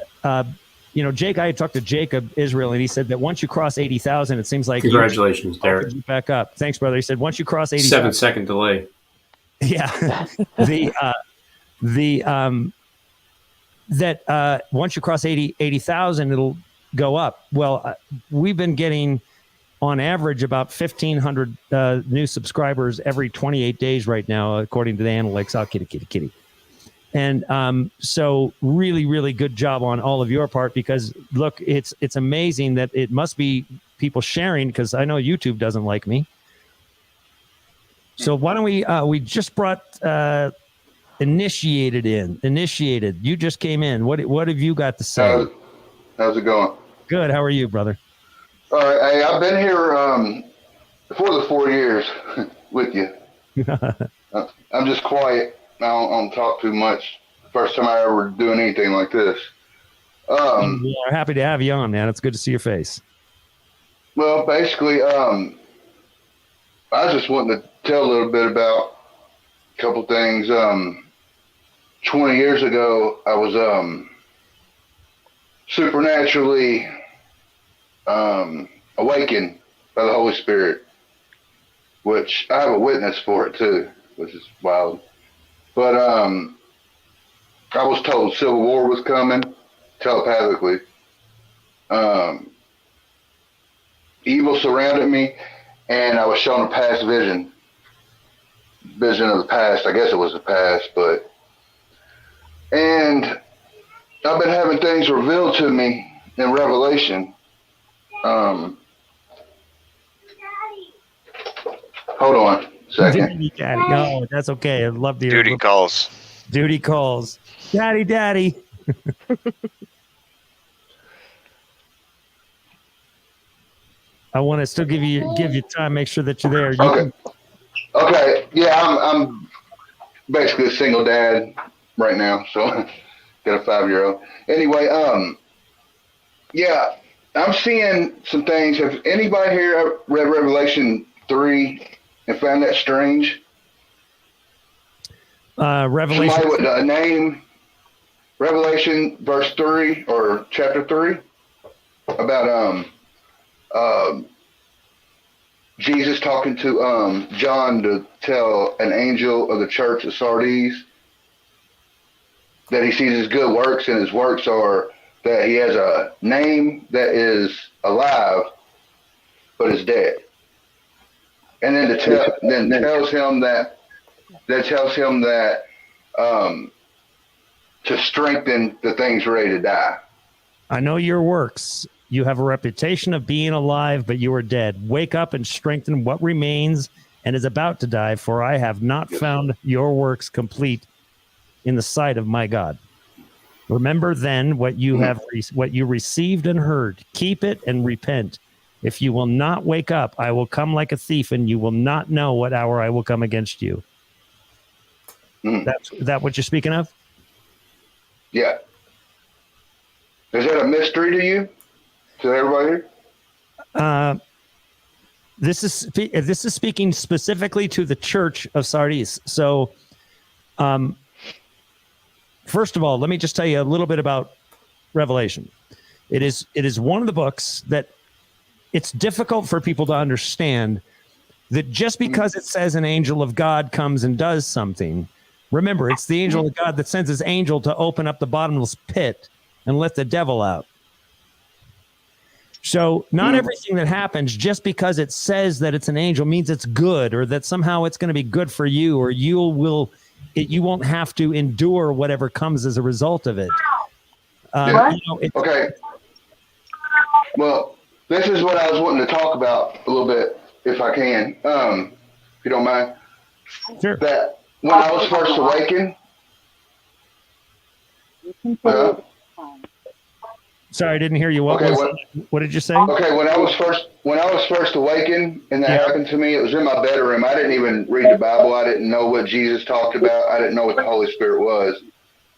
Jake. I had talked to Jacob Israel, and he said that once you cross 80,000, it seems like Congratulations, Derek. You back up. Thanks, brother. He said once you cross 80,000, 7-second delay. Yeah. Once you cross 80,000, it'll go up. Well, we've been getting on average about 1,500 new subscribers every 28 days right now, according to the analytics. Oh, kitty. And so really, really good job on all of your part, because look, it's amazing that it must be people sharing, because I know YouTube doesn't like me. So why don't we just brought Initiated. You just came in. What have you got to say? How's it going? Good. How are you, brother? All right. Hey, I've been here for the 4 years with you. I'm just quiet. I don't talk too much. First time I ever doing anything like this. We're happy to have you on, man. It's good to see your face. Well, basically, I was just wanting to tell a little bit about a couple things. 20 years ago, I was supernaturally awakened by the Holy Spirit, which I have a witness for it too, which is wild. But I was told Civil War was coming telepathically, evil surrounded me, and I was shown a past vision of the past. I guess it was the past, and I've been having things revealed to me in Revelation. Hold on a second. Daddy. No, that's okay. I'd love to hear. Duty calls. Duty calls. Daddy. I want to still give you time. Make sure that you're there. Okay. Yeah, I'm basically a single dad right now, so got a 5-year-old. Anyway, yeah, I'm seeing some things. Have anybody here read Revelation 3 and found that strange? Revelation. Somebody with a name, Revelation verse 3 or chapter 3, about Jesus talking to John to tell an angel of the church of Sardis that he sees his good works, and his works are that he has a name that is alive but is dead. And then tells him that to strengthen the things ready to die. I know your works. You have a reputation of being alive, but you are dead. Wake up and strengthen what remains and is about to die, for I have not found your works complete in the sight of my God. Remember then what you received and heard. Keep it and repent. If you will not wake up, I will come like a thief, and you will not know what hour I will come against you. That what you're speaking of? Yeah. Is that a mystery to you? To everybody? This is speaking specifically to the church of Sardis. So, first of all, let me just tell you a little bit about Revelation. It is one of the books that it's difficult for people to understand that just because it says an angel of God comes and does something, remember, it's the angel of God that sends his angel to open up the bottomless pit and let the devil out. So not everything that happens just because it says that it's an angel means it's good, or that somehow it's going to be good for you, or you won't have to endure whatever comes as a result of it. Okay. Well, this is what I was wanting to talk about a little bit, if I can, if you don't mind. Sure. That when I was first awakened. Sorry, I didn't hear you. What did you say? Okay, when I was first awakened and that happened to me, it was in my bedroom. I didn't even read the Bible. I didn't know what Jesus talked about. I didn't know what the Holy Spirit was.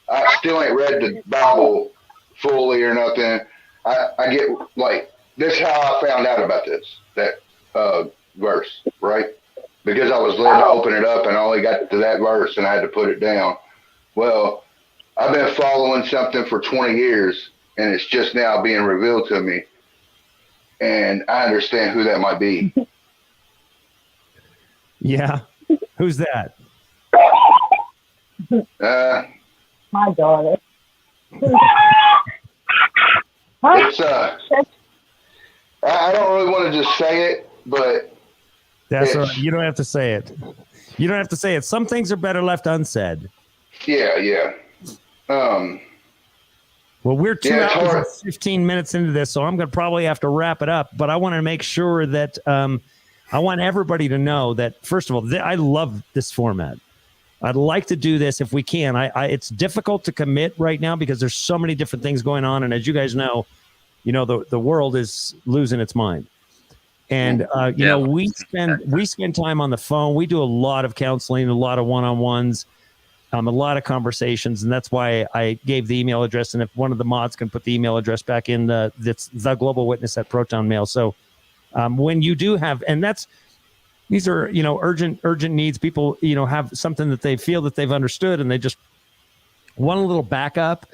I still ain't read the Bible fully or nothing. I get this is how I found out about that verse, right? Because I was led to open it up and I only got to that verse and I had to put it down. Well, I've been following something for 20 years. And it's just now being revealed to me. And I understand who that might be. Yeah. Who's that? My daughter. It's I don't really want to just say it, but that's all right. You don't have to say it. You don't have to say it. Some things are better left unsaid. Yeah. Well, we're 2 hours and 15 minutes into this, so I'm going to probably have to wrap it up. But I want to make sure that I want everybody to know that, first of all, I love this format. I'd like to do this if we can. It's difficult to commit right now because there's so many different things going on. And as you guys know, the world is losing its mind. And, we spend time on the phone. We do a lot of counseling, a lot of one-on-ones. A lot of conversations, and that's why I gave the email address. And if one of the mods can put the email address back in, that's the Global Witness at Proton Mail. So when you do have, and these are urgent needs. People have something that they feel that they've understood, and they just want a little backup,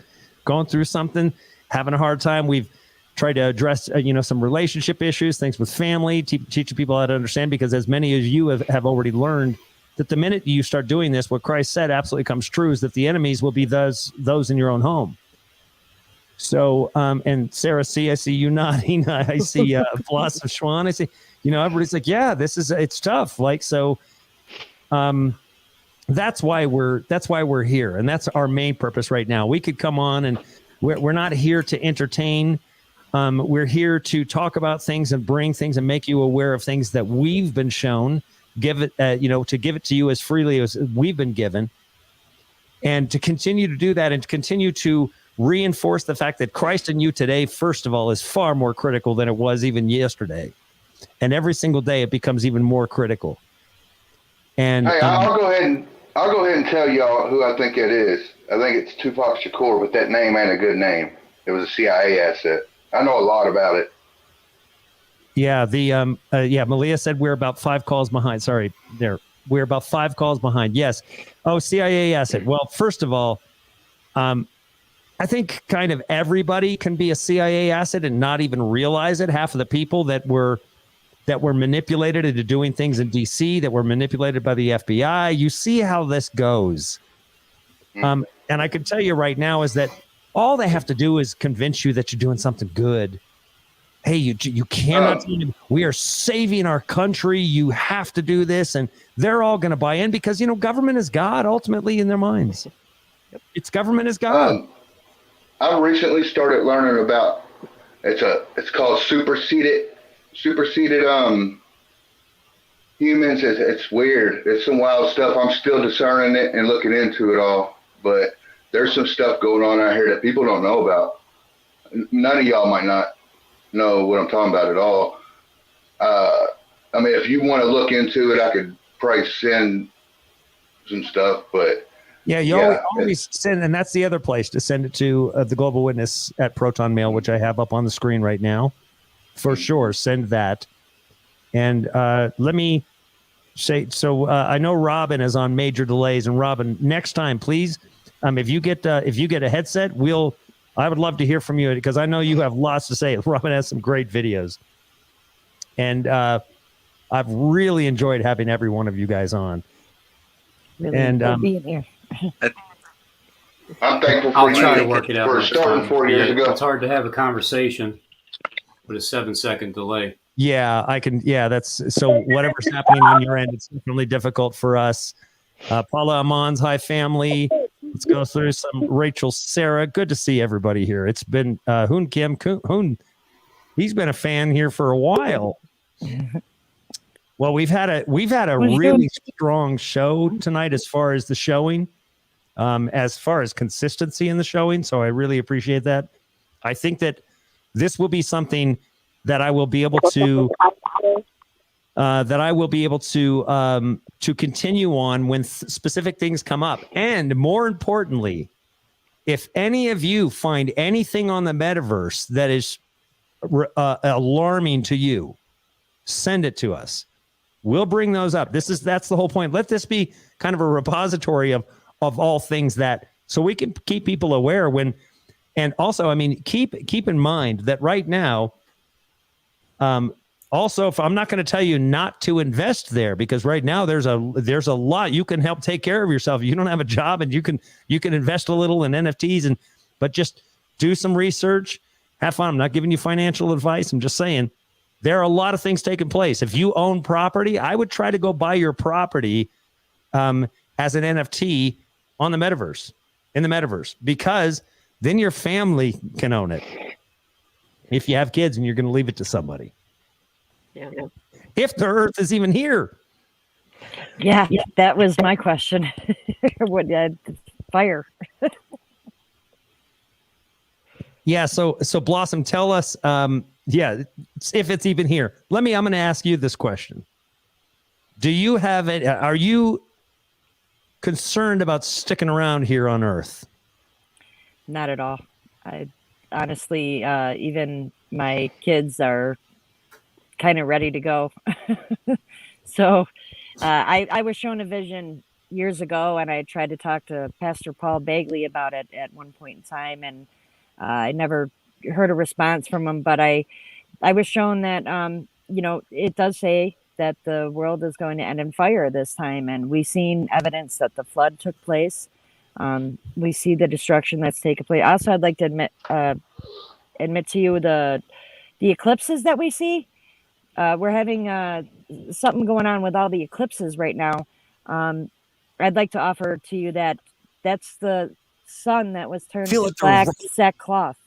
going through something, having a hard time. We've tried to address some relationship issues, things with family, teaching people how to understand. Because as many as you have already learned, that the minute you start doing this, what Christ said absolutely comes true, is that the enemies will be those in your own home. So, and Sarah C, I see you nodding. I see Blossom Schwan. I see, everybody's like, yeah, it's tough. Like, so, that's why we're here. And that's our main purpose right now. We could come on and we're not here to entertain. We're here to talk about things and bring things and make you aware of things that we've been shown, to give it to you as freely as we've been given. And to continue to do that and to continue to reinforce the fact that Christ in you today, first of all, is far more critical than it was even yesterday. And every single day it becomes even more critical. And hey, I'll go ahead and tell y'all who I think it is. I think it's Tupac Shakur, but that name ain't a good name. It was a CIA asset. I know a lot about it. Yeah, Malia said we're about 5 calls behind. Sorry, we're about 5 calls behind. Yes. Oh, CIA asset. Well, first of all, I think kind of everybody can be a CIA asset and not even realize it. Half of the people that were manipulated into doing things in DC, that were manipulated by the FBI. You see how this goes. And I can tell you right now is that all they have to do is convince you that you're doing something good. Hey, you cannot. We are saving our country. You have to do this, and they're all going to buy in because government is God ultimately in their minds. It's government is God. I recently started learning about it's called superseded humans. It's weird. It's some wild stuff. I'm still discerning it and looking into it all, but there's some stuff going on out here that people don't know about. None of y'all might not know what I'm talking about at all. I mean, if you want to look into it, I could probably send some stuff, but always send, and that's the other place to send it to the Global Witness at Proton Mail, which I have up on the screen right now. For sure, send that. And let me say, so I know Robin is on major delays, and Robin, next time, please, if you get a headset, I would love to hear from you because I know you have lots to say. Robin has some great videos, and I've really enjoyed having every one of you guys on. Really and being here. I'm thankful for I'll you try to work it out. for starting 4 years ago. It's hard to have a conversation with a 7-second delay. Yeah, I can. Yeah, that's so. Whatever's happening on your end, it's definitely difficult for us. Paula Amon's hi family. Let's go through some. Rachel, Sarah, good to see everybody here. It's been Hoon Kim. Hoon, he's been a fan here for a while. Well, we've had a really strong show tonight as far as the showing, as far as consistency in the showing. So I really appreciate that. I think that this will be something that I will be able to to continue on when specific things come up. And more importantly, if any of you find anything on the metaverse that is alarming to you, send it to us. We'll bring those up. That's the whole point. Let this be kind of a repository of all things that, so we can keep people aware when, and also, I mean, keep in mind that right now, also, if I'm not going to tell you not to invest there, because right now there's a lot you can help take care of yourself. You don't have a job, and you can invest a little in NFTs, but just do some research, have fun. I'm not giving you financial advice. I'm just saying there are a lot of things taking place. If you own property, I would try to go buy your property as an NFT on the metaverse, in the metaverse, because then your family can own it. If you have kids and you're going to leave it to somebody. Yeah. If the Earth is even here. Yeah, that was my question. What fire? Yeah, so Blossom, tell us, if it's even here. I'm going to ask you this question. Do you have it? Are you concerned about sticking around here on Earth? Not at all. I honestly, even my kids are kind of ready to go. So I was shown a vision years ago, and I tried to talk to Pastor Paul Bagley about it at one point in time, and I never heard a response from him. But I was shown that, it does say that the world is going to end in fire this time, and we've seen evidence that the flood took place. We see the destruction that's taken place. Also, I'd like to admit to you the eclipses that we see. We're having something going on with all the eclipses right now. I'd like to offer to you that that's the sun that was turned to black sackcloth.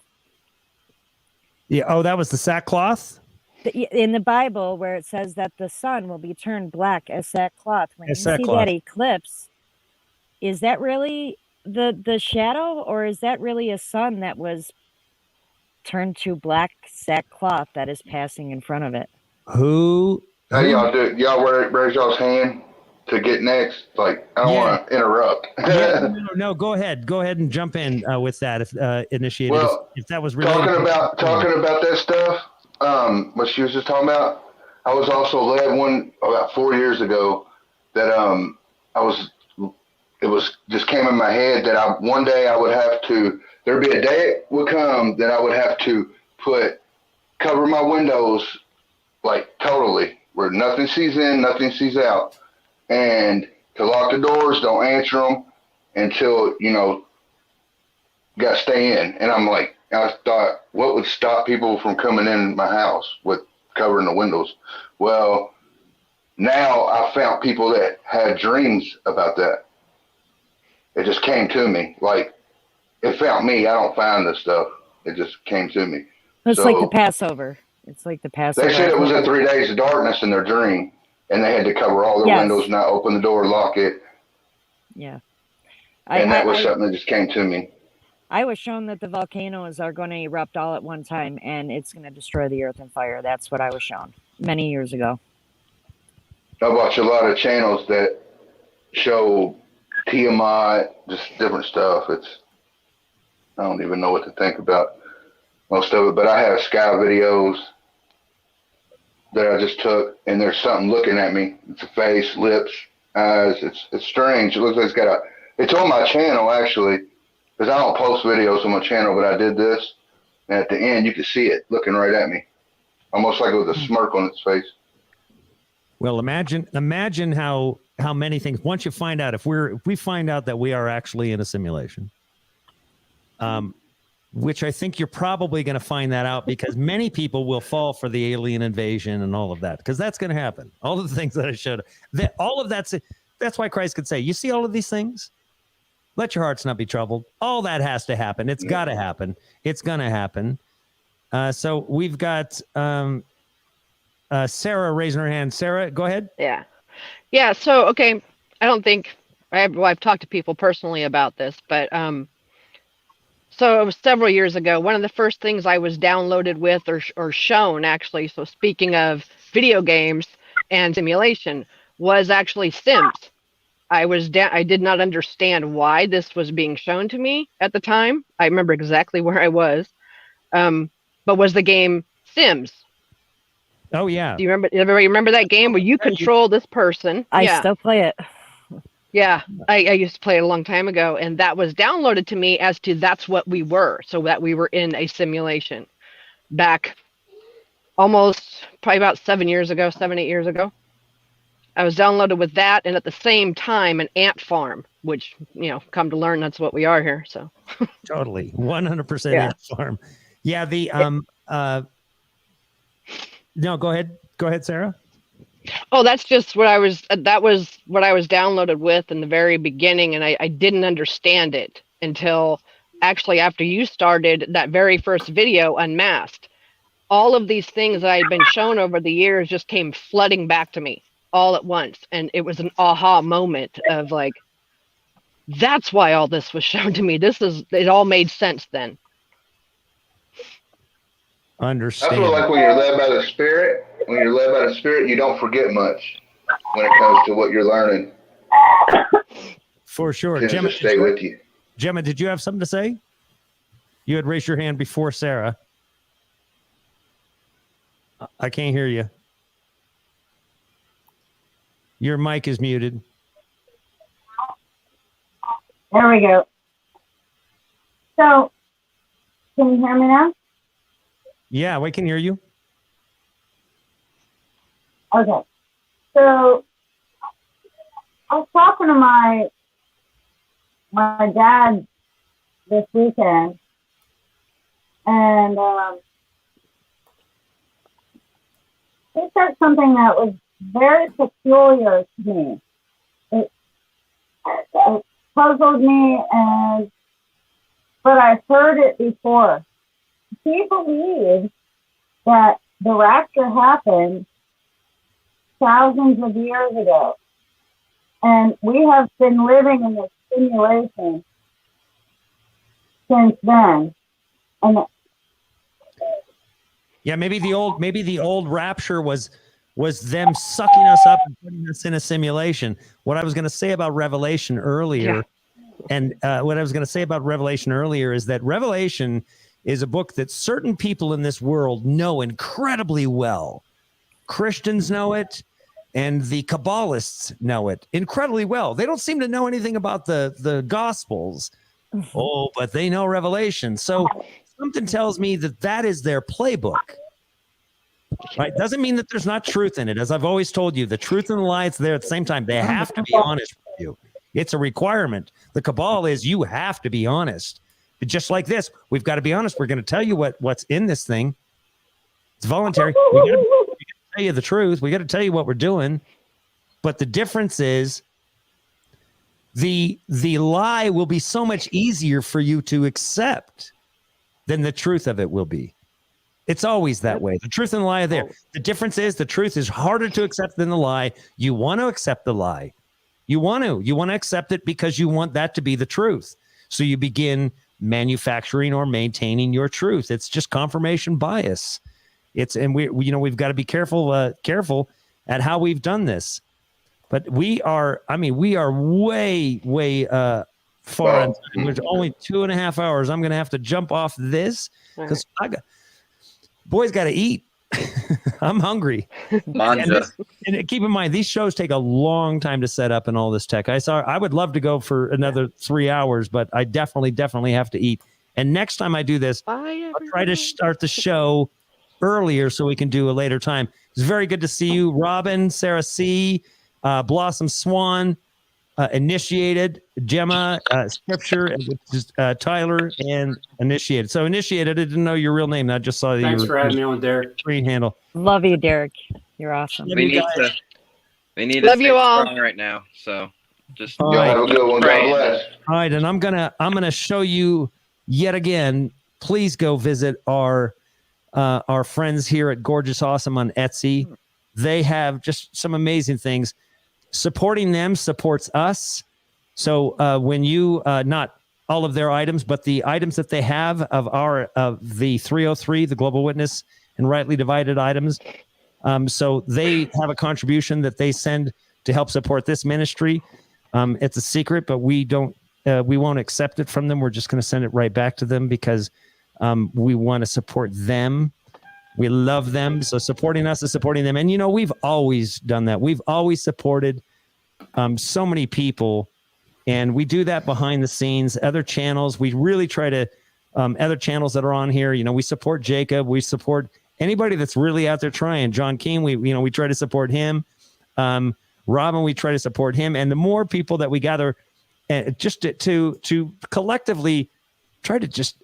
Yeah. Oh, that was the sackcloth? In the Bible, where it says that the sun will be turned black as sackcloth. When you see sackcloth. that eclipse, is that really the shadow, or is that really a sun that was turned to black sackcloth that is passing in front of it? Who? Hey, y'all do y'all raise y'all's hand to get next? Like, I don't want to interrupt. No, go ahead. Go ahead and jump in with that if initiated. Well, if that was related talking about that stuff, what she was just talking about, I was also led one about 4 years ago that it was just came in my head that one day I would have to, there'd be a day would come that I would have to cover my windows like totally, where nothing sees in, nothing sees out, and to lock the doors, don't answer them until, got to stay in. And I'm like, I thought, what would stop people from coming in my house with covering the windows? Well, now I found people that had dreams about that. It just came to me. Like, it found me. I don't find this stuff. It just came to me. It's like the Passover. It's like the Passover. They said it was in 3 days of darkness in their dream, and they had to cover all their windows, not open the door, lock it. Yeah. And that was something that just came to me. I was shown that the volcanoes are going to erupt all at one time, and it's going to destroy the earth in fire. That's what I was shown many years ago. I watch a lot of channels that show Tiamat, just different stuff. I don't even know what to think about most of it, but I have sky videos that I just took, and there's something looking at me. It's a face, lips, eyes. It's strange. It looks like it's on my channel, actually, because I don't post videos on my channel, but I did this, and at the end, you can see it looking right at me, almost like it was a smirk on its face. Well, imagine how many things, once you find out, if we find out that we are actually in a simulation, which I think you're probably going to find that out, because many people will fall for the alien invasion and all of that, because that's going to happen. All of the things that I showed, all of that's why Christ could say, you see all of these things? Let your hearts not be troubled. All that has to happen. It's got to happen. It's going to happen. So we've got Sarah raising her hand. Sarah, go ahead. Yeah. So, okay. I don't think I've talked to people personally about this, but so it was several years ago. One of the first things I was downloaded with or shown, actually, so speaking of video games and simulation, was actually Sims. I did not understand why this was being shown to me at the time. I remember exactly where I was. But was the game Sims? Oh yeah. Do you remember? Everybody remember that game where you control this person? I still play it. Yeah, I used to play it a long time ago, and that was downloaded to me as to that's what we were, so that we were in a simulation back almost probably about 7, 8 years ago. I was downloaded with that, and at the same time an ant farm, which, come to learn that's what we are here. So totally 100% Yeah. ant farm. Yeah, no, go ahead, Sarah. Oh, that's just what that was what I was downloaded with in the very beginning, and I didn't understand it until actually after you started that very first video, Unmasked. All of these things that I'd been shown over the years just came flooding back to me all at once, and it was an aha moment of like, that's why all this was shown to me. It all made sense then. Understand. I feel like when you're led by the Spirit, you don't forget much when it comes to what you're learning. For sure. Tends Gemma, to stay with you. Gemma, did you have something to say? You had raised your hand before Sarah. I can't hear you. Your mic is muted. There we go. So, can you hear me now? Yeah, we can hear you. Okay. So, I was talking to my my dad this weekend, and he said something that was very peculiar to me. It puzzled me, but I've heard it before. He believes that the rapture happened thousands of years ago, and we have been living in this simulation since then. And Yeah, maybe the old rapture was them sucking us up and putting us in a simulation. What I was going to say about Revelation earlier, is that Revelation is a book that certain people in this world know incredibly well. Christians know it, and the Kabbalists know it incredibly well. They don't seem to know anything about the Gospels. Oh, but they know Revelation. So something tells me that is their playbook. Right? Doesn't mean that there's not truth in it. As I've always told you, the truth and the lie is there at the same time. They have to be honest with you. It's a requirement. The Cabal is you have to be honest. Just like this, we've got to be honest. We're going to tell you what's in this thing. It's voluntary. We got to tell you the truth. We got to tell you what we're doing. But the difference is the lie will be so much easier for you to accept than the truth of it will be. It's always that way. The truth and the lie are there. The difference is the truth is harder to accept than the lie. You want to accept the lie. You want to accept it because you want that to be the truth. So you begin manufacturing or maintaining your truth. It's just confirmation bias. We've got to be careful at how we've done this. But we are way far on time. There's only 2.5 hours. I'm going to have to jump off this because boys got to eat. I'm hungry. And keep in mind, these shows take a long time to set up and all this tech. I would love to go for another 3 hours, but I definitely have to eat. And next time I do this, I'll try to start the show earlier so we can do a later time. It's very good to see you, Robin, Sarah C., Blossom Swan, Initiated, Gemma, Scripture, Tyler, and Initiated. So Initiated, I didn't know your real name. I just saw your Thanks for having me on, Derek. Screen handle. Love you, Derek. You're awesome. We need to Love stay you all. strong right now. So just All right. Have a good one. God bless. All right, and I'm gonna show you yet again. Please go visit our friends here at Gorgeous Awesome on Etsy. They have just some amazing things. Supporting them supports us. So when you not all of their items, but the items that they have of the 303, the Global Witness and Rightly Divided items. So they have a contribution that they send to help support this ministry. It's a secret, but we won't accept it from them. We're just going to send it right back to them because we want to support them. We love them. So supporting us is supporting them. And, we've always done that. We've always supported so many people. And we do that behind the scenes. Other channels, we really try to, other channels that are on here, we support Jacob. We support anybody that's really out there trying. John King, we try to support him. Robin, we try to support him. And the more people that we gather just to collectively try to just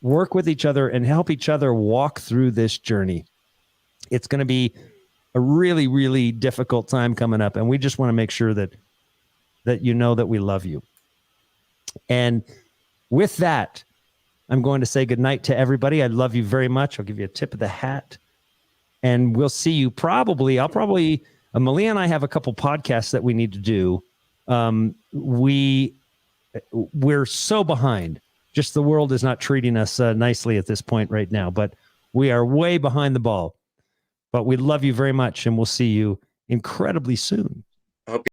work with each other and help each other walk through this journey. It's going to be a really, really difficult time coming up. And we just want to make sure that you know that we love you. And with that, I'm going to say goodnight to everybody. I love you very much. I'll give you a tip of the hat. And we'll see you Malia and I have a couple podcasts that we need to do. We're so behind. Just the world is not treating us nicely at this point right now, but we are way behind the ball. But we love you very much, and we'll see you incredibly soon.